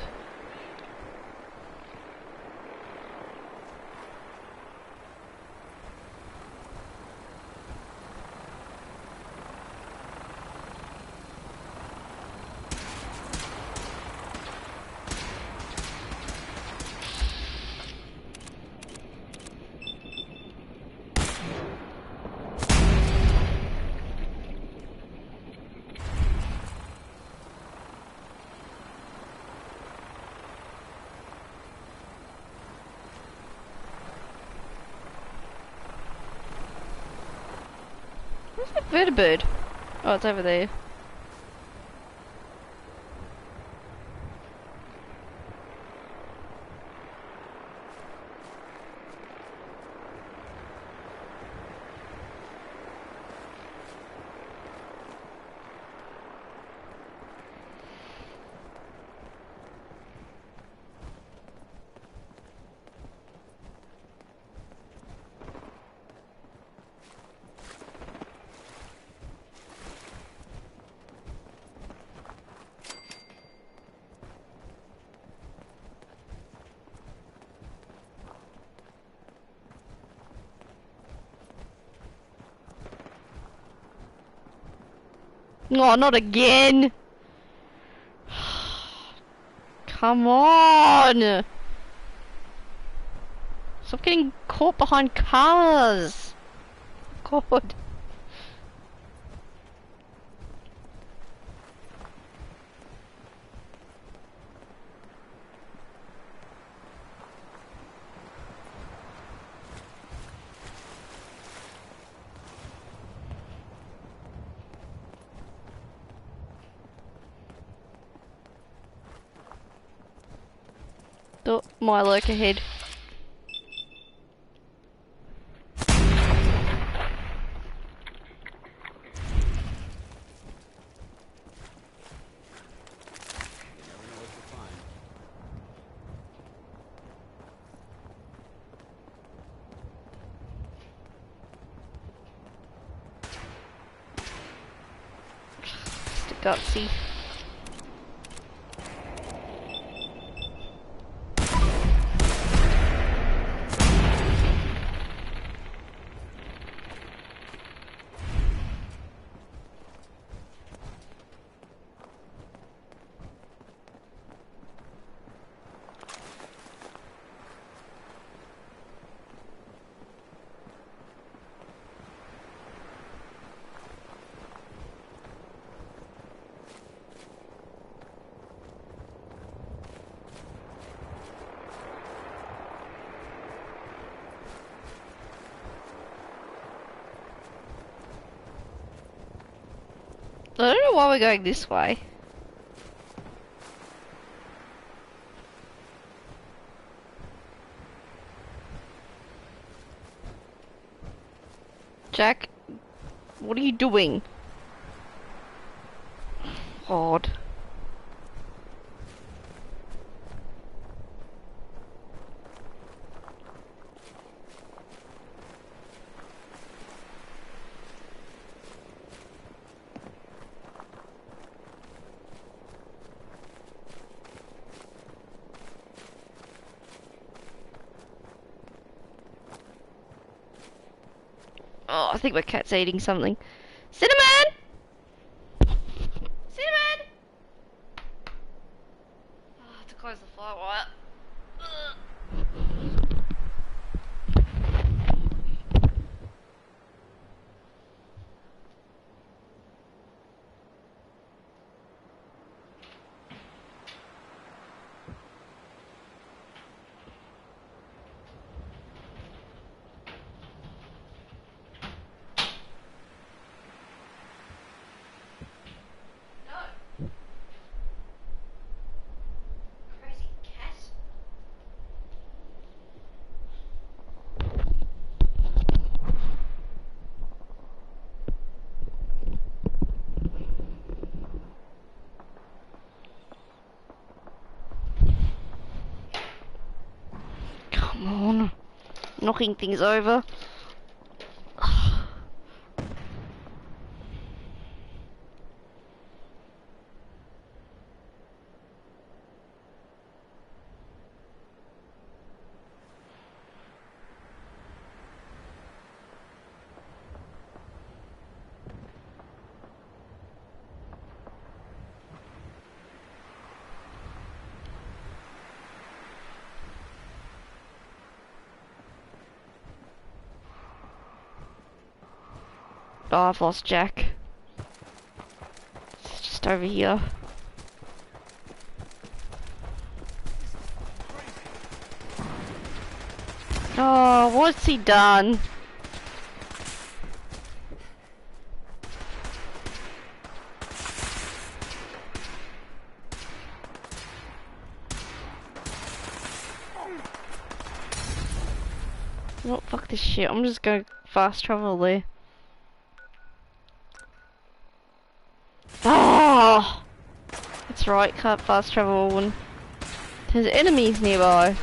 [SPEAKER 1] Where's the vertibird? Oh, it's over there. Oh, not again! Come on! Stop getting caught behind cars! God. Oh, my lurk ahead. Just gutsy. I don't know why we're going this way. Jack, what are you doing? God. Oh, I think my cat's eating something. Cinnamon! Cinnamon! Oh, I have to close the fire wire. knocking things over. Oh, I've lost Jack. It's just over here. Oh, what's he done? Oh, fuck this shit. I'm just going fast travel there. Oh! That's right, can't fast travel when there's enemies nearby.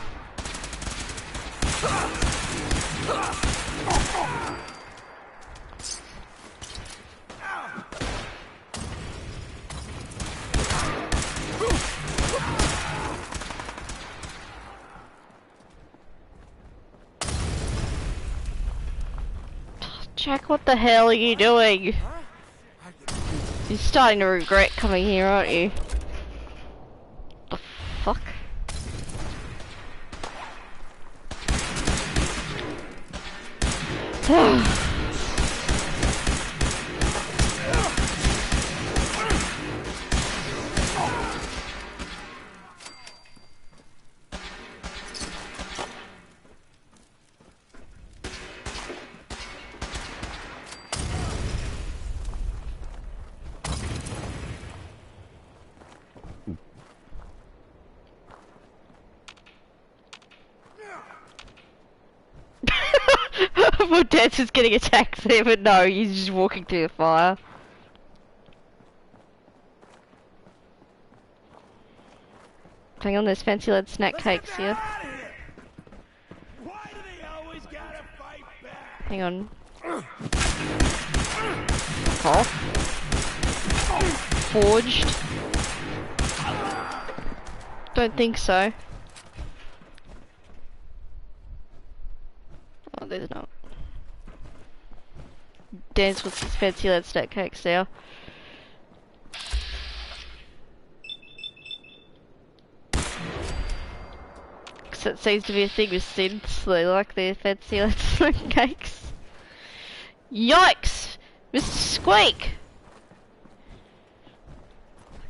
[SPEAKER 1] Jack, what the hell are you doing? You're starting to regret coming here, aren't you? The fuck? My dad's just getting attacked there, but no, he's just walking through the fire. Hang on, there's fancy lead snack cakes here. Hang on. Oh. Forged? Don't think so. Oh, there's not. Dance with these fancy lead snack cakes now. Because it seems to be a thing with synths, they like their fancy lead snack cakes. Yikes! Mr. Squeak!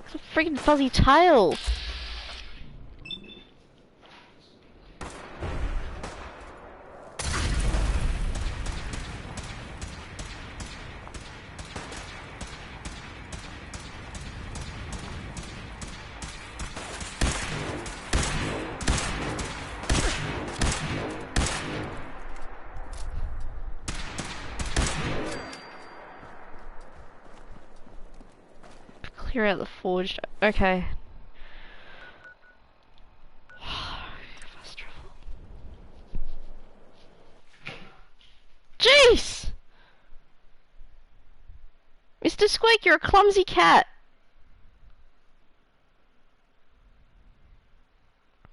[SPEAKER 1] It's a freaking fuzzy tail! Clear out the forged. Okay. Fast travel. Jeez! Mr. Squeak, you're a clumsy cat.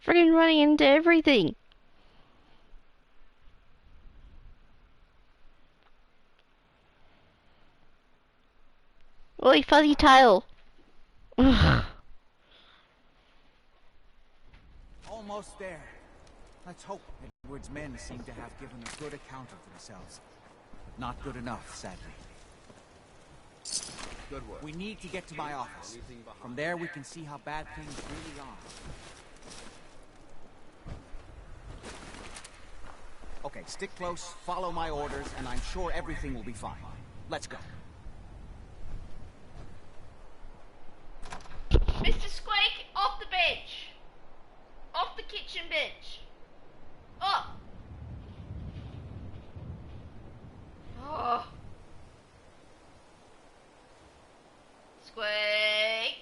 [SPEAKER 1] Friggin' running into everything. Oi, fuzzy tail.
[SPEAKER 17] Almost there. Let's hope. Edward's men seem to have given a good account of themselves. But not good enough, sadly.
[SPEAKER 18] Good work.
[SPEAKER 17] We need to get to my office. From there we can see how bad things really are. Okay, stick close, follow my orders, and I'm sure everything will be fine. Let's go.
[SPEAKER 1] Mr. Squeak, off the bench! Off the kitchen bench! Up! Oh. Squeak!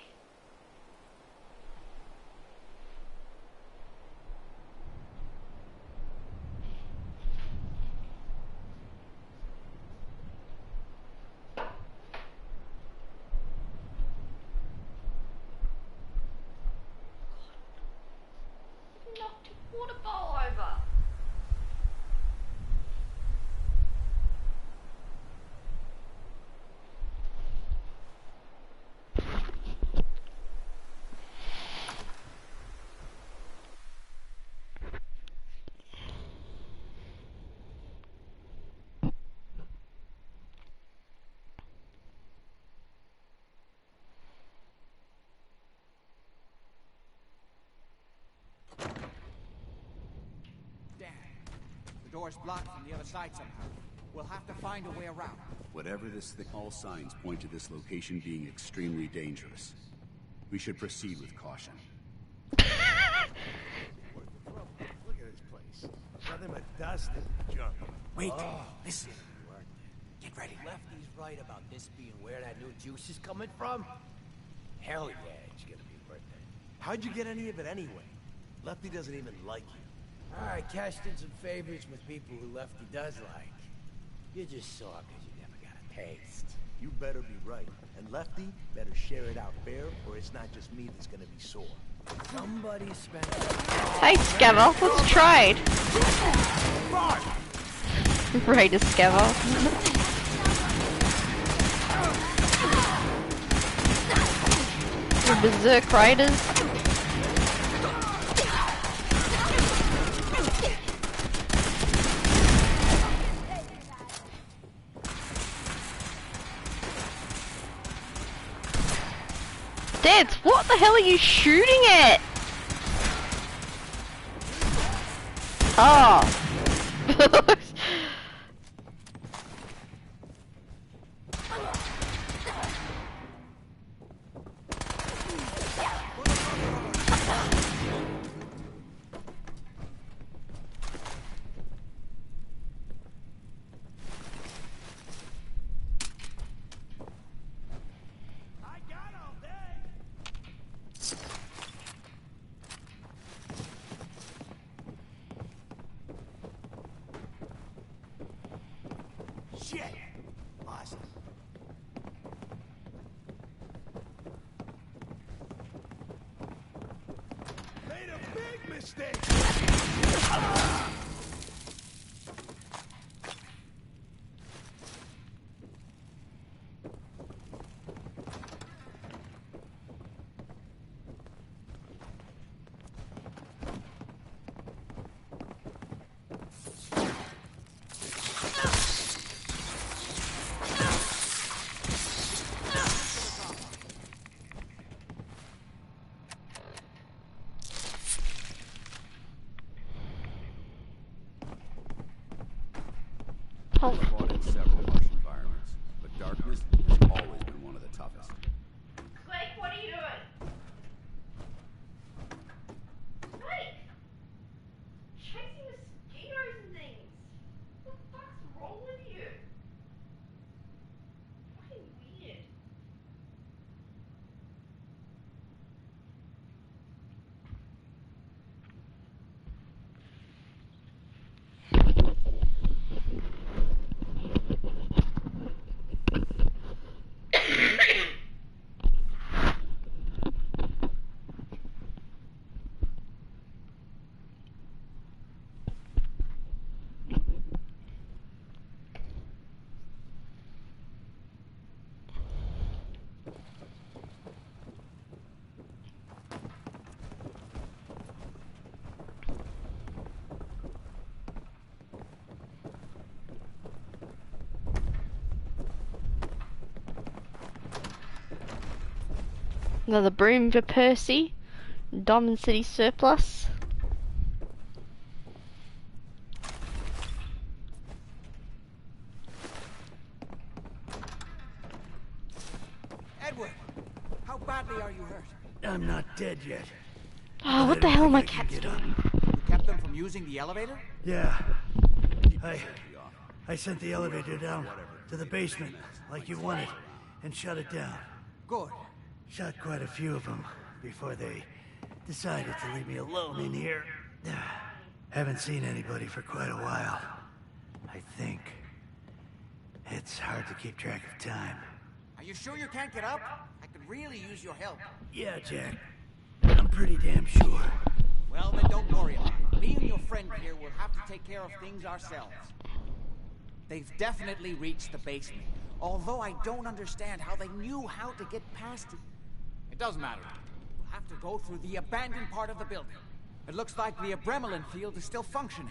[SPEAKER 17] door's blocked from the other side somehow. We'll have to find a way around.
[SPEAKER 2] Whatever this thing, all signs point to this location being extremely dangerous. We should proceed with caution.
[SPEAKER 11] Look at this place. Nothing but dust and junk.
[SPEAKER 15] Wait, listen. Get ready. Lefty's right about this being where that new juice is coming from. Hell yeah, it's gonna be worth it.
[SPEAKER 11] How'd you get any of it anyway? Lefty doesn't even like you.
[SPEAKER 15] I cashed in some favorites with people who Lefty does like. You just saw because you never got a taste.
[SPEAKER 11] You better be right. And Lefty better share it out fair, or it's not just me that's gonna be sore.
[SPEAKER 15] Somebody spent...
[SPEAKER 1] Hey, Scammer, let's trade. Raider Scammer. The Berserk Raiders. Dance, what the hell are you shooting at? Oh.
[SPEAKER 11] Shit! Awesome. Made a big mistake!
[SPEAKER 2] I've fought in several harsh environments, but darkness has always been one of the toughest.
[SPEAKER 1] Blake, what are you doing? Blake! Chasing mosquitoes and things. What the fuck's wrong with you? Fucking weird. Another broom for Percy. Diamond City surplus.
[SPEAKER 17] Edward, how badly are you hurt?
[SPEAKER 8] I'm not dead yet.
[SPEAKER 1] Oh, what the hell are my cats doing?
[SPEAKER 17] You kept them from using the elevator?
[SPEAKER 8] Yeah. I sent the elevator down to the basement, like you wanted, and shut it down.
[SPEAKER 17] Good.
[SPEAKER 8] Shot quite a few of them before they decided to leave me alone in here. Haven't seen anybody for quite a while. I think. It's hard to keep track of time.
[SPEAKER 17] Are you sure you can't get up? I could really use your help.
[SPEAKER 8] Yeah, Jack. I'm pretty damn sure.
[SPEAKER 17] Well, then don't worry about it. Me and your friend here will have to take care of things ourselves. They've definitely reached the basement, although I don't understand how they knew how to get past it. It doesn't matter. We'll have to go through the abandoned part of the building. It looks like the Abremelin field is still functioning,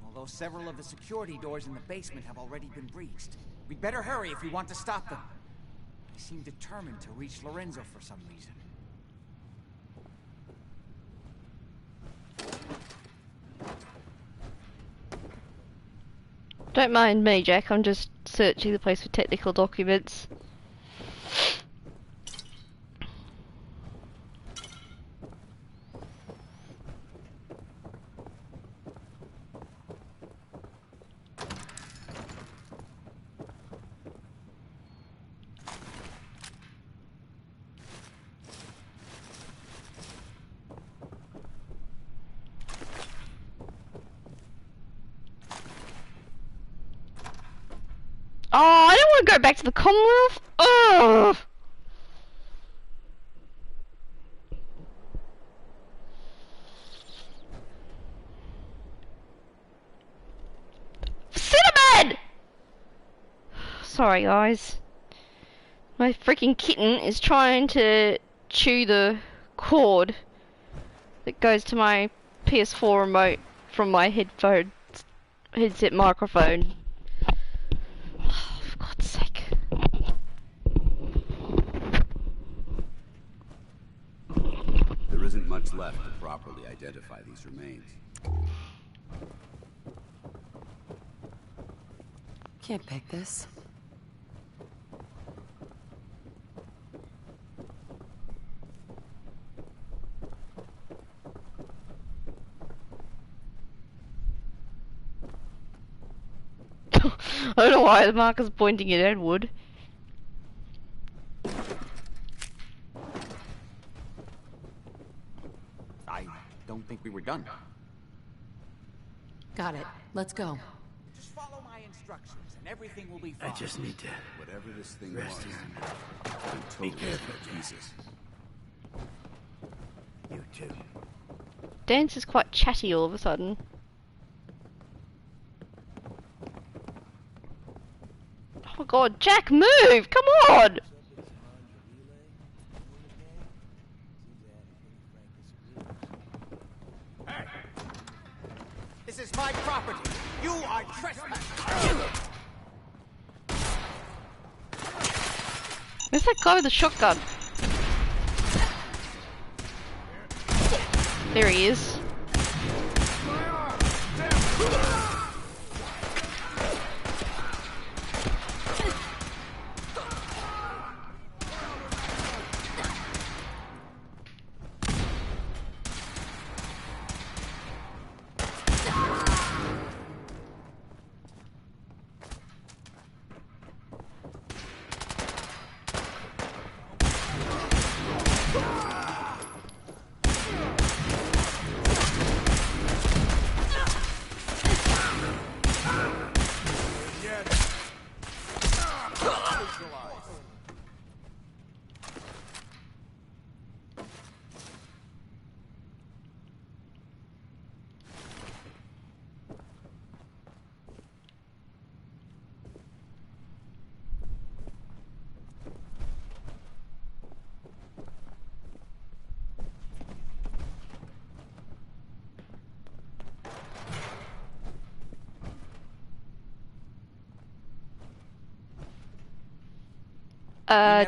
[SPEAKER 17] although several of the security doors in the basement have already been breached. We'd better hurry if we want to stop them. They seem determined to reach Lorenzo for some reason.
[SPEAKER 1] Don't mind me, Jack. I'm just searching the place for technical documents. Oh, I don't want to go back to the Commonwealth. Ugh. Cinnamon! Sorry, guys. My freaking kitten is trying to chew the cord that goes to my PS4 remote from my headset microphone. Oh, for God's sake.
[SPEAKER 2] There isn't much left to properly identify these remains.
[SPEAKER 16] Can't pick this.
[SPEAKER 1] I don't know why the marker's pointing at Edward.
[SPEAKER 17] I don't think we were done.
[SPEAKER 16] Got it. Let's go.
[SPEAKER 17] Just follow my instructions and everything will be fine.
[SPEAKER 8] I just need to...
[SPEAKER 2] Whatever this thing
[SPEAKER 8] Rest
[SPEAKER 2] was,
[SPEAKER 8] here.
[SPEAKER 2] I'm totally in pieces.
[SPEAKER 8] You too.
[SPEAKER 1] Dance is quite chatty all of a sudden. Oh my God, Jack, move! Come on!
[SPEAKER 17] Hey! This is my property. You are trespassing.
[SPEAKER 1] Where's that guy with the shotgun? There he is.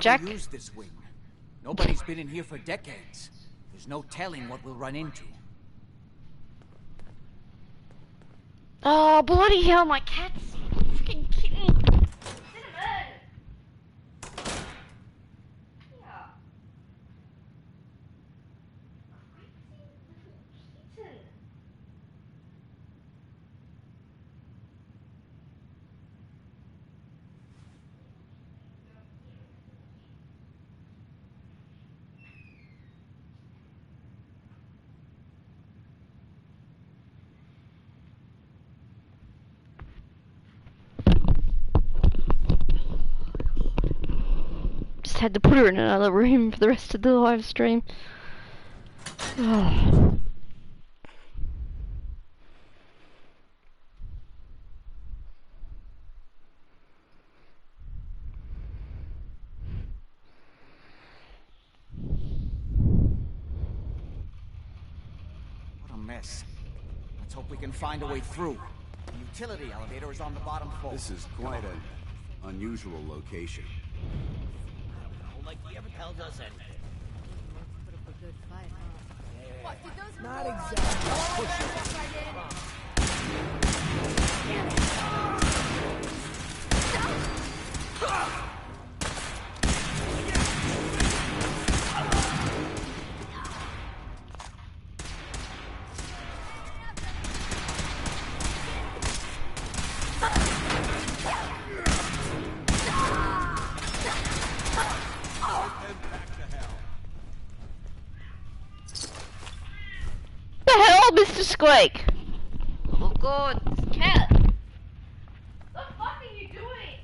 [SPEAKER 1] Jack?
[SPEAKER 17] Never used this wing. Nobody's been in here for decades. There's no telling what we'll run into.
[SPEAKER 1] Oh, bloody hell, my cat's freaking kitten. Had to put her in another room for the rest of the live stream. Oh.
[SPEAKER 17] What a mess. Let's hope we can find a way through. The utility elevator is on the bottom floor.
[SPEAKER 2] This is quite an unusual location.
[SPEAKER 21] Like he ever tells us anything.
[SPEAKER 12] Put up a good fight, huh? What, did those
[SPEAKER 21] Not
[SPEAKER 12] revolvers-
[SPEAKER 21] exactly.
[SPEAKER 12] Oh, yes, I did.
[SPEAKER 1] The hell, Mr. Squeak? Oh god, this cat. What the fuck are you doing?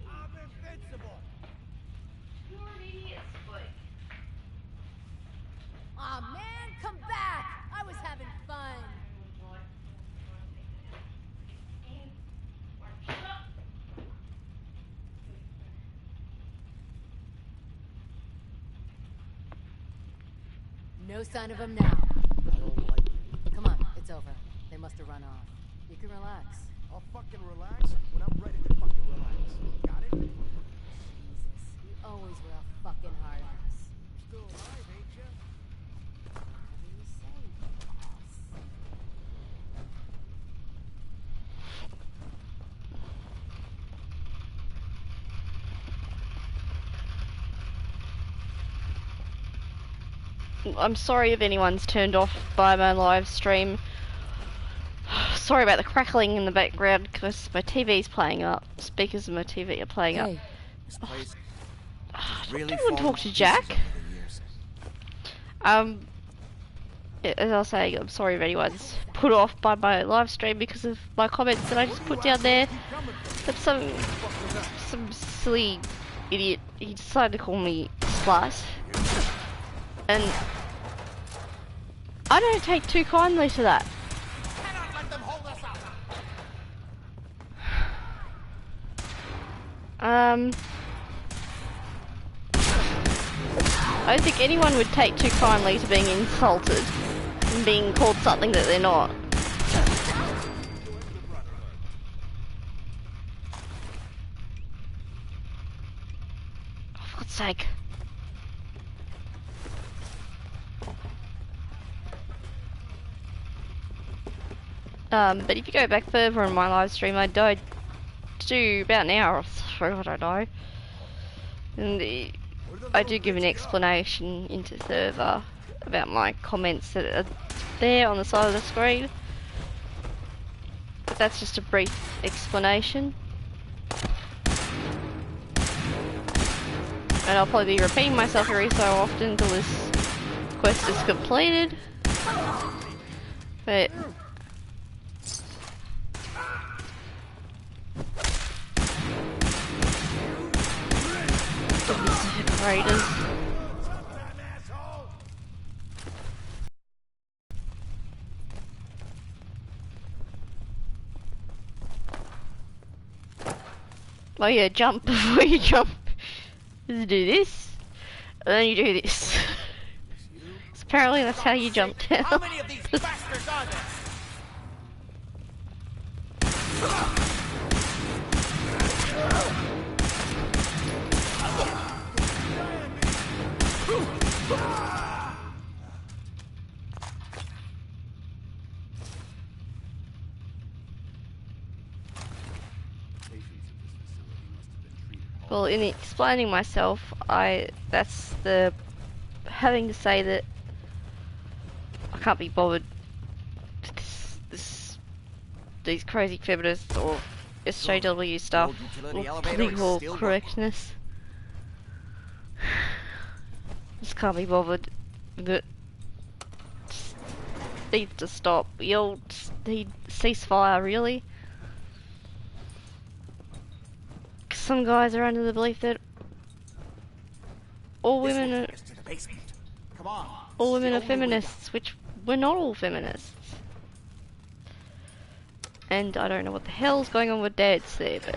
[SPEAKER 5] I'm invincible.
[SPEAKER 1] You're an idiot, Squeak.
[SPEAKER 12] Aw man, come back! I was having fun. No sign of him now.
[SPEAKER 11] I don't like it.
[SPEAKER 12] Come on, it's over. They must have run off. You can relax.
[SPEAKER 11] I'll fucking relax when I'm ready to fucking relax. Got it?
[SPEAKER 12] Jesus, you always were a fucking hard ass.
[SPEAKER 11] Still alive, ain't ya?
[SPEAKER 12] Whatever you say, boss.
[SPEAKER 1] I'm sorry if anyone's turned off by my live stream. Sorry about the crackling in the background because my TV's playing up. Speakers of my TV are playing up.
[SPEAKER 15] This place
[SPEAKER 1] Really want to talk to Jack? Yeah, as I was saying, I'm sorry if anyone's put off by my live stream because of my comments that I just put down there. But some silly idiot, he decided to call me Slice. And I don't take too kindly to that. I don't think anyone would take too kindly to being insulted and being called something that they're not. For God's sake. But if you go back further on my live stream, I died to about an hour or so, I don't know. And I do give an explanation into server about my comments that are there on the side of the screen. But that's just a brief explanation. And I'll probably be repeating myself every so often until this quest is completed. But Raiders. Oh yeah, jump before you jump. Just do this, and then you do this. So apparently that's how you jump down.
[SPEAKER 15] How many of these bastards are there?
[SPEAKER 1] Well, in explaining myself, that's the having to say that I can't be bothered with these crazy feminists or SJW stuff or political correctness. Just can't be bothered with it. Just needs to stop. We all just need ceasefire, really. Some guys are under the belief that all women are feminists, which we're not all feminists. And I don't know what the hell's going on with Dad's there, but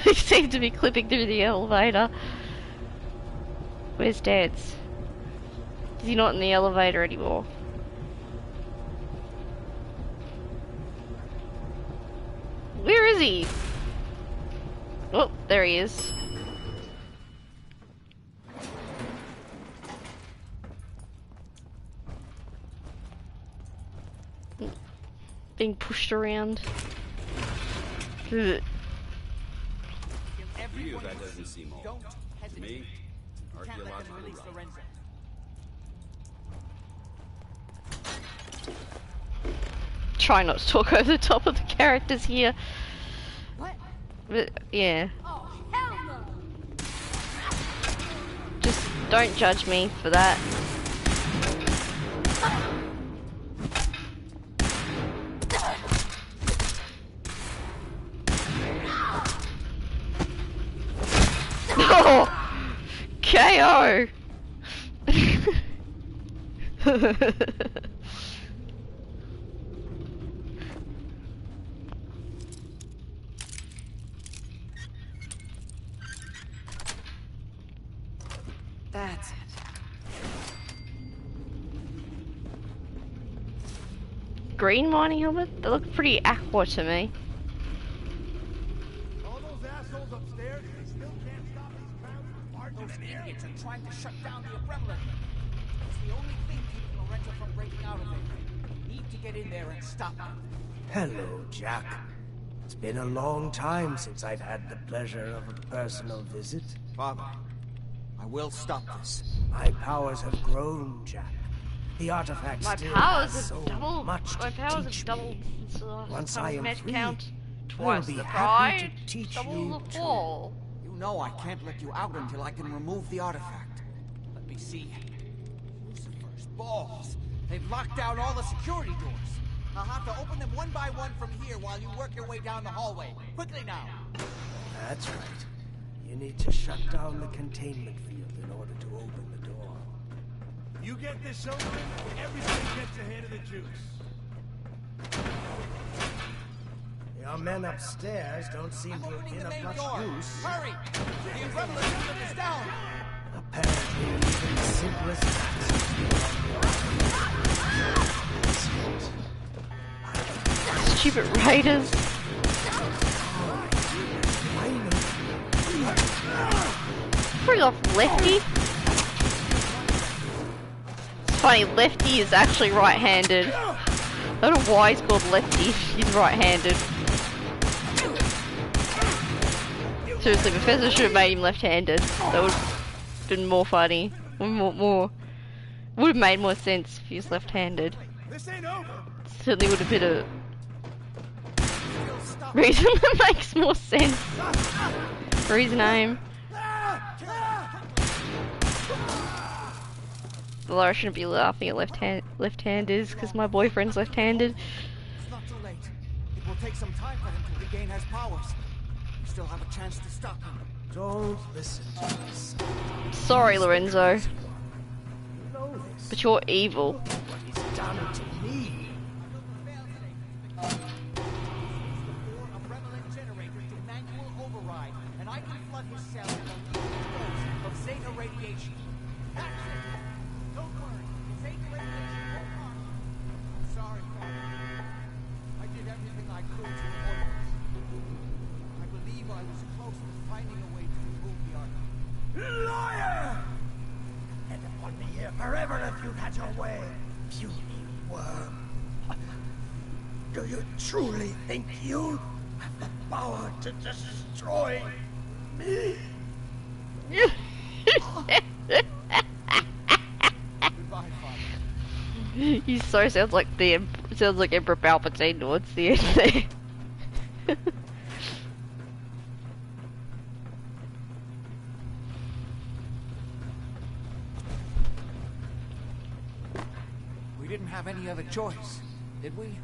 [SPEAKER 1] he seems to be clipping through the elevator. Where's Dad's? Is he not in the elevator anymore? Where is he? Oh, there he is. being pushed around. Ugh.
[SPEAKER 2] To you, that doesn't seem all. To me, archaeological relic.
[SPEAKER 1] Try not to talk over the top of the characters here.
[SPEAKER 12] What?
[SPEAKER 1] But, yeah.
[SPEAKER 12] Oh, hell no!
[SPEAKER 1] Just don't judge me for that. Oh! KO!
[SPEAKER 16] That's it.
[SPEAKER 1] Green mining helmet? They look pretty aqua to me.
[SPEAKER 11] All those assholes upstairs, they still can't stop these crowds from marching
[SPEAKER 17] Those
[SPEAKER 11] in here.
[SPEAKER 17] idiots are trying to shut down the Abremlin. It's the only thing keeping Lorenzo from breaking out of there. We need to get in there and stop them.
[SPEAKER 15] Hello, Jack. It's been a long time since I've had the pleasure of a personal visit.
[SPEAKER 17] Father, I will stop this.
[SPEAKER 15] My powers have grown, Jack. The artifact
[SPEAKER 1] My
[SPEAKER 15] still
[SPEAKER 1] powers
[SPEAKER 15] has
[SPEAKER 1] have
[SPEAKER 15] so
[SPEAKER 1] doubled.
[SPEAKER 15] much
[SPEAKER 1] My
[SPEAKER 15] to
[SPEAKER 1] powers
[SPEAKER 15] teach
[SPEAKER 1] have doubled
[SPEAKER 15] me.
[SPEAKER 1] since the last
[SPEAKER 15] Once
[SPEAKER 1] time
[SPEAKER 15] I
[SPEAKER 1] we
[SPEAKER 15] am
[SPEAKER 1] met
[SPEAKER 15] free,
[SPEAKER 1] count.
[SPEAKER 15] I'll
[SPEAKER 1] Twice
[SPEAKER 15] be
[SPEAKER 1] the
[SPEAKER 15] happy
[SPEAKER 1] pride,
[SPEAKER 15] to teach
[SPEAKER 1] double
[SPEAKER 15] you
[SPEAKER 1] the
[SPEAKER 15] too.
[SPEAKER 1] fall.
[SPEAKER 17] You know I can't let you out until I can remove the artifact. Let me see. Lucifer's balls. They've locked down all the security doors. I'll have to open them one by one from here while you work your way down the hallway. Quickly now.
[SPEAKER 15] That's right. You need to shut down the containment field in order to open the door.
[SPEAKER 11] You get this over, everybody gets ahead of the juice.
[SPEAKER 15] Your men upstairs don't seem to have been of much use.
[SPEAKER 17] Hurry! The Abremlin system is down.
[SPEAKER 15] Apparently, anything as simple as that.
[SPEAKER 1] Stupid raiders. Bring off Lefty. It's funny, Lefty is actually right-handed. I don't know why he's called Lefty. He's right-handed. Seriously, Professor should have made him left-handed. That would have been more funny. More. Would have made more sense if he was left-handed.
[SPEAKER 11] This ain't over.
[SPEAKER 1] Certainly would have been a reason that makes more sense for his name. Although I shouldn't be laughing at left-handers because my boyfriend's left-handed.
[SPEAKER 17] It's not too late. It will take some time for him to regain his powers. We still have a chance to stop him.
[SPEAKER 15] Don't listen to this.
[SPEAKER 1] Sorry, Lorenzo. But you're evil.
[SPEAKER 15] What he's done to me.
[SPEAKER 17] Abremlin generator to manual override, and I can flood his cell with a lethal dose of Zeta radiation. Action! Don't worry, Zeta radiation won't harm you. I'm sorry, Father. I did everything I could to avoid this. I believe I was close to finding a way to remove the artifact.
[SPEAKER 15] Liar! You'd have put me here forever if you'd had your way. Puny worm. Do you truly think you have the power to destroy me?
[SPEAKER 17] Goodbye, Father.
[SPEAKER 1] He so sounds like Emperor Palpatine towards the end there.
[SPEAKER 17] We didn't have any other choice, did we?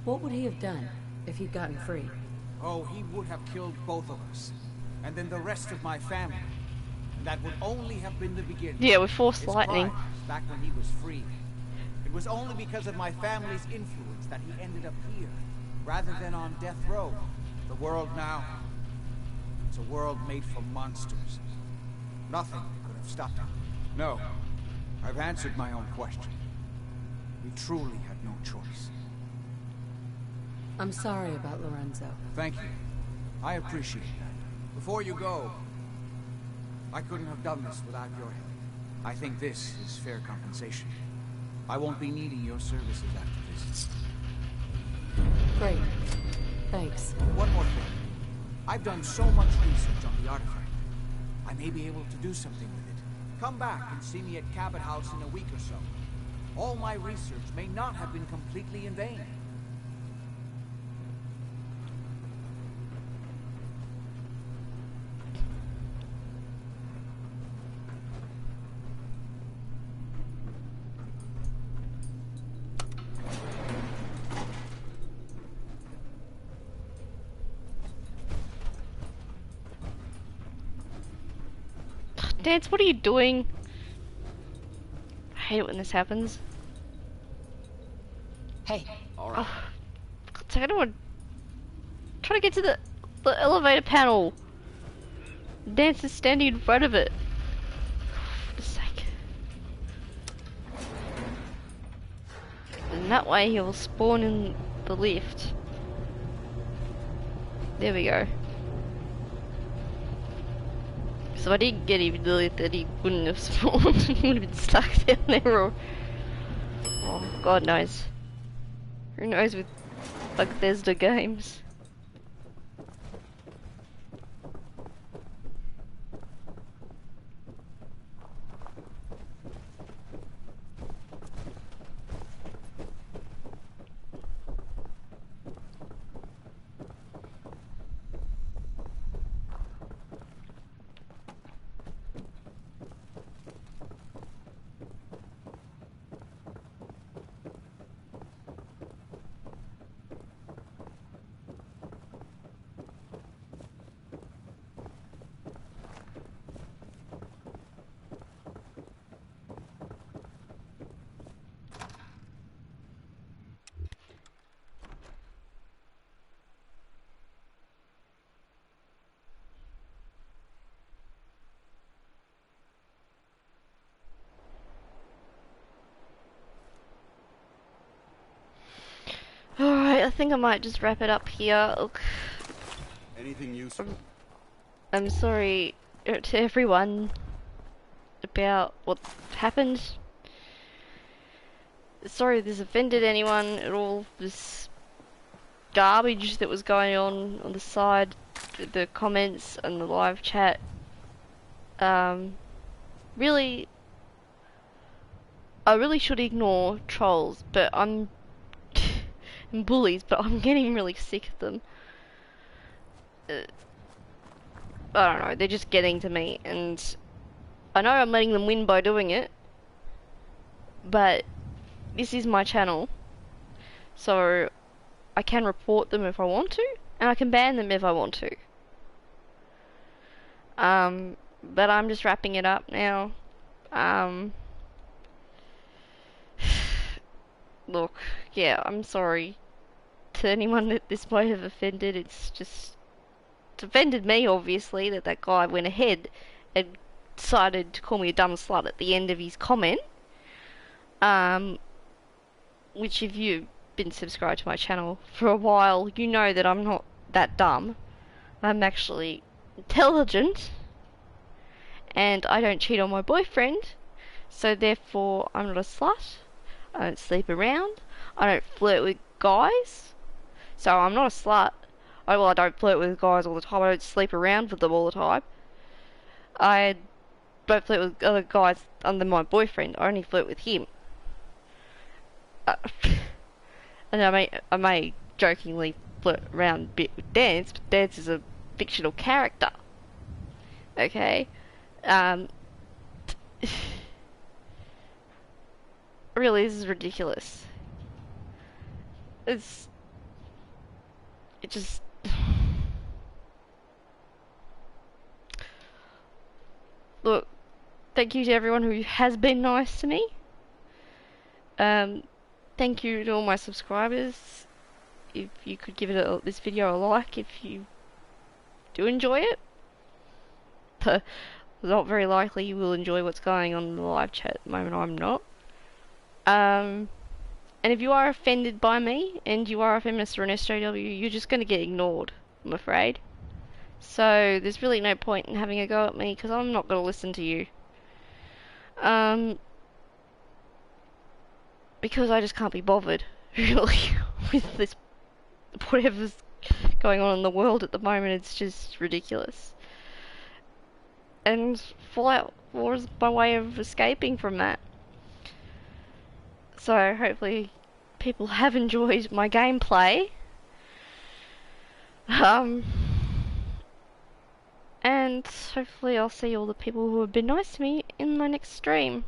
[SPEAKER 16] What would he have done if he'd gotten free?
[SPEAKER 17] Oh, he would have killed both of us. And then the rest of my family. And that would only have been the beginning.
[SPEAKER 1] Yeah, with Force
[SPEAKER 17] His
[SPEAKER 1] Lightning.
[SPEAKER 17] crimes back when he was free. It was only because of my family's influence that he ended up here, rather than on death row. The world now, it's a world made for monsters. Nothing could have stopped him. No, I've answered my own question. We truly had no choice.
[SPEAKER 16] I'm sorry about Lorenzo.
[SPEAKER 17] Thank you. I appreciate that. Before you go, I couldn't have done this without your help. I think this is fair compensation. I won't be needing your services after this.
[SPEAKER 16] Great. Thanks.
[SPEAKER 17] One more thing. I've done so much research on the artifact. I may be able to do something with it. Come back and see me at Cabot House in a week or so. All my research may not have been completely in vain.
[SPEAKER 1] Dance, what are you doing? I hate it when this happens.
[SPEAKER 16] Hey.
[SPEAKER 17] Alright.
[SPEAKER 1] Oh, for God's sake, I don't want to try to get to the elevator panel. Dance is standing in front of it. For God's sake. And that way he'll spawn in the lift. There we go. So if I didn't get him in the lift, then he wouldn't have spawned. He would have been stuck down there, or... Oh, God knows. Who knows with Bethesda games? Alright, I think I might just wrap it up here. Look,
[SPEAKER 2] Anything useful?
[SPEAKER 1] I'm sorry to everyone about what happened. Sorry if this offended anyone at all. This garbage that was going on the side, the comments and the live chat. Really, I really should ignore trolls, but and bullies, but I'm getting really sick of them. I don't know, they're just getting to me, and I know I'm letting them win by doing it, but this is my channel, so I can report them if I want to, and I can ban them if I want to. But I'm just wrapping it up now. Look, yeah, I'm sorry to anyone that this might have offended. It's offended me, obviously, that guy went ahead and decided to call me a dumb slut at the end of his comment. Which if you've been subscribed to my channel for a while, you know that I'm not that dumb. I'm actually intelligent, and I don't cheat on my boyfriend, so therefore I'm not a slut. I don't sleep around. I don't flirt with guys, so I'm not a slut. I don't flirt with guys all the time. I don't sleep around with them all the time. I don't flirt with other guys other than my boyfriend. I only flirt with him. And I may jokingly flirt around a bit with Dance, but Dance is a fictional character. Okay? Really, this is ridiculous. It just... Look, thank you to everyone who has been nice to me. Thank you to all my subscribers. If you could give this video a like if you do enjoy it. Not very likely you will enjoy what's going on in the live chat at the moment. I'm not. And if you are offended by me, and you are a feminist or an SJW, you're just going to get ignored, I'm afraid. So, there's really no point in having a go at me, because I'm not going to listen to you. because I just can't be bothered, really, with this, whatever's going on in the world at the moment. It's just ridiculous. And Fallout 4 is my way of escaping from that. So hopefully people have enjoyed my gameplay. And hopefully I'll see all the people who have been nice to me in my next stream.